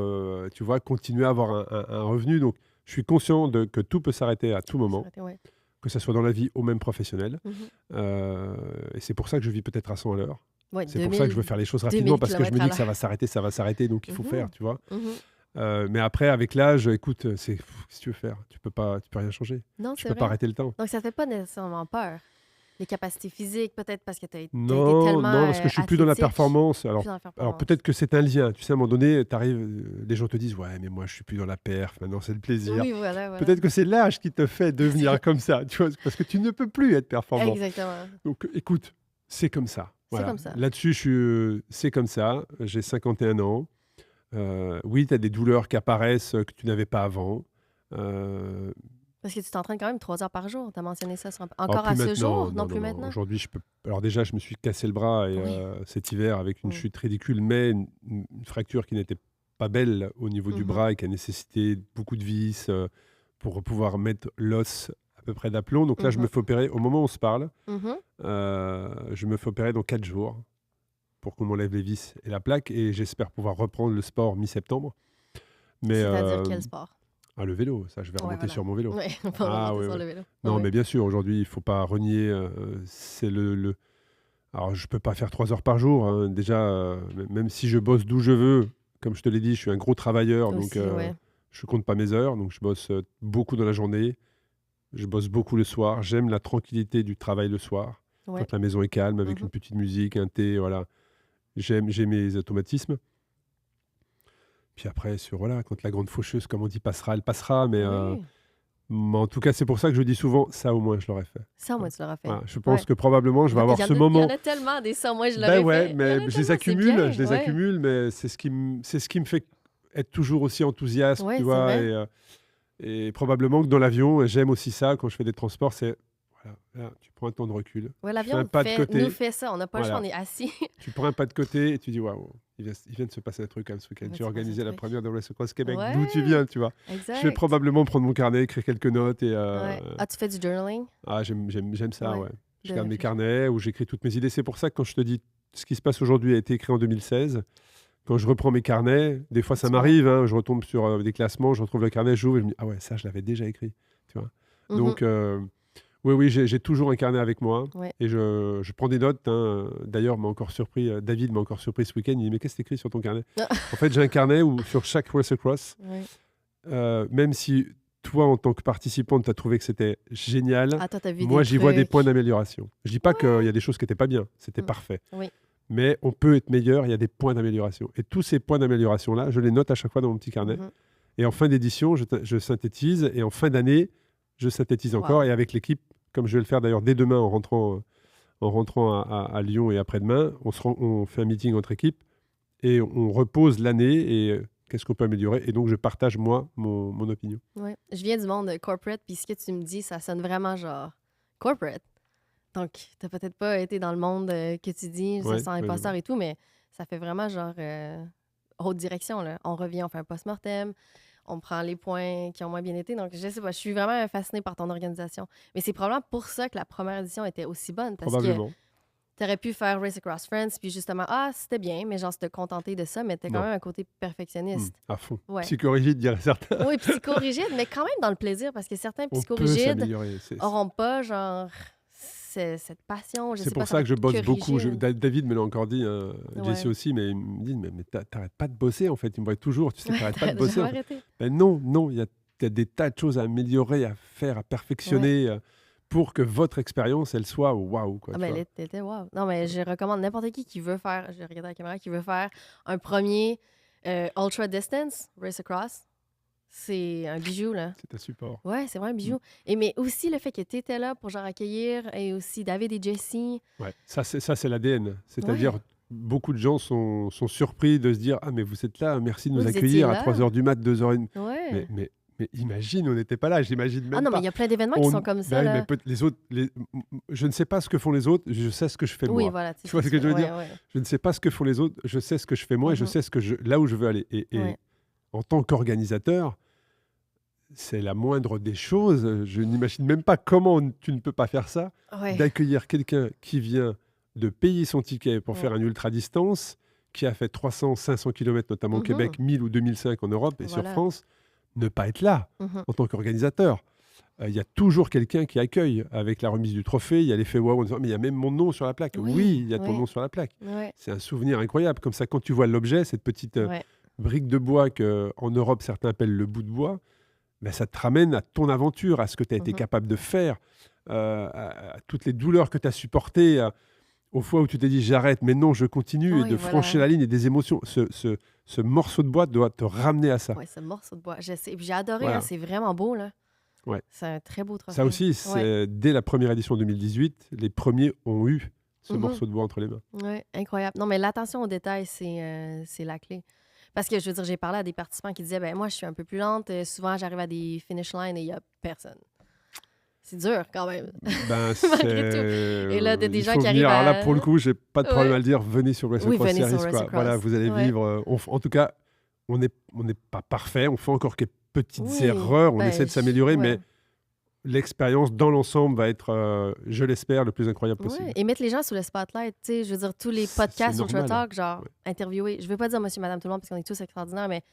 Speaker 2: tu vois, continuer à avoir un revenu. Donc, je suis conscient que tout peut s'arrêter à tout moment,
Speaker 1: S'arrêter, ouais.
Speaker 2: que ce soit dans la vie ou même professionnelle.
Speaker 1: Mhm.
Speaker 2: Et c'est pour ça que je vis peut-être à 100 à l'heure.
Speaker 1: Ouais,
Speaker 2: C'est pour ça que je veux faire les choses
Speaker 1: 2000
Speaker 2: rapidement, parce que je me dis que
Speaker 1: kilomètres
Speaker 2: ça va s'arrêter, donc il faut
Speaker 1: Mhm.
Speaker 2: faire, tu vois.
Speaker 1: Mhm.
Speaker 2: Mais après, avec l'âge, écoute, qu'est-ce que tu veux faire? Tu peux rien changer.
Speaker 1: Non,
Speaker 2: Tu
Speaker 1: c'est
Speaker 2: peux pas
Speaker 1: vrai.
Speaker 2: arrêter le temps.
Speaker 1: Donc, ça te fait pas nécessairement peur. Les capacités physiques, peut-être parce que tu as été
Speaker 2: Non,
Speaker 1: tellement
Speaker 2: non, parce que je suis plus dans la
Speaker 1: athlétique.
Speaker 2: performance.
Speaker 1: Plus
Speaker 2: Alors,
Speaker 1: dans la
Speaker 2: alors
Speaker 1: performance.
Speaker 2: peut-être que c'est un lien. Tu sais, à un moment donné, les gens te disent, ouais, mais moi, je suis plus dans la perf. Maintenant, c'est le plaisir.
Speaker 1: Oui, voilà.
Speaker 2: Peut-être que c'est l'âge qui te fait devenir comme ça, tu vois, parce que tu ne peux plus être performant.
Speaker 1: Exactement.
Speaker 2: Donc, écoute, c'est comme ça.
Speaker 1: C'est
Speaker 2: Voilà.
Speaker 1: comme ça.
Speaker 2: Là-dessus, c'est comme ça. J'ai 51 ans. Oui, tu as des douleurs qui apparaissent que tu n'avais pas avant.
Speaker 1: Parce que tu t'entraînes quand même 3 heures par jour. Tu as mentionné ça
Speaker 2: Alors,
Speaker 1: encore
Speaker 2: plus
Speaker 1: à ce
Speaker 2: maintenant.
Speaker 1: jour? Non, plus maintenant?
Speaker 2: Aujourd'hui, je peux. Alors déjà, je me suis cassé le bras et,
Speaker 1: Oui.
Speaker 2: cet hiver avec une
Speaker 1: Oui.
Speaker 2: chute ridicule, mais une fracture qui n'était pas belle au niveau du
Speaker 1: Mhm.
Speaker 2: bras et qui a nécessité beaucoup de vis pour pouvoir mettre l'os à peu près d'aplomb. Donc là, je me
Speaker 1: Mhm.
Speaker 2: fais opérer au moment où on se parle.
Speaker 1: Mhm.
Speaker 2: Je me fais opérer dans 4 jours pour qu'on m'enlève les vis et la plaque, et j'espère pouvoir reprendre le sport mi-septembre. Mais
Speaker 1: C'est-à-dire quel sport?
Speaker 2: le vélo, ça, je vais
Speaker 1: Ouais,
Speaker 2: remonter
Speaker 1: voilà.
Speaker 2: sur mon vélo.
Speaker 1: Oui, on va
Speaker 2: Ah
Speaker 1: remonter
Speaker 2: oui,
Speaker 1: sur
Speaker 2: oui.
Speaker 1: le vélo.
Speaker 2: Non,
Speaker 1: Ouais.
Speaker 2: mais bien sûr, aujourd'hui, il ne faut pas renier. C'est Alors, je peux pas faire 3 heures par jour, hein. Déjà, même si je bosse d'où je veux, comme je te l'ai dit, je suis un gros travailleur, donc
Speaker 1: Aussi, ouais.
Speaker 2: je compte pas mes heures. Donc, je bosse beaucoup dans la journée. Je bosse beaucoup le soir. J'aime la tranquillité du travail le soir,
Speaker 1: Ouais.
Speaker 2: quand la maison est calme, avec
Speaker 1: Mhm.
Speaker 2: une petite musique, un thé, voilà. J'ai mes automatismes. Puis après, voilà, quand la grande faucheuse, comme on dit, passera, elle passera.
Speaker 1: Oui.
Speaker 2: Mais en tout cas, c'est pour ça que je dis souvent, ça au moins, je l'aurais fait.
Speaker 1: Ça, moi, tu l'auras fait.
Speaker 2: Voilà, je
Speaker 1: Ouais.
Speaker 2: pense que probablement, je vais avoir ce
Speaker 1: Il y en
Speaker 2: moment.
Speaker 1: a tellement des ça, moi, je
Speaker 2: Ben
Speaker 1: l'aurais
Speaker 2: ouais,
Speaker 1: fait. Il y en
Speaker 2: mais
Speaker 1: a tellement, c'est bien.
Speaker 2: je les
Speaker 1: Ouais.
Speaker 2: accumule, mais c'est ce qui me fait être toujours aussi enthousiaste,
Speaker 1: Ouais,
Speaker 2: tu
Speaker 1: c'est
Speaker 2: vois.
Speaker 1: vrai.
Speaker 2: Et probablement que dans l'avion, j'aime aussi ça quand je fais des transports, c'est voilà, là, tu prends un temps de recul,
Speaker 1: Ouais,
Speaker 2: tu fais un
Speaker 1: l'avion
Speaker 2: pas de
Speaker 1: nous
Speaker 2: côté,
Speaker 1: fait ça. On n'a pas le choix, on
Speaker 2: voilà,
Speaker 1: est assis.
Speaker 2: tu prends un pas de côté et tu dis waouh, il vient de se passer un truc quand même ce week-end.
Speaker 1: Il va
Speaker 2: J'ai
Speaker 1: se passer un
Speaker 2: organisé la
Speaker 1: truc.
Speaker 2: première de Race Across Québec, d'où tu
Speaker 1: Ouais,
Speaker 2: viens, tu vois. Je vais
Speaker 1: exact.
Speaker 2: probablement prendre mon carnet, écrire quelques notes
Speaker 1: Ouais. Ah, tu fais du journaling?
Speaker 2: j'aime ça,
Speaker 1: Ouais,
Speaker 2: ouais. Je
Speaker 1: de
Speaker 2: garde mes
Speaker 1: réfléchir.
Speaker 2: carnets où j'écris toutes mes idées. C'est pour ça que quand je te dis ce qui se passe aujourd'hui a été écrit en 2016, quand je reprends mes carnets, des fois ça
Speaker 1: Tu vois?
Speaker 2: m'arrive, hein, je retombe sur des classements, je retrouve le carnet, j'ouvre et je me dis ah ouais, ça je l'avais déjà écrit, tu vois.
Speaker 1: Mhm.
Speaker 2: Donc oui, j'ai toujours un carnet avec moi
Speaker 1: Ouais.
Speaker 2: et je prends des notes, hein. D'ailleurs, David m'a encore surpris ce week-end. Il dit mais qu'est-ce que tu écris sur ton carnet? En fait, j'ai un carnet où sur chaque Race Across,
Speaker 1: Ouais.
Speaker 2: même si toi, en tant que participante, tu as trouvé que c'était génial,
Speaker 1: Ah, toi, t'as vu
Speaker 2: moi,
Speaker 1: des
Speaker 2: j'y vois des points
Speaker 1: trucs.
Speaker 2: d'amélioration. Je dis pas qu'il y a des choses qui n'étaient pas bien, c'était
Speaker 1: Mm.
Speaker 2: parfait.
Speaker 1: Oui.
Speaker 2: Mais on peut être meilleur, il y a des points d'amélioration. Et tous ces points d'amélioration-là, je les note à chaque fois dans mon petit carnet.
Speaker 1: Mhm.
Speaker 2: Et en fin d'édition, je synthétise. Et en fin d'année, je synthétise encore.
Speaker 1: Wow.
Speaker 2: Et avec l'équipe, comme je vais le faire d'ailleurs dès demain en rentrant à Lyon et après-demain, on fait un meeting entre équipes et on repose l'année et qu'est-ce qu'on peut améliorer. Et donc, je partage, moi, mon opinion.
Speaker 1: Ouais. Je viens du monde corporate, puis ce que tu me dis, ça sonne vraiment genre corporate. Donc, t'as peut-être pas été dans le monde que tu dis, ça
Speaker 2: Ouais,
Speaker 1: sent
Speaker 2: ouais, je vois.
Speaker 1: imposteur et tout, mais ça fait vraiment genre haute direction, là. On revient, on fait un post-mortem, on prend les points qui ont moins bien été. Donc, je sais pas, je suis vraiment fascinée par ton organisation. Mais c'est probablement pour ça que la première édition était aussi bonne, parce que
Speaker 2: Probablement.
Speaker 1: t'aurais pu faire Race Across France, puis justement, ah, c'était bien, mais genre, se contenter de ça, mais t'as quand
Speaker 2: Non.
Speaker 1: même un côté perfectionniste.
Speaker 2: À fond.
Speaker 1: Ouais.
Speaker 2: Psychorigide, dirait certains.
Speaker 1: Oui, psychorigide, mais quand même dans le plaisir, parce que certains
Speaker 2: On peut
Speaker 1: psychorigides
Speaker 2: s'améliorer.
Speaker 1: auront pas, genre, cette passion, je
Speaker 2: C'est
Speaker 1: sais pas,
Speaker 2: pour
Speaker 1: ça
Speaker 2: ça
Speaker 1: va
Speaker 2: que je
Speaker 1: être
Speaker 2: bosse
Speaker 1: que
Speaker 2: beaucoup.
Speaker 1: rigide.
Speaker 2: David me l'a encore dit, Jesse
Speaker 1: Ouais.
Speaker 2: aussi, mais il me dit, mais t'arrêtes pas de bosser en fait. Il me voit toujours, tu sais, t'arrêtes pas de
Speaker 1: T'arrêtes
Speaker 2: bosser
Speaker 1: jamais
Speaker 2: en fait.
Speaker 1: arrêté.
Speaker 2: Ben non, non, il y a des tas de choses à améliorer, à faire, à
Speaker 1: Ouais.
Speaker 2: perfectionner pour que votre expérience, elle soit waouh, quoi,
Speaker 1: Ah,
Speaker 2: tu
Speaker 1: ben,
Speaker 2: vois.
Speaker 1: elle était wow. Non, mais je recommande n'importe qui veut faire, je regarde la caméra, qui veut faire un premier Ultra Distance, Race Across. C'est un bijou, là.
Speaker 2: C'est un support.
Speaker 1: Ouais, c'est vraiment un
Speaker 2: Mm.
Speaker 1: bijou. Et mais aussi le fait que tu étais là pour genre accueillir, et aussi David et Jessie.
Speaker 2: Ouais, ça c'est l'ADN. C'est-à-dire,
Speaker 1: Ouais.
Speaker 2: beaucoup de gens sont surpris de se dire, ah mais vous êtes là, merci de
Speaker 1: Oui,
Speaker 2: nous
Speaker 1: vous étiez
Speaker 2: accueillir à 3
Speaker 1: là.
Speaker 2: heures du mat, 2h30.
Speaker 1: Ouais.
Speaker 2: Mais imagine, on n'était pas là, j'imagine
Speaker 1: Ah
Speaker 2: même
Speaker 1: non, mais
Speaker 2: pas.
Speaker 1: il y a plein d'événements qui sont comme ça,
Speaker 2: Ben oui, mais
Speaker 1: là.
Speaker 2: les autres, je ne sais pas ce que font les autres, je sais ce que je fais
Speaker 1: Oui,
Speaker 2: moi.
Speaker 1: voilà, tu sais
Speaker 2: Tu vois
Speaker 1: ce
Speaker 2: ce
Speaker 1: que
Speaker 2: que
Speaker 1: tu
Speaker 2: je
Speaker 1: fais.
Speaker 2: veux dire?
Speaker 1: Ouais, ouais.
Speaker 2: Je ne sais pas ce que font les autres, je sais ce que je fais moi et je
Speaker 1: Mhm.
Speaker 2: sais là où je veux aller. Et
Speaker 1: Ouais.
Speaker 2: en tant qu'organisateur, c'est la moindre des choses. Je n'imagine même pas comment tu ne peux pas faire ça,
Speaker 1: Ouais.
Speaker 2: d'accueillir quelqu'un qui vient de payer son ticket pour
Speaker 1: Ouais.
Speaker 2: faire un ultra-distance, qui a fait 300, 500 km, notamment au
Speaker 1: Mhm.
Speaker 2: Québec, 1000 ou 2005 en Europe et sur
Speaker 1: Voilà.
Speaker 2: France, ne pas être là
Speaker 1: Mhm.
Speaker 2: en tant qu'organisateur. Il y a toujours quelqu'un qui accueille avec la remise du trophée. Il y a l'effet waouh, en disant, mais il y a même mon nom sur la plaque.
Speaker 1: Oui,
Speaker 2: Oui, il y a ton
Speaker 1: oui.
Speaker 2: nom sur la plaque.
Speaker 1: Ouais.
Speaker 2: C'est un souvenir incroyable. Comme ça, quand tu vois l'objet, cette petite
Speaker 1: Ouais.
Speaker 2: brique de bois qu'en Europe, certains appellent le bout de bois, ben, ça te ramène à ton aventure, à ce que tu as été
Speaker 1: Mhm.
Speaker 2: capable de faire, à toutes les douleurs que tu as supportées, aux fois où tu t'es dit j'arrête, mais non, je continue, et
Speaker 1: Oui,
Speaker 2: de franchir
Speaker 1: voilà.
Speaker 2: la ligne et des émotions. Ce morceau de bois doit te ramener à ça.
Speaker 1: Ouais, ce morceau de bois. Je sais. Et puis j'ai adoré, hein,
Speaker 2: Voilà.
Speaker 1: c'est vraiment beau, là.
Speaker 2: Ouais.
Speaker 1: C'est un très beau
Speaker 2: Ça
Speaker 1: trophée.
Speaker 2: aussi,
Speaker 1: Ouais.
Speaker 2: dès la première édition 2018, les premiers ont eu ce
Speaker 1: Mhm.
Speaker 2: morceau de bois entre les mains.
Speaker 1: Ouais, incroyable. Non, mais l'attention aux détails, c'est la clé. Parce que je veux dire, j'ai parlé à des participants qui disaient, ben moi, je suis un peu plus lente. Souvent, j'arrive à des finish lines et il n'y a personne. C'est dur quand même,
Speaker 2: Ben,
Speaker 1: malgré tout. Et là, t'as des
Speaker 2: il
Speaker 1: gens
Speaker 2: faut
Speaker 1: qui
Speaker 2: venir.
Speaker 1: arrivent
Speaker 2: Alors là,
Speaker 1: à...
Speaker 2: pour le coup, j'ai pas de problème à
Speaker 1: Ouais.
Speaker 2: le dire. Venez sur Race
Speaker 1: Oui,
Speaker 2: Across
Speaker 1: venez sur
Speaker 2: Series,
Speaker 1: Race
Speaker 2: quoi. Voilà,
Speaker 1: Across.
Speaker 2: vous allez
Speaker 1: Ouais.
Speaker 2: vivre. En tout cas, on n'est pas parfait. On fait encore quelques petites
Speaker 1: Oui,
Speaker 2: erreurs. On
Speaker 1: ben,
Speaker 2: essaie de s'améliorer,
Speaker 1: ouais.
Speaker 2: mais l'expérience dans l'ensemble va être, je l'espère, le plus incroyable
Speaker 1: Ouais,
Speaker 2: possible.
Speaker 1: et mettre les gens sous le spotlight, tu sais, je veux dire, tous les
Speaker 2: C'est
Speaker 1: podcasts Ultra
Speaker 2: normal.
Speaker 1: Talk, genre,
Speaker 2: Ouais.
Speaker 1: interviewer, je veux pas dire monsieur, madame, tout le monde, parce qu'on est tous extraordinaires, mais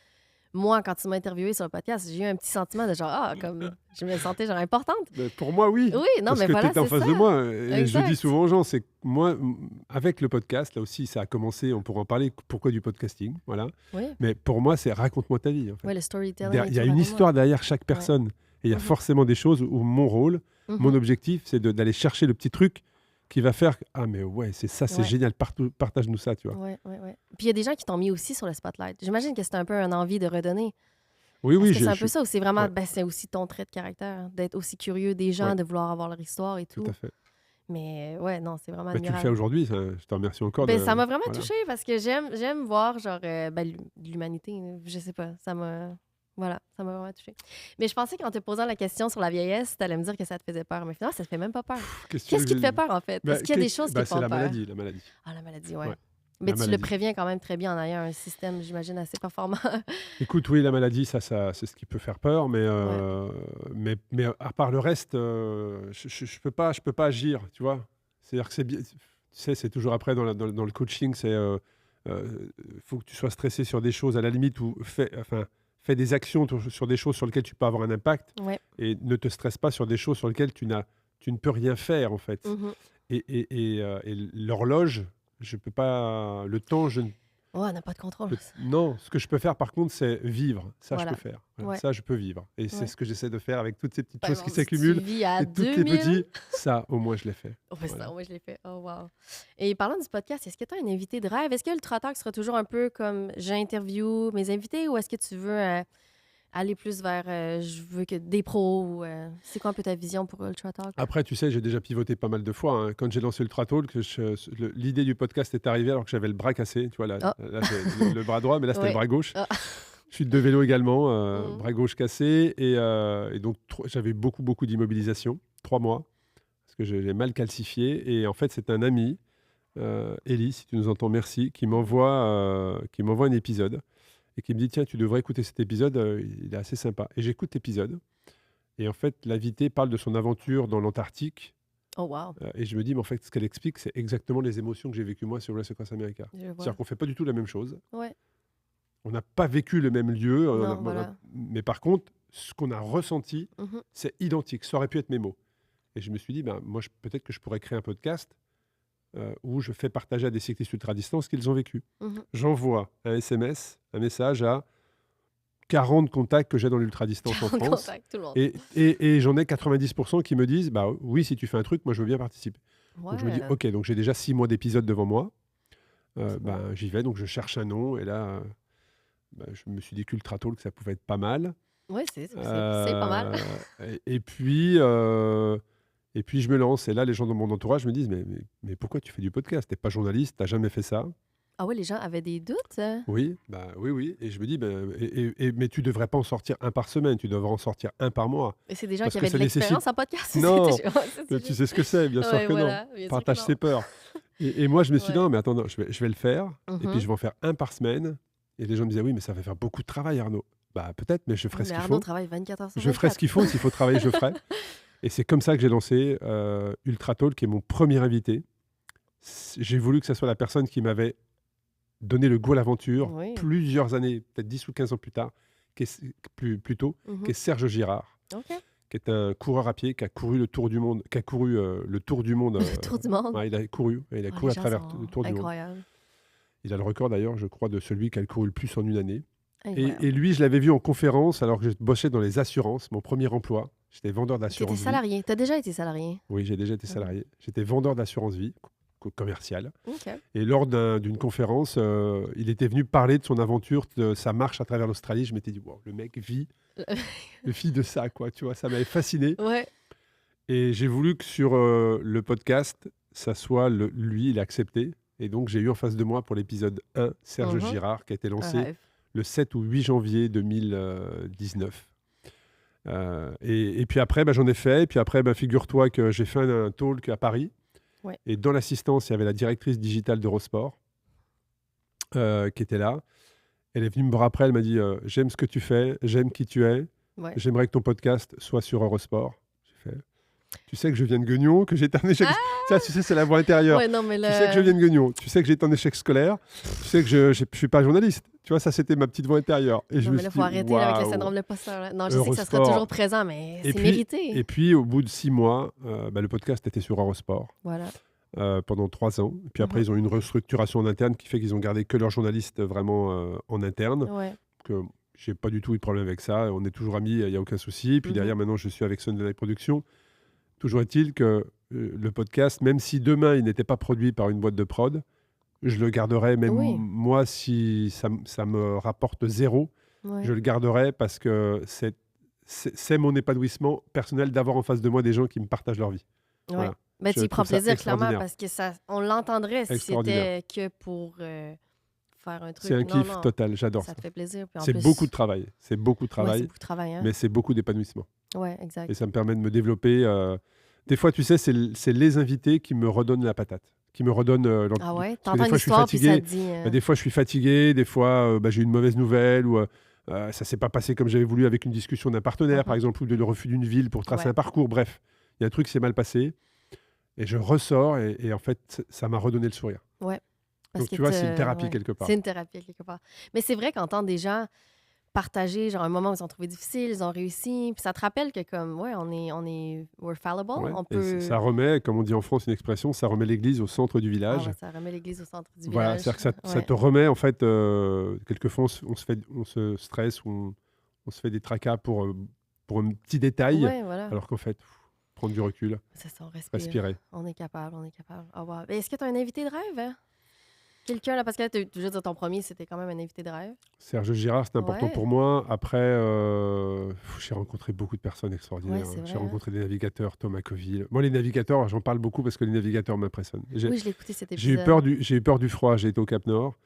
Speaker 1: moi, quand tu m'as interviewé sur le podcast, j'ai eu un petit sentiment de genre, comme je me sentais genre importante.
Speaker 2: Mais pour moi, oui.
Speaker 1: Oui, non,
Speaker 2: Parce
Speaker 1: mais
Speaker 2: que
Speaker 1: voilà,
Speaker 2: tu étais en
Speaker 1: c'est
Speaker 2: face
Speaker 1: ça.
Speaker 2: de moi. Et je
Speaker 1: Exact.
Speaker 2: dis souvent aux gens, c'est que moi, avec le podcast, là aussi, ça a commencé, on pourra en parler, pourquoi du podcasting, voilà.
Speaker 1: Oui,
Speaker 2: Mais pour moi, c'est raconte-moi ta vie, en fait.
Speaker 1: ouais, le storytelling.
Speaker 2: Il y a une histoire derrière chaque personne. Et il y a
Speaker 1: Mhm.
Speaker 2: forcément des choses où mon rôle, mon objectif, c'est d'aller chercher le petit truc qui va faire que, ah mais ouais, c'est ça, c'est
Speaker 1: Ouais.
Speaker 2: génial, partage-nous ça, tu vois.
Speaker 1: Oui. Puis il y a des gens qui t'ont mis aussi sur le spotlight. J'imagine que c'est un peu une envie de redonner.
Speaker 2: Oui,
Speaker 1: Est-ce
Speaker 2: oui,
Speaker 1: que c'est un peu ça ou c'est vraiment,
Speaker 2: ouais.
Speaker 1: c'est aussi ton trait de caractère, d'être aussi curieux des gens,
Speaker 2: Ouais.
Speaker 1: de vouloir avoir leur histoire et tout.
Speaker 2: Tout à fait.
Speaker 1: Mais ouais, non, c'est vraiment
Speaker 2: Bah, tu le fais
Speaker 1: admirable.
Speaker 2: aujourd'hui, je te remercie encore.
Speaker 1: Ça m'a vraiment
Speaker 2: voilà.
Speaker 1: touchée parce que j'aime voir genre l'humanité. Je sais pas, ça m'a vraiment touchée. Mais je pensais qu'en te posant la question sur la vieillesse, tu allais me dire que ça te faisait peur. Mais finalement, ça te fait même pas peur. Qu'est-ce qui te fait peur en fait? Est-ce qu'il y a des choses qui te font
Speaker 2: C'est
Speaker 1: peur?
Speaker 2: la maladie, la maladie.
Speaker 1: Ah, la maladie, ouais.
Speaker 2: Ouais.
Speaker 1: Mais
Speaker 2: La
Speaker 1: tu le
Speaker 2: maladie.
Speaker 1: préviens quand même très bien en ayant un système, j'imagine, assez performant.
Speaker 2: Écoute, oui, la maladie, ça c'est ce qui peut faire peur, mais à part le reste, je peux pas agir, tu vois. C'est-à-dire que c'est bien, tu sais, c'est toujours après dans le coaching, c'est faut que tu sois stressé sur des choses à la limite ou fais des actions sur des choses sur lesquelles tu peux avoir un impact
Speaker 1: Ouais.
Speaker 2: et ne te stresse pas sur des choses sur lesquelles tu ne peux rien faire en fait.
Speaker 1: Mhm.
Speaker 2: Et l'horloge, je peux pas, le temps,
Speaker 1: Oh, on n'a pas de contrôle.
Speaker 2: non, ce que je peux faire par contre, c'est vivre. Ça,
Speaker 1: Voilà.
Speaker 2: je peux faire. Voilà,
Speaker 1: Ouais.
Speaker 2: Ça, je peux vivre. Et c'est
Speaker 1: Ouais.
Speaker 2: ce que j'essaie de faire avec toutes ces petites
Speaker 1: Ben,
Speaker 2: choses qui
Speaker 1: si
Speaker 2: s'accumulent.
Speaker 1: tu vis à
Speaker 2: Et tous les
Speaker 1: 2000.
Speaker 2: petits, ça, au moins, je l'ai fait.
Speaker 1: Oh, ben,
Speaker 2: Voilà.
Speaker 1: ça, moi, je l'ai fait. Oh, wow. Et parlant du podcast, est-ce que tu as un invité de rêve? Est-ce que Ultra Talk sera toujours un peu comme j'interview mes invités ou est-ce que tu veux aller plus vers je veux que des pros ou c'est quoi un peu ta vision pour Ultra Talk?
Speaker 2: Après, tu sais, j'ai déjà pivoté pas mal de fois. Hein. Quand j'ai lancé Ultra Talk, l'idée du podcast est arrivée alors que j'avais le bras cassé. Tu vois, là,
Speaker 1: Ah.
Speaker 2: là j'ai le bras droit, mais là, c'était
Speaker 1: Ouais.
Speaker 2: le bras gauche.
Speaker 1: Ah.
Speaker 2: Je suis de vélo également,
Speaker 1: Mhm.
Speaker 2: bras gauche cassé. Et donc, j'avais beaucoup d'immobilisation, 3 mois, parce que j'ai mal calcifié. Et en fait, c'est un ami, Elie, si tu nous entends, merci, qui m'envoie un épisode et qui me dit, tiens, tu devrais écouter cet épisode, il est assez sympa. Et j'écoute l'épisode. Et en fait, l'invité parle de son aventure dans l'Antarctique.
Speaker 1: Oh, wow.
Speaker 2: Et je me dis, mais en fait, ce qu'elle explique, c'est exactement les émotions que j'ai vécues moi sur Race Across America.
Speaker 1: Je vois.
Speaker 2: C'est-à-dire qu'on ne fait pas du tout la même chose.
Speaker 1: Ouais.
Speaker 2: On n'a pas vécu le même lieu.
Speaker 1: Non, voilà.
Speaker 2: Mais par contre, ce qu'on a ressenti,
Speaker 1: Mhm.
Speaker 2: c'est identique. Ça aurait pu être mes mots. Et je me suis dit, ben, moi, peut-être que je pourrais créer un podcast où je fais partager à des cyclistes ultra-distance ce qu'ils ont vécu.
Speaker 1: Mhm.
Speaker 2: J'envoie un SMS, un message à 40 contacts que j'ai dans l'ultra-distance en
Speaker 1: 40
Speaker 2: France.
Speaker 1: contacts, tout le monde.
Speaker 2: Et j'en ai 90% qui me disent, bah oui, si tu fais un truc, moi, je veux bien participer. Donc je me dis,
Speaker 1: Ouais.
Speaker 2: ok, donc j'ai déjà 6 mois d'épisodes devant moi.
Speaker 1: C'est bon.
Speaker 2: Ben, j'y vais, donc je cherche un nom. Et là, je me suis dit qu'Ultra Talk, ça pouvait être pas mal.
Speaker 1: Ouais, c'est pas mal.
Speaker 2: Et puis, je me lance. Et là, les gens dans mon entourage me disent, mais pourquoi tu fais du podcast? T'es pas journaliste, t'as jamais fait ça.
Speaker 1: Ah ouais, les gens avaient des doutes?
Speaker 2: Oui, oui. Et je me dis, mais tu devrais pas en sortir un par semaine, tu devrais en sortir un par mois.
Speaker 1: Et c'est des gens
Speaker 2: Parce
Speaker 1: qui
Speaker 2: que
Speaker 1: avaient de
Speaker 2: ça nécessite-
Speaker 1: l'expérience en podcast?
Speaker 2: Non,
Speaker 1: C'était- ouais,
Speaker 2: Mais tu sais ce que c'est, bien sûr
Speaker 1: Ouais,
Speaker 2: que
Speaker 1: voilà,
Speaker 2: non.
Speaker 1: bien sûr
Speaker 2: Partage
Speaker 1: que non.
Speaker 2: ses peurs. Et moi, je me suis dit,
Speaker 1: Ouais.
Speaker 2: non, mais attends, non, je vais le faire. Et
Speaker 1: Mhm.
Speaker 2: puis, je vais en faire un par semaine. Et les gens me disaient, oui, mais ça va faire beaucoup de travail, Arnaud. Bah, peut-être, mais je ferai
Speaker 1: Mais
Speaker 2: ce qu'il
Speaker 1: Arnaud
Speaker 2: faut.
Speaker 1: travaille 24 heures sur
Speaker 2: Je ferai ce
Speaker 1: 24.
Speaker 2: qu'il faut. S'il faut travailler, je ferai. Et c'est comme ça que j'ai lancé Ultra Talk, qui est mon premier invité. J'ai voulu que ça soit la personne qui m'avait donné le goût à l'aventure
Speaker 1: Oui.
Speaker 2: plusieurs années, peut-être 10 ou 15 ans plus tard, plus tôt,
Speaker 1: Mhm.
Speaker 2: qui est Serge Girard,
Speaker 1: OK.
Speaker 2: qui est un coureur à pied qui a couru le Tour du monde, le Tour du monde.
Speaker 1: Le tour du monde.
Speaker 2: Ouais, il a couru
Speaker 1: Oh,
Speaker 2: à
Speaker 1: les
Speaker 2: travers
Speaker 1: gens
Speaker 2: le Tour du monde.
Speaker 1: incroyable.
Speaker 2: Il a le record d'ailleurs, je crois, de celui qui a couru le plus en une année.
Speaker 1: Incroyable.
Speaker 2: Et lui, je l'avais vu en conférence alors que je bossais dans les assurances, mon premier emploi. J'étais vendeur
Speaker 1: Tu étais
Speaker 2: d'assurance vie.
Speaker 1: salarié. Tu as déjà été salarié.
Speaker 2: Oui, j'ai déjà été salarié. J'étais vendeur d'assurance vie commercial.
Speaker 1: OK.
Speaker 2: Et lors d'une conférence, il était venu parler de son aventure, de sa marche à travers l'Australie. Je m'étais dit, wow, le mec vit de ça, quoi. Tu vois, ça m'avait fasciné.
Speaker 1: Ouais.
Speaker 2: Et j'ai voulu que sur le podcast, ça soit lui, il a accepté. Et donc, j'ai eu en face de moi pour l'épisode 1, Serge
Speaker 1: Mhm.
Speaker 2: Girard, qui a été
Speaker 1: Un
Speaker 2: lancé
Speaker 1: rêve.
Speaker 2: le 7 ou 8 janvier 2019. Et puis après, j'en ai fait. Et puis après, figure-toi que j'ai fait un talk à Paris.
Speaker 1: Ouais.
Speaker 2: Et dans l'assistance, il y avait la directrice digitale d'Eurosport qui était là. Elle est venue me voir après, elle m'a dit j'aime ce que tu fais, j'aime qui tu es,
Speaker 1: Ouais.
Speaker 2: j'aimerais que ton podcast soit sur Eurosport. J'ai fait Tu sais que je viens de Guignon, que j'ai été un échec. Ça, tu sais, c'est la voix intérieure.
Speaker 1: Ouais, non, mais
Speaker 2: Tu sais que je viens de Guignon. Tu sais que j'ai été un échec scolaire. Tu sais que je ne suis pas journaliste. Tu vois, ça, c'était ma petite voix intérieure. Et je
Speaker 1: Non,
Speaker 2: me
Speaker 1: mais
Speaker 2: suis
Speaker 1: là,
Speaker 2: dit,
Speaker 1: il faut arrêter avec le
Speaker 2: waouh.
Speaker 1: syndrome de l'imposteur. Là. Non, je sais que ça sera
Speaker 2: Eurosport.
Speaker 1: toujours présent, mais
Speaker 2: Et
Speaker 1: c'est
Speaker 2: puis,
Speaker 1: mérité.
Speaker 2: Et puis, au bout de 6 mois, le podcast était sur Eurosport
Speaker 1: Voilà.
Speaker 2: pendant 3 ans. Et puis après, ils ont eu une restructuration en interne qui fait qu'ils ont gardé que leurs journalistes vraiment en interne.
Speaker 1: Ouais.
Speaker 2: Que j'ai pas du tout eu de problème avec ça. On est toujours amis, il n'y a aucun souci. Puis derrière, maintenant, je suis avec Sunday Night Productions. Toujours est-il que le podcast, même si demain, il n'était pas produit par une boîte de prod, je le garderai, même
Speaker 1: Oui.
Speaker 2: moi, si ça me rapporte 0,
Speaker 1: Ouais.
Speaker 2: je le garderai parce que c'est mon épanouissement personnel d'avoir en face de moi des gens qui me partagent leur vie.
Speaker 1: Ouais.
Speaker 2: Voilà.
Speaker 1: Ben,
Speaker 2: Je
Speaker 1: tu y prends
Speaker 2: trouve ça
Speaker 1: plaisir, clairement,
Speaker 2: extraordinaire.
Speaker 1: parce que ça, on l'entendrait si
Speaker 2: Extraordinaire.
Speaker 1: c'était que pour faire un truc.
Speaker 2: C'est un
Speaker 1: Non,
Speaker 2: kiff
Speaker 1: non,
Speaker 2: total, j'adore
Speaker 1: ça
Speaker 2: ça.
Speaker 1: te fait plaisir. Puis en
Speaker 2: C'est
Speaker 1: plus,
Speaker 2: beaucoup de travail, c'est beaucoup de
Speaker 1: Ouais,
Speaker 2: travail,
Speaker 1: c'est beaucoup de travail. Hein?
Speaker 2: mais c'est beaucoup d'épanouissement.
Speaker 1: Ouais, exact.
Speaker 2: Et ça me permet de me développer. Des fois, tu sais, c'est les invités qui me redonnent la patate, qui me redonnent
Speaker 1: Ah ouais?
Speaker 2: parce que des
Speaker 1: T'entends une
Speaker 2: fois, je suis
Speaker 1: histoire, puis ça te
Speaker 2: fatigué.
Speaker 1: dit...
Speaker 2: Des fois, je suis fatigué. Des fois, j'ai une mauvaise nouvelle ou ça s'est pas passé comme j'avais voulu avec une discussion d'un partenaire, par exemple, ou de le refus d'une ville pour tracer
Speaker 1: Ouais.
Speaker 2: un parcours. Bref, il y a un truc qui s'est mal passé. Et je ressors et en fait, ça m'a redonné le sourire.
Speaker 1: Ouais. Parce
Speaker 2: Donc,
Speaker 1: que
Speaker 2: tu vois, c'est une thérapie quelque part.
Speaker 1: C'est une thérapie quelque part. Mais c'est vrai qu'entendre des gens partager genre un moment où ils ont trouvé difficile, ils ont réussi, puis ça te rappelle que comme ouais, we're fallible,
Speaker 2: Ouais.
Speaker 1: on
Speaker 2: Et
Speaker 1: peut
Speaker 2: ça remet, comme on dit en France, une expression, ça remet l'église au centre du
Speaker 1: Ah
Speaker 2: village.
Speaker 1: ouais, ça remet l'église au centre du
Speaker 2: Voilà,
Speaker 1: village.
Speaker 2: c'est-à-dire que ça
Speaker 1: Ouais.
Speaker 2: te remet, en fait, quelquefois, on se stresse ou on se fait des tracas pour un petit détail,
Speaker 1: Ouais, voilà.
Speaker 2: alors qu'en fait, prendre du recul,
Speaker 1: C'est ça, on respire.
Speaker 2: respirer.
Speaker 1: On est capable, on est capable. Oh, wow. Est-ce que tu as un invité de rêve? Hein? Quelqu'un, là, parce que là, je veux dire, ton premier, c'était quand même un invité de rêve.
Speaker 2: Serge Girard, c'est important
Speaker 1: Ouais.
Speaker 2: pour moi. Après, j'ai rencontré beaucoup de personnes extraordinaires.
Speaker 1: Ouais, c'est vrai,
Speaker 2: J'ai
Speaker 1: hein.
Speaker 2: rencontré des navigateurs, Thomas Coville. Moi, les navigateurs, j'en parle beaucoup parce que les navigateurs m'impressionnent.
Speaker 1: Oui, je l'ai écouté cet
Speaker 2: J'ai
Speaker 1: épisode.
Speaker 2: eu peur du froid, j'ai été au Cap Nord,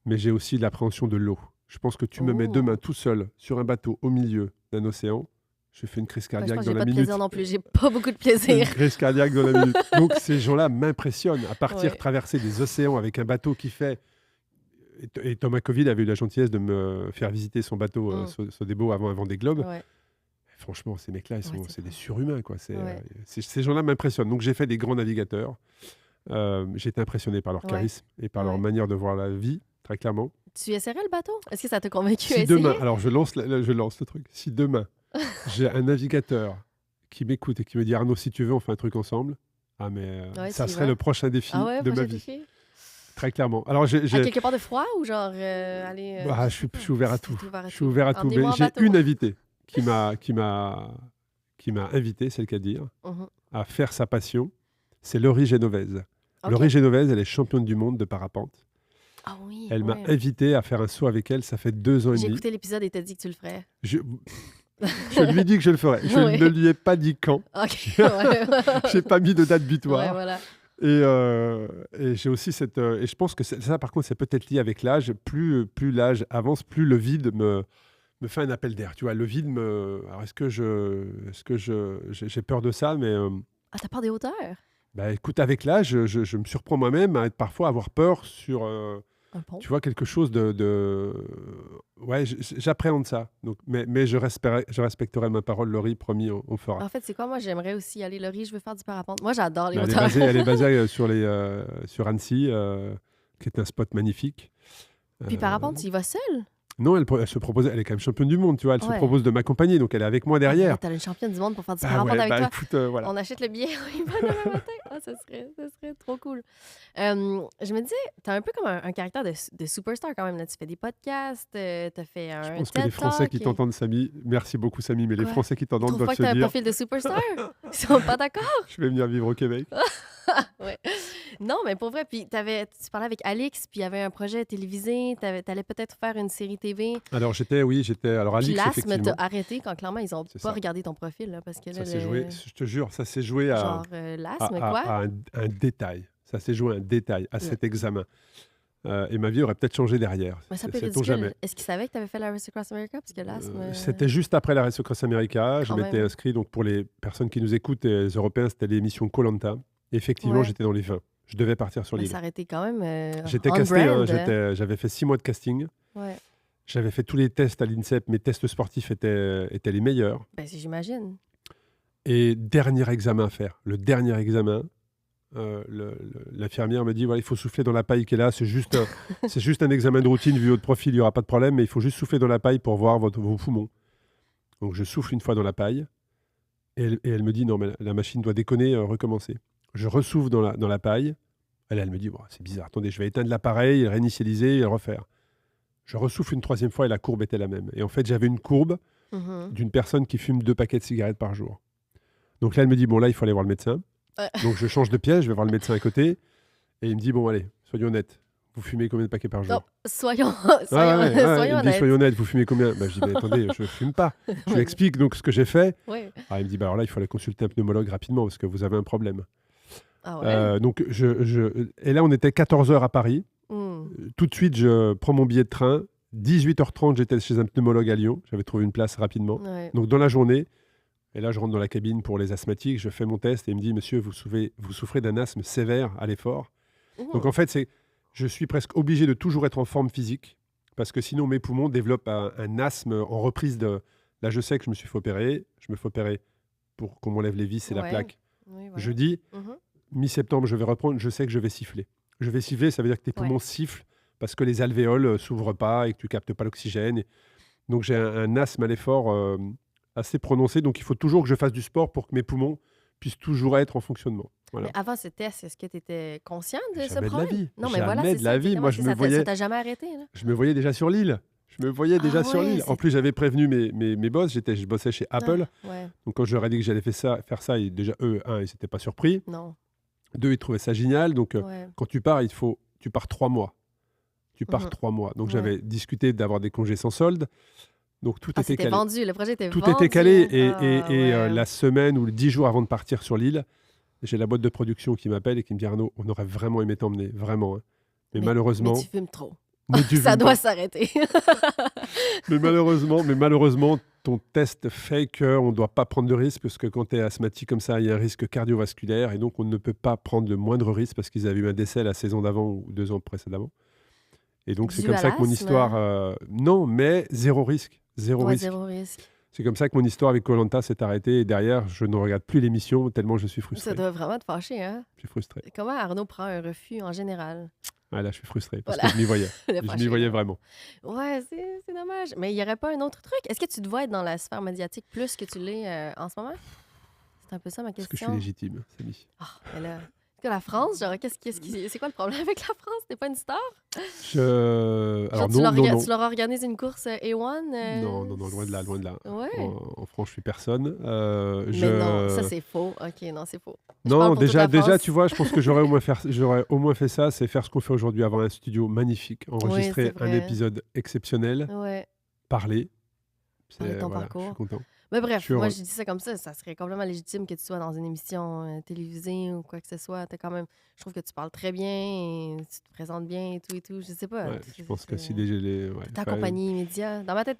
Speaker 2: mais j'ai aussi l'appréhension de l'eau. Je pense que tu me mets
Speaker 1: Oh.
Speaker 2: demain tout seul sur un bateau au milieu d'un océan, je fais une crise
Speaker 1: Je
Speaker 2: cardiaque
Speaker 1: pense que
Speaker 2: dans
Speaker 1: j'ai
Speaker 2: la
Speaker 1: pas de
Speaker 2: minute.
Speaker 1: plaisir non plus. J'ai pas beaucoup de
Speaker 2: Une
Speaker 1: plaisir.
Speaker 2: crise cardiaque dans la minute. Donc ces gens-là m'impressionnent. À partir
Speaker 1: Ouais.
Speaker 2: traverser des océans avec un bateau qui fait... Et Thomas Coville avait eu la gentillesse de me faire visiter son bateau Sodebo avant un Vendée Globe.
Speaker 1: Ouais.
Speaker 2: Franchement, ces mecs-là,
Speaker 1: Ouais, c'est
Speaker 2: c'est des
Speaker 1: fou.
Speaker 2: surhumains. Quoi.
Speaker 1: Ouais.
Speaker 2: Ces gens-là m'impressionnent. Donc j'ai fait des grands navigateurs. J'ai été impressionné par leur
Speaker 1: Ouais.
Speaker 2: charisme et par leur
Speaker 1: Ouais.
Speaker 2: manière de voir la vie, très clairement.
Speaker 1: Tu essaierais le bateau? Est-ce que ça t'a convaincu à
Speaker 2: Si
Speaker 1: essayer?
Speaker 2: demain, alors je lance le truc. Si demain, j'ai un navigateur qui m'écoute et qui me dit Arnaud, si tu veux, on fait un truc ensemble. Ah, mais
Speaker 1: Ouais,
Speaker 2: ça
Speaker 1: tu y
Speaker 2: serait
Speaker 1: vas?
Speaker 2: le prochain défi
Speaker 1: Ah ouais,
Speaker 2: de ma
Speaker 1: prochain
Speaker 2: vie.
Speaker 1: défi?
Speaker 2: Très clairement. Alors,
Speaker 1: À quelque part de froid ou genre aller.
Speaker 2: je suis ouvert à tout.
Speaker 1: T'es ouvert à
Speaker 2: Je suis ouvert à tout.
Speaker 1: Emmenez-moi
Speaker 2: Mais
Speaker 1: en
Speaker 2: j'ai
Speaker 1: bateau.
Speaker 2: une invitée qui m'a invité, c'est le cas de dire,
Speaker 1: Mhm.
Speaker 2: à faire sa passion. C'est Laurie Genovese.
Speaker 1: Ok.
Speaker 2: Laurie Genovese, elle est championne du monde de parapente.
Speaker 1: Ah oui.
Speaker 2: Elle m'a
Speaker 1: ouais.
Speaker 2: invité à faire un saut avec elle. Ça fait 2 ans et
Speaker 1: J'ai
Speaker 2: demi.
Speaker 1: écouté l'épisode et t'as dit que tu le ferais.
Speaker 2: Je lui ai dit que je le ferais. Je
Speaker 1: Ouais.
Speaker 2: ne lui ai pas dit quand.
Speaker 1: Ok. Ouais.
Speaker 2: J'ai pas mis de date
Speaker 1: Ouais,
Speaker 2: butoir.
Speaker 1: voilà.
Speaker 2: Et j'ai aussi cette... et je pense que ça, par contre, c'est peut-être lié avec l'âge. Plus l'âge avance, plus le vide me fait un appel d'air. Tu vois, le vide me... Alors, est-ce que j'ai peur de ça, mais...
Speaker 1: Ah, t'as peur des hauteurs?
Speaker 2: bah, écoute, avec l'âge, je me surprends moi-même à parfois avoir peur sur...
Speaker 1: Un pont?
Speaker 2: tu vois, quelque chose de... Ouais, j'appréhende ça. Donc, mais je respecterai ma parole, Laurie, promis, on fera.
Speaker 1: En fait, c'est quoi? Moi, j'aimerais aussi aller. Laurie, je veux faire du parapente. Moi, j'adore les
Speaker 2: Elle est
Speaker 1: hauteurs.
Speaker 2: basée, sur Annecy, qui est un spot magnifique.
Speaker 1: Puis parapente, tu y vas seule?
Speaker 2: Non, elle se propose, elle est quand même championne du monde, tu vois. Elle se
Speaker 1: Ouais.
Speaker 2: propose de m'accompagner, donc elle est avec moi derrière.
Speaker 1: T'as une championne du monde pour faire du
Speaker 2: Ah
Speaker 1: parapente
Speaker 2: ouais,
Speaker 1: avec
Speaker 2: bah
Speaker 1: toi.
Speaker 2: écoute, voilà.
Speaker 1: On achète le billet, on y va demain matin. Ah, ça serait trop cool. Je me disais, t'as un peu comme un caractère de superstar quand même. Là. Tu fais des podcasts, t'as fait un
Speaker 2: Je pense que
Speaker 1: TED
Speaker 2: les Français qui
Speaker 1: Talk.
Speaker 2: t'entendent, Samy, merci beaucoup Samy, mais les
Speaker 1: Quoi?
Speaker 2: Français qui
Speaker 1: Ils
Speaker 2: t'entendent
Speaker 1: trouvent
Speaker 2: doivent
Speaker 1: pas que
Speaker 2: se
Speaker 1: t'as un
Speaker 2: dire,
Speaker 1: profil de superstar? Ils sont pas d'accord?
Speaker 2: je vais venir vivre au Québec.
Speaker 1: Ouais. Non, mais pour vrai, puis tu parlais avec Alix, puis il y avait un projet télévisé, t'allais peut-être faire une série TV.
Speaker 2: Alors alors
Speaker 1: Puis
Speaker 2: Alix,
Speaker 1: l'asthme
Speaker 2: effectivement.
Speaker 1: t'a arrêté quand clairement ils ont
Speaker 2: C'est
Speaker 1: pas
Speaker 2: ça.
Speaker 1: regardé ton profil, là, parce que là,
Speaker 2: Ça s'est joué, je te jure, ça s'est joué à,
Speaker 1: genre l'asthme, quoi.
Speaker 2: à un détail. Ça s'est joué à un détail, à cet examen. Et ma vie aurait peut-être changé derrière.
Speaker 1: Mais ça peut être
Speaker 2: Sait-on
Speaker 1: ridicule.
Speaker 2: jamais.
Speaker 1: Est-ce qu'ils savaient que tu avais fait la Race Across America? Parce que l'asthme...
Speaker 2: C'était juste après la Race Across America. Je
Speaker 1: Quand
Speaker 2: m'étais
Speaker 1: même.
Speaker 2: inscrit, donc pour les personnes qui nous écoutent, et les Européens, c'était l'émission Koh-Lanta. Effectivement,
Speaker 1: Ouais.
Speaker 2: j'étais dans les 20. Je devais partir sur
Speaker 1: Mais
Speaker 2: l'île.
Speaker 1: ça aurait été quand même
Speaker 2: J'étais
Speaker 1: on
Speaker 2: casté, hein,
Speaker 1: brand.
Speaker 2: j'avais fait 6 mois de casting.
Speaker 1: Ouais.
Speaker 2: J'avais fait tous les tests à l'INSEP. Mes tests sportifs étaient les meilleurs.
Speaker 1: Ben, j'imagine.
Speaker 2: Et dernier examen à faire. Le dernier examen, l'infirmière me dit voilà, il faut souffler dans la paille qui est là. C'est juste un examen de routine. Vu votre profil, il n'y aura pas de problème, mais il faut juste souffler dans la paille pour voir vos poumons. Donc je souffle une fois dans la paille. Et elle me dit non, mais la machine doit déconner, recommencer. Je ressouffle dans la paille. Elle me dit bon, c'est bizarre, attendez, je vais éteindre l'appareil, réinitialiser et le refaire. Je ressouffle une troisième fois et la courbe était la même. Et en fait, j'avais une courbe d'une personne qui fume 2 paquets de cigarettes par jour. Donc là, elle me dit bon, là, il faut aller voir le médecin. Donc je change de pièce, je vais voir le médecin à côté. Et il me dit bon, allez, soyons honnêtes. Vous fumez combien de paquets par jour?
Speaker 1: Non, soyons
Speaker 2: Il me dit
Speaker 1: honnêtes.
Speaker 2: soyons honnêtes, vous fumez combien? Je dis mais attendez, je ne fume pas. Je lui explique donc ce que j'ai fait.
Speaker 1: Oui.
Speaker 2: Il me dit alors là, il faut aller consulter un pneumologue rapidement parce que vous avez un problème.
Speaker 1: Ah ouais?
Speaker 2: Donc et là, on était 14h à Paris. Tout de suite, je prends mon billet de train. 18h30, j'étais chez un pneumologue à Lyon. J'avais trouvé une place rapidement.
Speaker 1: Ouais.
Speaker 2: Donc dans la journée, et là, je rentre dans la cabine pour les asthmatiques. Je fais mon test et il me dit monsieur, vous souffrez d'un asthme sévère à l'effort. Donc en fait, je suis presque obligé de toujours être en forme physique parce que sinon mes poumons développent un asthme en reprise de. Là, je sais que je me suis fait opérer. Je me fais opérer pour qu'on m'enlève les vis et la plaque.
Speaker 1: Oui, voilà.
Speaker 2: Jeudi, mi-septembre, je vais reprendre. Je sais que je vais siffler. Je vais siffler, ça veut dire que tes poumons sifflent parce que les alvéoles s'ouvrent pas et que tu captes pas l'oxygène. Donc j'ai un asthme à l'effort assez prononcé. Donc il faut toujours que je fasse du sport pour que mes poumons puissent toujours être en fonctionnement. Voilà.
Speaker 1: Mais avant ce test, est-ce que tu étais conscient de ce
Speaker 2: Jamais de la
Speaker 1: problème?
Speaker 2: vie.
Speaker 1: Non, mais
Speaker 2: Jamais
Speaker 1: voilà,
Speaker 2: de
Speaker 1: c'est
Speaker 2: la
Speaker 1: ça,
Speaker 2: vie. Moi, je me
Speaker 1: ça
Speaker 2: voyais.
Speaker 1: Ça t'a jamais arrêté, là?
Speaker 2: Je me voyais déjà sur l'île. Je me voyais déjà sur l'île. En plus, j'avais prévenu mes boss. Je bossais chez Apple. Donc quand je leur ai dit que j'allais faire ça, déjà eux, ils n'étaient pas surpris.
Speaker 1: Non.
Speaker 2: 2, ils trouvaient ça génial. Donc quand tu pars, tu pars 3 mois. Tu pars 3 mois. Donc j'avais discuté d'avoir des congés sans solde. Donc tout était calé.
Speaker 1: Vendu, le projet était
Speaker 2: tout
Speaker 1: vendu.
Speaker 2: était calé et la semaine ou les 10 jours avant de partir sur l'île, j'ai la boîte de production qui m'appelle et qui me dit Arnaud, on aurait vraiment aimé t'emmener, vraiment. Hein. Mais malheureusement...
Speaker 1: Mais tu fumes trop.
Speaker 2: Ça
Speaker 1: doit s'arrêter.
Speaker 2: mais malheureusement, ton test fait qu'on ne doit pas prendre de risque parce que quand tu es asthmatique comme ça, il y a un risque cardiovasculaire et donc on ne peut pas prendre le moindre risque parce qu'ils avaient eu un décès la saison d'avant ou 2 ans précédemment. Et donc c'est comme ça que mon histoire... Non, mais zéro risque. Zéro risque. C'est comme ça que mon histoire avec Koh-Lanta s'est arrêtée et derrière, je ne regarde plus l'émission tellement je suis frustré.
Speaker 1: Ça doit vraiment te fâcher, hein?
Speaker 2: Je suis frustré.
Speaker 1: Comment Arnaud prend un refus en général?
Speaker 2: Là, je suis frustré parce que je m'y voyais. Je m'y voyais vraiment.
Speaker 1: Ouais, c'est dommage. Mais il n'y aurait pas un autre truc? Est-ce que tu te vois être dans la sphère médiatique plus que tu l'es en ce moment? C'est un peu ça ma question.
Speaker 2: Est-ce que je suis légitime, Samy?
Speaker 1: Mais là... la France, genre, c'est quoi le problème avec la France? T'es pas une star?
Speaker 2: Alors
Speaker 1: tu
Speaker 2: leur
Speaker 1: organises une course A1?
Speaker 2: Non, loin de là.
Speaker 1: Ouais.
Speaker 2: En France, je suis personne.
Speaker 1: Mais non, ça c'est faux. Ok, non, c'est faux.
Speaker 2: Non, déjà, tu vois, je pense que j'aurais au moins fait ça, c'est faire ce qu'on fait aujourd'hui, avoir un studio magnifique, enregistrer un épisode exceptionnel, parler.
Speaker 1: Ton parcours.
Speaker 2: Je suis content.
Speaker 1: Mais bref, moi, je dis ça comme ça serait complètement légitime que tu sois dans une émission télévisée ou quoi que ce soit. Je trouve que tu parles très bien et tu te présentes bien et tout. Je sais pas.
Speaker 2: Je pense que si
Speaker 1: ta compagnie média. Dans ma tête,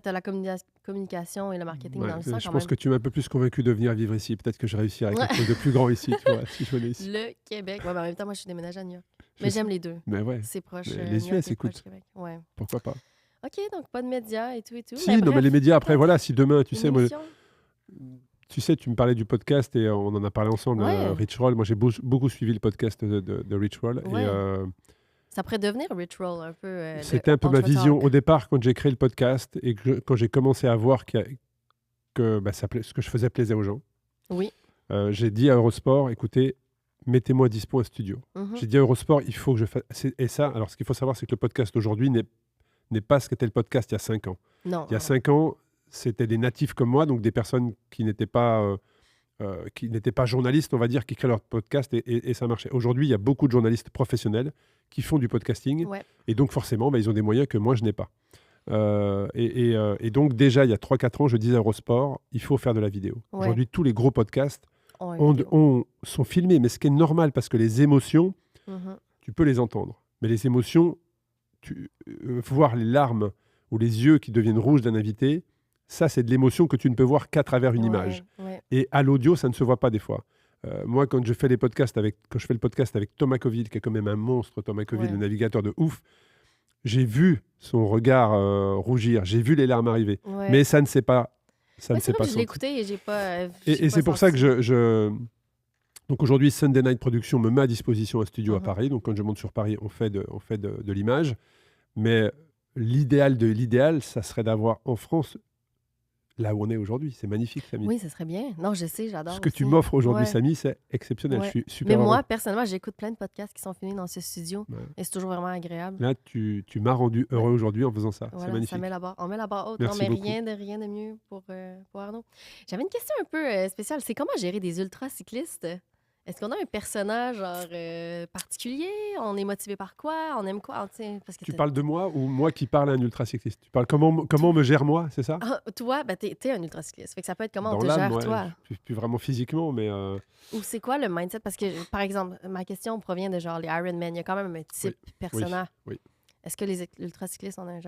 Speaker 1: t'as la communication et le marketing dans le sang.
Speaker 2: Je pense que tu m'as un peu plus convaincu de venir vivre ici. Peut-être que je réussirai quelque chose de plus grand ici, tu vois, si je venais ici.
Speaker 1: Le Québec. Ouais, mais en même temps, moi, je suis déménagée à New York. Mais j'aime les deux.
Speaker 2: Mais ouais.
Speaker 1: C'est proche.
Speaker 2: Les US, écoute.
Speaker 1: Ouais.
Speaker 2: Pourquoi pas?
Speaker 1: OK, donc pas de médias et tout.
Speaker 2: Si, mais les médias, après, voilà, si demain, tu sais, moi, tu me parlais du podcast et on en a parlé ensemble, Rich Roll. Moi, j'ai beaucoup suivi le podcast de Rich Roll.
Speaker 1: Ouais. Ça pourrait devenir Rich Roll un peu.
Speaker 2: C'était un peu ma vision au départ quand j'ai créé le podcast et quand j'ai commencé à voir que ce que je faisais plaisait aux gens.
Speaker 1: Oui.
Speaker 2: J'ai dit à Eurosport, écoutez, mettez-moi à dispo un studio. J'ai dit à Eurosport, il faut que je fasse... Et ça, alors ce qu'il faut savoir, c'est que le podcast aujourd'hui n'est pas ce qu'était le podcast il y a 5 ans.
Speaker 1: Non.
Speaker 2: Il y a 5 ans, c'était des natifs comme moi, donc des personnes qui n'étaient pas journalistes, on va dire, qui créent leur podcast et ça marchait. Aujourd'hui, il y a beaucoup de journalistes professionnels qui font du podcasting et donc forcément, ils ont des moyens que moi, je n'ai pas. Et donc déjà, il y a 3-4 ans, je disais à Eurosport, il faut faire de la vidéo. Aujourd'hui, tous les gros podcasts sont filmés, mais ce qui est normal parce que les émotions, tu peux les entendre. Mais les émotions, voir les larmes ou les yeux qui deviennent rouges d'un invité, ça, c'est de l'émotion que tu ne peux voir qu'à travers une image. Et à l'audio, ça ne se voit pas des fois. Moi, quand je fais le podcast avec Thomas Coville, qui est quand même un monstre, Thomas Coville, le navigateur de ouf, j'ai vu son regard rougir, j'ai vu les larmes arriver. Mais ça ne s'est pas Ça ne
Speaker 1: c'est
Speaker 2: s'est
Speaker 1: vrai
Speaker 2: pas
Speaker 1: que je l'ai
Speaker 2: senti.
Speaker 1: écouté et j'ai pas.
Speaker 2: Et c'est pour ça que donc aujourd'hui, Sunday Night Production me met à disposition un studio à
Speaker 1: Mhm.
Speaker 2: Paris. Donc quand je monte sur Paris, on fait de l'image. Mais l'idéal de l'idéal, ça serait d'avoir en France, là où on est aujourd'hui. C'est magnifique, Samy.
Speaker 1: Oui, ça serait bien. Non, je sais,
Speaker 2: Ce
Speaker 1: j'adore
Speaker 2: que tu
Speaker 1: aussi.
Speaker 2: m'offres aujourd'hui,
Speaker 1: Ouais,
Speaker 2: Samy, c'est exceptionnel. Je
Speaker 1: ouais.
Speaker 2: suis
Speaker 1: Mais
Speaker 2: super heureux.
Speaker 1: moi, personnellement, j'écoute plein de podcasts qui sont finis dans ce studio
Speaker 2: Ouais.
Speaker 1: et c'est toujours vraiment agréable.
Speaker 2: Là, tu m'as rendu
Speaker 1: Ouais.
Speaker 2: heureux aujourd'hui en faisant ça. C'est
Speaker 1: Voilà, ça
Speaker 2: magnifique.
Speaker 1: met la barre. On met la barre haute. Non,
Speaker 2: Merci
Speaker 1: mais
Speaker 2: beaucoup.
Speaker 1: rien de mieux pour Arnaud. J'avais une question un peu spéciale. C'est comment gérer des ultra-cyclistes? Est-ce qu'on a un personnage genre particulier? On est motivé par quoi? On aime quoi? Ah, tu sais, parce que
Speaker 2: Tu parles de moi ou moi qui parle à un ultracycliste? Tu parles comment on me gère moi, c'est ça?
Speaker 1: Ah, toi, ben, t'es un ultra-cycliste. Fait que ça peut être comment on
Speaker 2: Dans
Speaker 1: te
Speaker 2: l'âme,
Speaker 1: gère,
Speaker 2: ouais.
Speaker 1: toi.
Speaker 2: Plus vraiment physiquement, mais
Speaker 1: Ou c'est quoi le mindset? Parce que, par exemple, ma question provient de genre les Ironman. Il y a quand même un type personnel.
Speaker 2: oui.
Speaker 1: Est-ce que les ultracyclistes ont un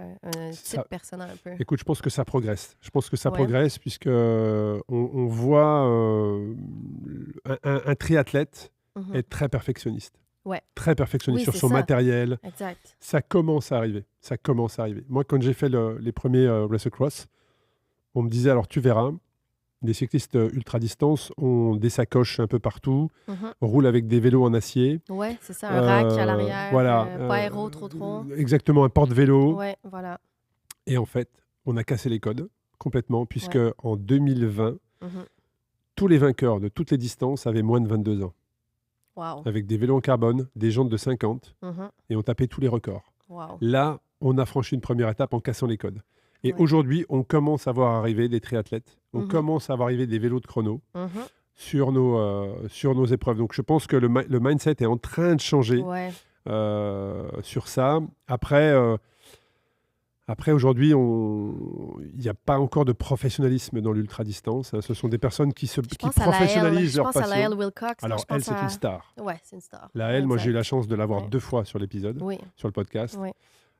Speaker 1: type
Speaker 2: Ça-
Speaker 1: personnel un peu?
Speaker 2: Écoute, je pense que ça progresse. Je pense que ça
Speaker 1: Ouais.
Speaker 2: progresse puisque on voit un triathlète
Speaker 1: Mhm.
Speaker 2: être très perfectionniste.
Speaker 1: Ouais.
Speaker 2: Très perfectionniste
Speaker 1: Oui,
Speaker 2: sur
Speaker 1: c'est
Speaker 2: son
Speaker 1: ça.
Speaker 2: matériel.
Speaker 1: Exact.
Speaker 2: Ça commence à arriver. Ça commence à arriver. Moi, quand j'ai fait les premiers Race Across, on me disait, alors tu verras, des cyclistes ultra-distance ont des sacoches un peu partout,
Speaker 1: Mhm.
Speaker 2: roulent avec des vélos en acier.
Speaker 1: Ouais, c'est ça. Un rack à l'arrière.
Speaker 2: Voilà.
Speaker 1: Pas aéro trop.
Speaker 2: Exactement, un porte-vélo.
Speaker 1: Ouais, voilà.
Speaker 2: Et en fait, on a cassé les codes complètement, puisque
Speaker 1: Ouais.
Speaker 2: en 2020,
Speaker 1: Mhm.
Speaker 2: tous les vainqueurs de toutes les distances avaient moins de 22 ans,
Speaker 1: Wow.
Speaker 2: avec des vélos en carbone, des jantes de 50,
Speaker 1: Mhm.
Speaker 2: et on tapait tous les records.
Speaker 1: Wow.
Speaker 2: Là, on a franchi une première étape en cassant les codes. Et
Speaker 1: Ouais.
Speaker 2: aujourd'hui, on commence à voir arriver des triathlètes, on
Speaker 1: Mhm.
Speaker 2: commence à voir arriver des vélos de chrono
Speaker 1: Mhm.
Speaker 2: sur nos épreuves. Donc je pense que le mindset est en train de changer
Speaker 1: Ouais.
Speaker 2: sur ça. Après, aujourd'hui, il n'y a pas encore de professionnalisme dans l'ultra-distance. Hein. Ce sont des personnes qui
Speaker 1: Je pense
Speaker 2: professionnalisent leur
Speaker 1: à Laëlle
Speaker 2: passion.
Speaker 1: Wilcox.
Speaker 2: Alors,
Speaker 1: je
Speaker 2: elle,
Speaker 1: pense
Speaker 2: c'est
Speaker 1: à...
Speaker 2: une star.
Speaker 1: Ouais, c'est une star.
Speaker 2: Là, elle, moi, j'ai eu la
Speaker 1: Exact.
Speaker 2: chance de la voir
Speaker 1: Ouais.
Speaker 2: 2 fois sur l'épisode,
Speaker 1: Oui.
Speaker 2: sur le podcast.
Speaker 1: Oui.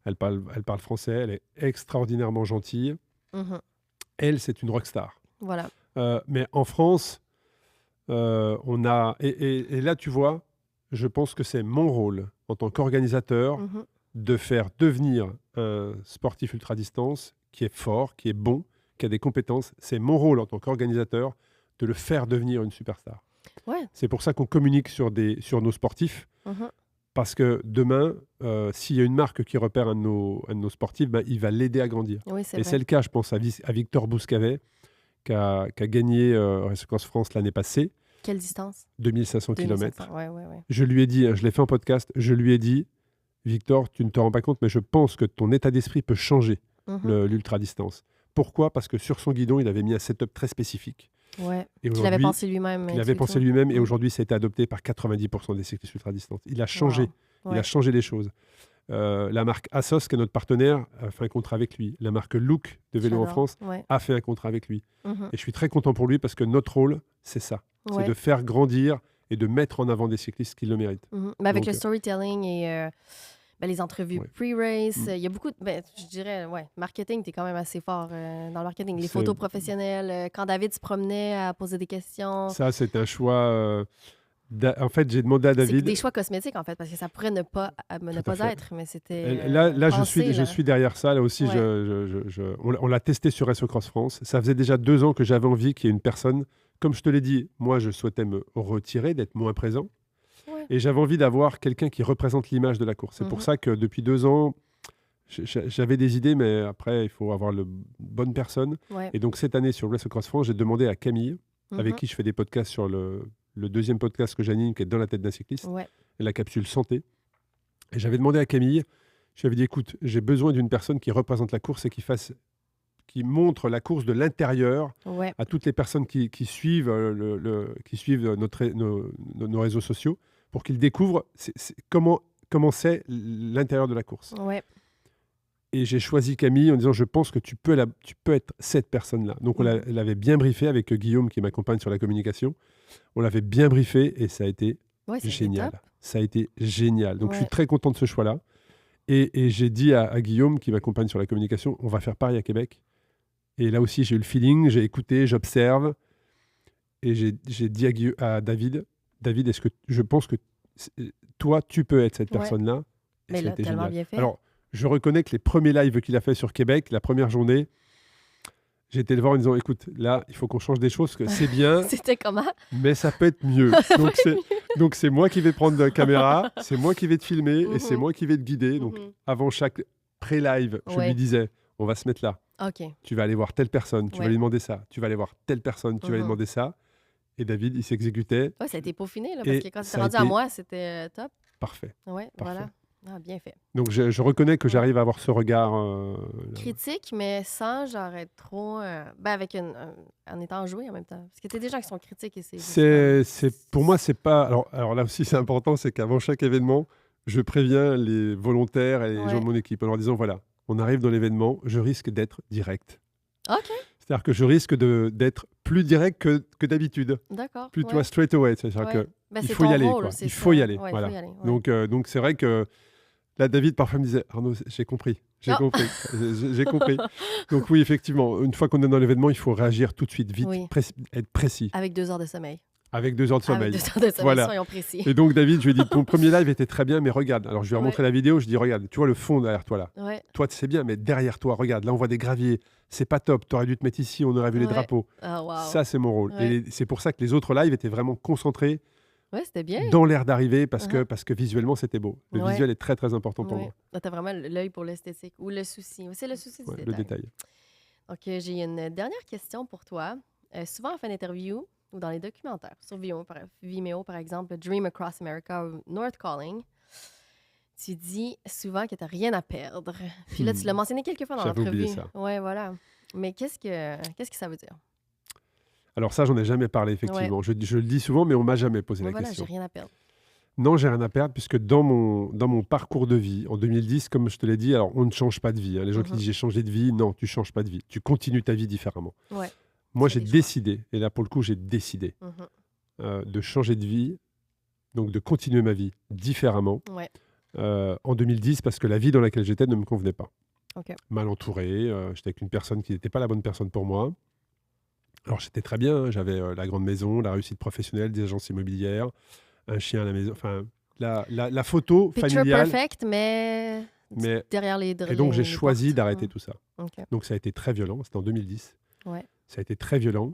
Speaker 2: Elle parle français, elle est extraordinairement gentille.
Speaker 1: Mhm.
Speaker 2: Elle, c'est une rockstar.
Speaker 1: Voilà.
Speaker 2: Mais en France, on a... Et là, tu vois, je pense que c'est mon rôle en tant qu'organisateur
Speaker 1: Mhm.
Speaker 2: de faire devenir un sportif ultra-distance qui est fort, qui est bon, qui a des compétences. C'est mon rôle en tant qu'organisateur de le faire devenir une superstar.
Speaker 1: Ouais.
Speaker 2: C'est pour ça qu'on communique sur nos sportifs,
Speaker 1: Mhm.
Speaker 2: parce que demain, s'il y a une marque qui repère un de nos sportifs, ben, il va l'aider à grandir.
Speaker 1: Oui, c'est
Speaker 2: Et
Speaker 1: vrai.
Speaker 2: c'est le cas, je pense, à Victor Bouscavet, qui a gagné Race Across France l'année passée,
Speaker 1: Quelle distance?
Speaker 2: 2500 km.
Speaker 1: 2500. Ouais.
Speaker 2: Je lui ai dit, hein, je l'ai fait en podcast, je lui ai dit, Victor, tu ne te rends pas compte, mais je pense que ton état d'esprit peut changer
Speaker 1: Mhm.
Speaker 2: l'ultra-distance. Pourquoi? Parce que sur son guidon, il avait mis un setup très spécifique.
Speaker 1: Ouais.
Speaker 2: Et
Speaker 1: Qu'il avait
Speaker 2: aujourd'hui,
Speaker 1: pensé lui-même.
Speaker 2: il
Speaker 1: et
Speaker 2: avait
Speaker 1: tout.
Speaker 2: pensé lui-même, et
Speaker 1: Mhm.
Speaker 2: aujourd'hui, ça a été adopté par 90% des cyclistes ultra-distance. Il a changé.
Speaker 1: Wow.
Speaker 2: Il a changé les choses. La marque Asos, qui est notre partenaire, a fait un contrat avec lui. La marque Look de vélo en
Speaker 1: J'adore.
Speaker 2: France
Speaker 1: Ouais.
Speaker 2: a fait un contrat avec lui.
Speaker 1: Mhm.
Speaker 2: Et je suis très content pour lui parce que notre rôle, c'est ça. C'est
Speaker 1: Ouais.
Speaker 2: de faire grandir et de mettre en avant des cyclistes qui le méritent.
Speaker 1: Mhm. Mais avec
Speaker 2: Donc,
Speaker 1: le storytelling et les entrevues
Speaker 2: ouais.
Speaker 1: pre-race,
Speaker 2: Mm.
Speaker 1: il y a beaucoup de... je dirais, marketing, t'es quand même assez fort dans le marketing. Les
Speaker 2: C'est-
Speaker 1: photos professionnelles, quand David se promenait à poser des questions.
Speaker 2: Ça, c'est un choix. En fait, j'ai demandé à
Speaker 1: C'est
Speaker 2: David.
Speaker 1: des choix cosmétiques, en fait, parce que ça pourrait ne pas
Speaker 2: Tout à fait.
Speaker 1: être, mais c'était
Speaker 2: Là,
Speaker 1: pensé,
Speaker 2: je suis derrière ça. Là aussi,
Speaker 1: Ouais.
Speaker 2: on l'a testé sur Race Across France. Ça faisait déjà 2 ans que j'avais envie qu'il y ait une personne. Comme je te l'ai dit, moi, je souhaitais me retirer, d'être moins présent.
Speaker 1: Ouais.
Speaker 2: Et j'avais envie d'avoir quelqu'un qui représente l'image de la course. C'est pour
Speaker 1: Mhm.
Speaker 2: ça que depuis 2 ans, j'avais des idées, mais après, il faut avoir la bonne personne.
Speaker 1: Ouais.
Speaker 2: Et donc, cette année, sur Race Across France, j'ai demandé à Camille, avec
Speaker 1: Mhm.
Speaker 2: qui je fais des podcasts sur le deuxième podcast que j'anime, qui est Dans la tête d'un cycliste,
Speaker 1: Ouais.
Speaker 2: et la capsule santé. Et j'avais demandé à Camille, je lui avais dit, écoute, j'ai besoin d'une personne qui représente la course et qui montre la course de l'intérieur
Speaker 1: Ouais.
Speaker 2: à toutes les personnes qui suivent, nos réseaux sociaux, pour qu'ils découvrent comment c'est l'intérieur de la course.
Speaker 1: Ouais.
Speaker 2: Et j'ai choisi Camille en disant, je pense que tu peux être cette personne-là. Donc on l'avait bien briefé avec Guillaume qui m'accompagne sur la communication. On l'avait bien briefé et ça a été
Speaker 1: Ouais, c'était
Speaker 2: génial.
Speaker 1: top.
Speaker 2: Ça a été génial. Donc je suis
Speaker 1: Ouais.
Speaker 2: très content de ce choix-là. Et j'ai dit à Guillaume qui m'accompagne sur la communication, on va faire pareil à Québec. Et là aussi, j'ai eu le feeling, j'ai écouté, j'observe. Et j'ai dit à David, est-ce que je pense que toi, tu peux être cette
Speaker 1: Ouais.
Speaker 2: personne-là? Et
Speaker 1: Mais
Speaker 2: ça a
Speaker 1: là,
Speaker 2: été
Speaker 1: tellement
Speaker 2: génial.
Speaker 1: bien fait.
Speaker 2: Alors, je reconnais que les premiers lives qu'il a fait sur Québec, la première journée, J'ai été le voir en disant, écoute, là, il faut qu'on change des choses, parce que c'est bien,
Speaker 1: C'était comment?
Speaker 2: mais ça peut être mieux. Donc, c'est moi qui vais prendre la caméra, c'est moi qui vais te filmer, et c'est
Speaker 1: Mhm.
Speaker 2: moi qui vais te guider. Donc,
Speaker 1: Mhm.
Speaker 2: avant chaque pré-live, je lui
Speaker 1: Ouais.
Speaker 2: disais, on va se mettre là.
Speaker 1: OK.
Speaker 2: Tu vas aller voir telle personne, tu vas
Speaker 1: Ouais.
Speaker 2: lui demander ça. Tu vas aller voir telle personne, tu vas lui
Speaker 1: Mhm.
Speaker 2: demander ça. Et David, il s'exécutait.
Speaker 1: Ouais, ça a été peaufiné, là, parce
Speaker 2: Et
Speaker 1: que quand
Speaker 2: ça
Speaker 1: c'était
Speaker 2: a
Speaker 1: rendu à
Speaker 2: été
Speaker 1: moi, c'était top.
Speaker 2: parfait.
Speaker 1: Ouais,
Speaker 2: Parfait.
Speaker 1: voilà. Ah, bien fait.
Speaker 2: Donc, je reconnais que
Speaker 1: Ouais.
Speaker 2: j'arrive à avoir ce regard. Là.
Speaker 1: Critique, mais sans genre être trop. Ben, avec en étant joué en même temps. Parce que t'as des gens qui sont critiques et c'est juste comme.
Speaker 2: Pour moi, c'est pas. Alors là aussi, c'est important, c'est qu'avant chaque événement, je préviens les volontaires et les gens
Speaker 1: Ouais.
Speaker 2: de mon équipe en leur disant voilà, on arrive dans l'événement, je risque d'être direct.
Speaker 1: OK,
Speaker 2: C'est-à-dire que je risque d'être plus direct que d'habitude.
Speaker 1: d'accord.
Speaker 2: Plus, tu
Speaker 1: Ouais.
Speaker 2: vois, straight away. C'est-à-dire
Speaker 1: Ouais.
Speaker 2: que
Speaker 1: Ben,
Speaker 2: il
Speaker 1: c'est
Speaker 2: faut y
Speaker 1: ton
Speaker 2: aller,
Speaker 1: rôle,
Speaker 2: quoi.
Speaker 1: c'est
Speaker 2: Il faut y
Speaker 1: ça.
Speaker 2: aller.
Speaker 1: Ouais, il
Speaker 2: Voilà.
Speaker 1: faut y aller. Ouais.
Speaker 2: Donc c'est vrai que là, David parfois me disait Arnaud, j'ai compris. J'ai
Speaker 1: Ah!
Speaker 2: compris. J'ai compris. Donc oui, effectivement, une fois qu'on est dans l'événement, il faut réagir tout de suite, vite,
Speaker 1: Oui.
Speaker 2: être précis,
Speaker 1: Avec 2 heures de sommeil.
Speaker 2: avec 2 heures de sommeil.
Speaker 1: Avec 2 heures de sommeil,
Speaker 2: Voilà.
Speaker 1: soyons précis.
Speaker 2: Et donc, David, je lui ai dit, ton premier live était très bien, mais regarde. Alors, je lui ai
Speaker 1: Ouais.
Speaker 2: montré la vidéo, je lui ai dit, regarde, tu vois le fond derrière toi là.
Speaker 1: Ouais.
Speaker 2: Toi, c'est bien, mais derrière toi, regarde, là, on voit des graviers. C'est pas top. Tu aurais dû te mettre ici, on aurait vu les
Speaker 1: Ouais.
Speaker 2: drapeaux.
Speaker 1: Ah, wow.
Speaker 2: Ça, c'est mon rôle.
Speaker 1: Ouais.
Speaker 2: Et c'est pour ça que les autres lives étaient vraiment concentrés
Speaker 1: Ouais, c'était bien.
Speaker 2: dans l'air d'arrivée parce
Speaker 1: Uh-huh.
Speaker 2: que visuellement, c'était beau. Le
Speaker 1: Ouais.
Speaker 2: visuel est très, très important pour
Speaker 1: Ouais.
Speaker 2: moi.
Speaker 1: Là, t'as vraiment l'œil pour l'esthétique ou le souci. C'est le souci du
Speaker 2: Ouais, le
Speaker 1: détail.
Speaker 2: détail.
Speaker 1: OK, j'ai une dernière question pour toi. Souvent en fin d'interview ou dans les documentaires, sur Vimeo, par exemple, Dream Across America ou North Calling, tu dis souvent que tu n'as rien à perdre. Puis là, tu l'as mentionné quelques fois dans
Speaker 2: J'avais oublié
Speaker 1: l'entrevue.
Speaker 2: ça.
Speaker 1: Ouais, voilà. Mais qu'est-ce que ça veut dire?
Speaker 2: Alors ça, j'en ai jamais parlé, effectivement. Je le dis souvent, mais on m'a jamais posé
Speaker 1: Ouais,
Speaker 2: la
Speaker 1: voilà, j'ai
Speaker 2: question.
Speaker 1: rien à perdre.
Speaker 2: Non, j'ai rien à perdre, puisque dans mon parcours de vie, en 2010, comme je te l'ai dit, alors on ne change pas de vie. Hein. Les gens qui
Speaker 1: Mhm.
Speaker 2: disent j'ai changé de vie, non, tu changes pas de vie. Tu continues ta vie différemment.
Speaker 1: Ouais.
Speaker 2: Moi,
Speaker 1: Tu fais
Speaker 2: j'ai
Speaker 1: des choix.
Speaker 2: décidé, et là pour le coup, j'ai décidé
Speaker 1: Mhm.
Speaker 2: de changer de vie, donc de continuer ma vie différemment
Speaker 1: Ouais.
Speaker 2: en 2010, parce que la vie dans laquelle j'étais ne me convenait pas.
Speaker 1: OK.
Speaker 2: Mal entouré, j'étais avec une personne qui n'était pas la bonne personne pour moi. Alors j'étais très bien, hein, j'avais la grande maison, la réussite professionnelle, des agences immobilières, un chien à la maison, enfin la photo
Speaker 1: Picture
Speaker 2: familiale.
Speaker 1: perfect, mais
Speaker 2: Mais,
Speaker 1: derrière les
Speaker 2: et donc j'ai
Speaker 1: les
Speaker 2: choisi
Speaker 1: portes.
Speaker 2: d'arrêter tout ça.
Speaker 1: OK.
Speaker 2: Donc ça a été très violent, c'était en 2010.
Speaker 1: Ouais.
Speaker 2: Ça a été très violent.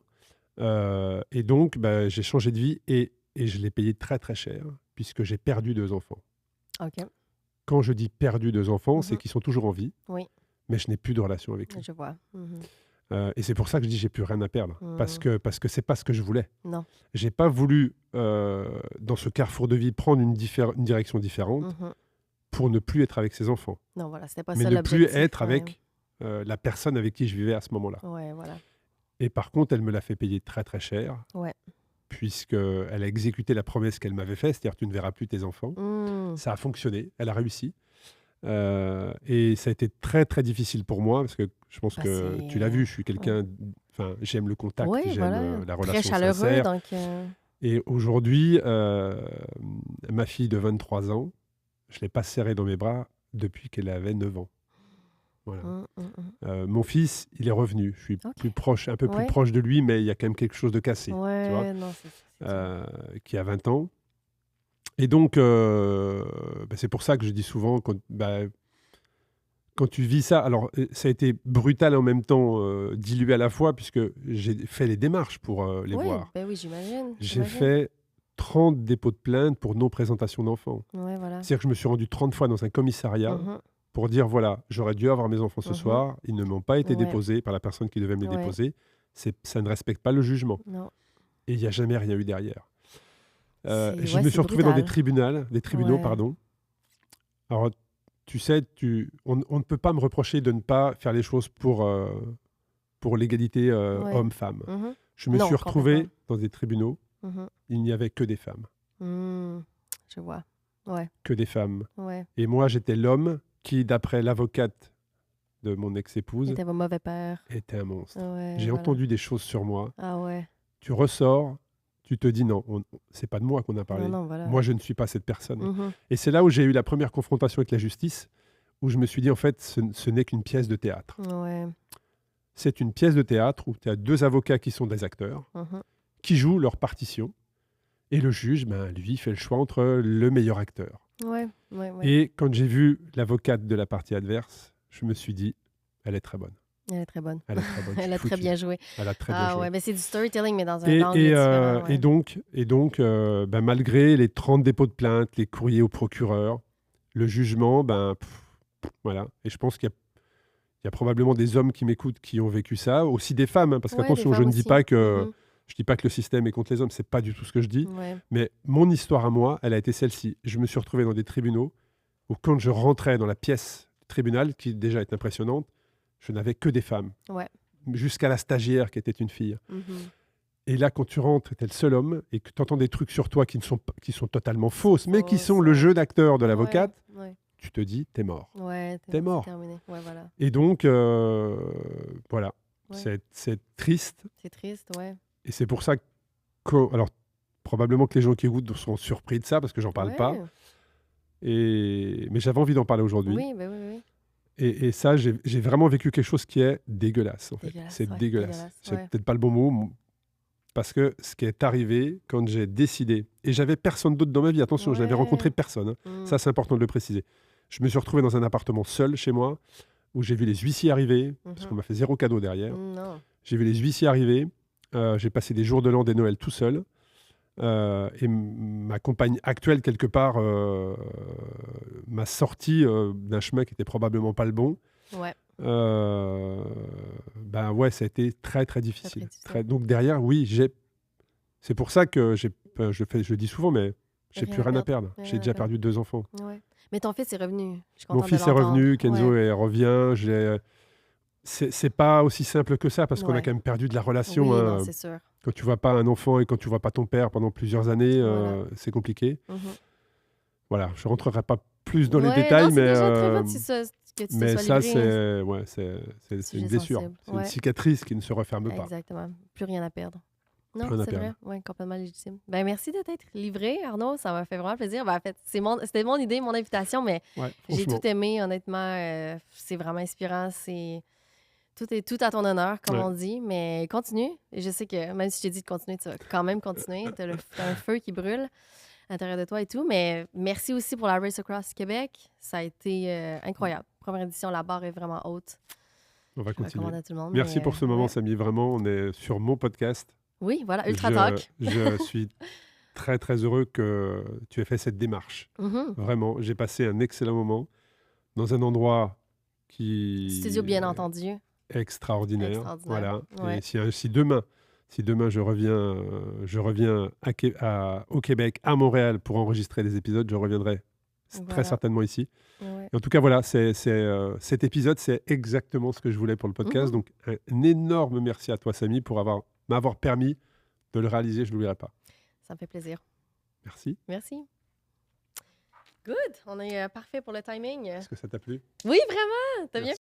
Speaker 2: Et donc bah, j'ai changé de vie et je l'ai payé très très cher, puisque j'ai perdu 2 enfants.
Speaker 1: OK.
Speaker 2: Quand je dis perdu 2 enfants, c'est
Speaker 1: Mhm.
Speaker 2: qu'ils sont toujours en vie,
Speaker 1: Oui,
Speaker 2: mais je n'ai plus de relation avec eux.
Speaker 1: je vois. Mhm.
Speaker 2: Et c'est pour ça que je dis j'ai plus rien à perdre, parce que c'est pas ce que je voulais.
Speaker 1: Non.
Speaker 2: J'ai pas voulu dans ce carrefour de vie prendre une direction différente
Speaker 1: Mhm.
Speaker 2: pour ne plus être avec ses enfants,
Speaker 1: Non, voilà, c'était pas
Speaker 2: mais
Speaker 1: ça
Speaker 2: ne plus
Speaker 1: l'objectif.
Speaker 2: être
Speaker 1: Ouais.
Speaker 2: avec la personne avec qui je vivais à ce moment-là.
Speaker 1: Ouais, voilà.
Speaker 2: Et par contre, elle me l'a fait payer très très cher,
Speaker 1: Ouais.
Speaker 2: puisqu'elle a exécuté la promesse qu'elle m'avait faite, c'est-à-dire tu ne verras plus tes enfants.
Speaker 1: Mm.
Speaker 2: Ça a fonctionné, elle a réussi. Et ça a été très très difficile pour moi, parce que je pense
Speaker 1: Bah,
Speaker 2: que
Speaker 1: c'est-
Speaker 2: tu l'as vu, je suis quelqu'un, enfin j'aime le contact,
Speaker 1: Oui,
Speaker 2: j'aime
Speaker 1: voilà.
Speaker 2: la
Speaker 1: Très
Speaker 2: relation
Speaker 1: chaleureux,
Speaker 2: sincère.
Speaker 1: donc...
Speaker 2: Et aujourd'hui, ma fille de 23 ans, je ne l'ai pas serrée dans mes bras depuis qu'elle avait 9 ans. Voilà. Mon fils, il est revenu. Je suis
Speaker 1: Ok.
Speaker 2: plus proche, un peu plus
Speaker 1: Ouais.
Speaker 2: proche de lui, mais il y a quand même quelque chose de cassé, tu vois,
Speaker 1: Ouais, non, c'est
Speaker 2: qui a 20 ans. Et donc, c'est pour ça que je dis souvent, quand tu vis ça, alors ça a été brutal et en même temps dilué à la fois, puisque j'ai fait les démarches pour les
Speaker 1: Oui,
Speaker 2: voir.
Speaker 1: ben oui, j'imagine.
Speaker 2: J'ai fait 30 dépôts de plainte pour non-présentation d'enfants.
Speaker 1: Ouais, voilà.
Speaker 2: C'est-à-dire que je me suis rendu 30 fois dans un commissariat
Speaker 1: Mhm.
Speaker 2: pour dire, voilà, j'aurais dû avoir mes enfants ce
Speaker 1: Mhm.
Speaker 2: soir, ils ne m'ont pas été
Speaker 1: Ouais.
Speaker 2: déposés par la personne qui devait me les
Speaker 1: Ouais.
Speaker 2: déposer. Ça ne respecte pas le jugement.
Speaker 1: Non.
Speaker 2: Et il n'y a jamais rien eu derrière. Je
Speaker 1: Ouais,
Speaker 2: me
Speaker 1: c'est
Speaker 2: suis retrouvé dans des
Speaker 1: brutal.
Speaker 2: tribunaux,
Speaker 1: Ouais.
Speaker 2: pardon. Alors, tu sais, on ne peut pas me reprocher de ne pas faire les choses pour l'égalité
Speaker 1: Ouais.
Speaker 2: homme-femme.
Speaker 1: Mhm.
Speaker 2: Je me
Speaker 1: Non,
Speaker 2: suis retrouvé
Speaker 1: complètement.
Speaker 2: dans des tribunaux,
Speaker 1: Mhm.
Speaker 2: il n'y avait que des femmes.
Speaker 1: Mm. Je vois. Ouais,
Speaker 2: Que des femmes.
Speaker 1: ouais.
Speaker 2: Et moi, j'étais l'homme qui, d'après l'avocate de mon ex-épouse,
Speaker 1: C'était vos mauvais pères.
Speaker 2: était un monstre.
Speaker 1: Ouais,
Speaker 2: J'ai
Speaker 1: voilà.
Speaker 2: entendu des choses sur moi.
Speaker 1: Ah ouais.
Speaker 2: Tu ressors, tu te dis non, c'est pas de moi qu'on a parlé.
Speaker 1: Non, non, voilà.
Speaker 2: Moi, je ne suis pas cette personne.
Speaker 1: Mhm.
Speaker 2: Et c'est là où j'ai eu la première confrontation avec la justice, où je me suis dit, en fait, ce n'est qu'une pièce de théâtre.
Speaker 1: Ouais.
Speaker 2: C'est une pièce de théâtre où tu as 2 avocats qui sont des acteurs,
Speaker 1: Mhm.
Speaker 2: qui jouent leur partition, et le juge, lui, fait le choix entre le meilleur acteur.
Speaker 1: Ouais, ouais, ouais.
Speaker 2: Et quand j'ai vu l'avocate de la partie adverse, je me suis dit, elle est très bonne.
Speaker 1: Elle est très bonne.
Speaker 2: Elle est très bonne.
Speaker 1: Elle a très bien joué.
Speaker 2: Elle a très bien joué.
Speaker 1: Ouais, mais c'est du storytelling, mais dans un
Speaker 2: Et,
Speaker 1: angle
Speaker 2: et,
Speaker 1: différent. Ouais.
Speaker 2: malgré les 30 dépôts de plainte, les courriers au procureur, le jugement, voilà. Et je pense qu'il y a probablement des hommes qui m'écoutent qui ont vécu ça, aussi des femmes, hein, parce
Speaker 1: Ouais,
Speaker 2: qu'attention,
Speaker 1: des
Speaker 2: je
Speaker 1: femmes
Speaker 2: ne dis
Speaker 1: aussi.
Speaker 2: pas que je dis pas que le système est contre les hommes, c'est pas du tout ce que je dis.
Speaker 1: Ouais.
Speaker 2: Mais mon histoire à moi, elle a été celle-ci. Je me suis retrouvé dans des tribunaux où quand je rentrais dans la pièce du tribunal, qui déjà est impressionnante, je n'avais que des femmes.
Speaker 1: Ouais.
Speaker 2: Jusqu'à la stagiaire qui était une fille.
Speaker 1: Mhm.
Speaker 2: Et là, quand tu rentres, tu es le seul homme et que tu entends des trucs sur toi qui sont totalement fausses, mais qui
Speaker 1: Fausses,
Speaker 2: sont le
Speaker 1: ouais.
Speaker 2: jeu d'acteur de l'avocate,
Speaker 1: Ouais.
Speaker 2: tu te dis, t'es mort.
Speaker 1: Ouais,
Speaker 2: T'es mort.
Speaker 1: c'est terminé. Ouais, voilà.
Speaker 2: Et donc, voilà,
Speaker 1: Ouais.
Speaker 2: c'est triste.
Speaker 1: C'est triste, ouais.
Speaker 2: Et c'est pour ça alors, probablement que les gens qui écoutent sont surpris de ça parce que j'en parle pas. Mais j'avais envie d'en parler aujourd'hui.
Speaker 1: Oui, ben oui, oui.
Speaker 2: Et ça, j'ai vraiment vécu quelque chose qui est dégueulasse, en fait.
Speaker 1: Dégueulasse,
Speaker 2: C'est
Speaker 1: ouais,
Speaker 2: dégueulasse.
Speaker 1: dégueulasse,
Speaker 2: C'est
Speaker 1: ouais.
Speaker 2: peut-être pas le bon mot, parce que ce qui est arrivé quand j'ai décidé, et j'avais personne d'autre dans ma vie, attention, je n'avais
Speaker 1: Ouais.
Speaker 2: rencontré personne, hein.
Speaker 1: Mm.
Speaker 2: Ça c'est important de le préciser. Je me suis retrouvé dans un appartement seul chez moi, où j'ai vu les huissiers arriver, parce qu'on m'a fait 0 cadeau derrière.
Speaker 1: Non.
Speaker 2: J'ai vu les huissiers arriver, j'ai passé des jours de l'an, des Noëls tout seul, et ma compagne actuelle, quelque part, m'a sorti d'un chemin qui était probablement pas le bon.
Speaker 1: Ouais.
Speaker 2: Ouais, ça a été très très difficile.
Speaker 1: difficile.
Speaker 2: Donc derrière, oui, c'est pour ça que je le dis souvent, mais j'ai plus rien à perdre.
Speaker 1: Rien
Speaker 2: J'ai
Speaker 1: à
Speaker 2: déjà
Speaker 1: perdre.
Speaker 2: perdu 2 enfants.
Speaker 1: Ouais. Mais ton fils est revenu. Je suis
Speaker 2: Mon
Speaker 1: contente de
Speaker 2: fils est revenu,
Speaker 1: l'entendre.
Speaker 2: Kenzo
Speaker 1: Ouais.
Speaker 2: revient. C'est pas aussi simple que ça parce qu'on a
Speaker 1: Ouais.
Speaker 2: quand même perdu de la relation.
Speaker 1: Oui,
Speaker 2: hein.
Speaker 1: non, c'est sûr.
Speaker 2: Quand tu vois pas un enfant et quand tu vois pas ton père pendant plusieurs années,
Speaker 1: Voilà.
Speaker 2: c'est compliqué.
Speaker 1: Mhm.
Speaker 2: Voilà, je rentrerai pas plus dans les
Speaker 1: Ouais,
Speaker 2: détails,
Speaker 1: non, c'est
Speaker 2: mais
Speaker 1: déjà très bien si ça, que tu te
Speaker 2: mais
Speaker 1: sois
Speaker 2: ça,
Speaker 1: livré, hein.
Speaker 2: c'est une
Speaker 1: Sujet
Speaker 2: blessure.
Speaker 1: sensible.
Speaker 2: C'est
Speaker 1: Ouais.
Speaker 2: une cicatrice qui ne se referme pas.
Speaker 1: Exactement. Plus rien à perdre. Non,
Speaker 2: rien à
Speaker 1: c'est
Speaker 2: perdre.
Speaker 1: vrai. Oui, complètement légitime. Ben, merci de t'être livré, Arnaud. Ça m'a fait vraiment plaisir. Ben, en fait, c'était mon idée, mon invitation, mais
Speaker 2: Ouais,
Speaker 1: j'ai
Speaker 2: franchement.
Speaker 1: tout aimé, honnêtement. C'est vraiment inspirant. Tout est tout à ton honneur, comme
Speaker 2: Ouais.
Speaker 1: on dit. Mais continue. Et je sais que même si je t'ai dit de continuer, tu vas quand même continuer. T'as un feu qui brûle à l'intérieur de toi et tout. Mais merci aussi pour la Race Across Québec. Ça a été incroyable. Première édition, la barre est vraiment haute.
Speaker 2: On va
Speaker 1: Je
Speaker 2: continuer.
Speaker 1: recommande à tout le monde.
Speaker 2: Merci
Speaker 1: mais,
Speaker 2: pour ce moment,
Speaker 1: ouais.
Speaker 2: Samy. Vraiment, on est sur mon podcast.
Speaker 1: Oui, voilà, Ultra Talk.
Speaker 2: Je suis très, très heureux que tu aies fait cette démarche.
Speaker 1: Mhm.
Speaker 2: Vraiment, j'ai passé un excellent moment dans un endroit qui
Speaker 1: Studio bien entendu.
Speaker 2: est extraordinaire.
Speaker 1: Extraordinaire,
Speaker 2: Voilà.
Speaker 1: ouais.
Speaker 2: Et si demain je reviens au Québec, à Montréal, pour enregistrer des épisodes, je reviendrai très
Speaker 1: Voilà.
Speaker 2: certainement ici.
Speaker 1: Ouais.
Speaker 2: Et en tout cas, voilà, cet épisode, c'est exactement ce que je voulais pour le podcast.
Speaker 1: Mhm.
Speaker 2: Donc, un énorme merci à toi, Samy, pour m'avoir permis de le réaliser. Je ne l'oublierai pas.
Speaker 1: Ça me fait plaisir.
Speaker 2: Merci.
Speaker 1: Merci. Good. On est parfait pour le timing.
Speaker 2: Est-ce que ça t'a plu?
Speaker 1: Oui, vraiment. T'as bien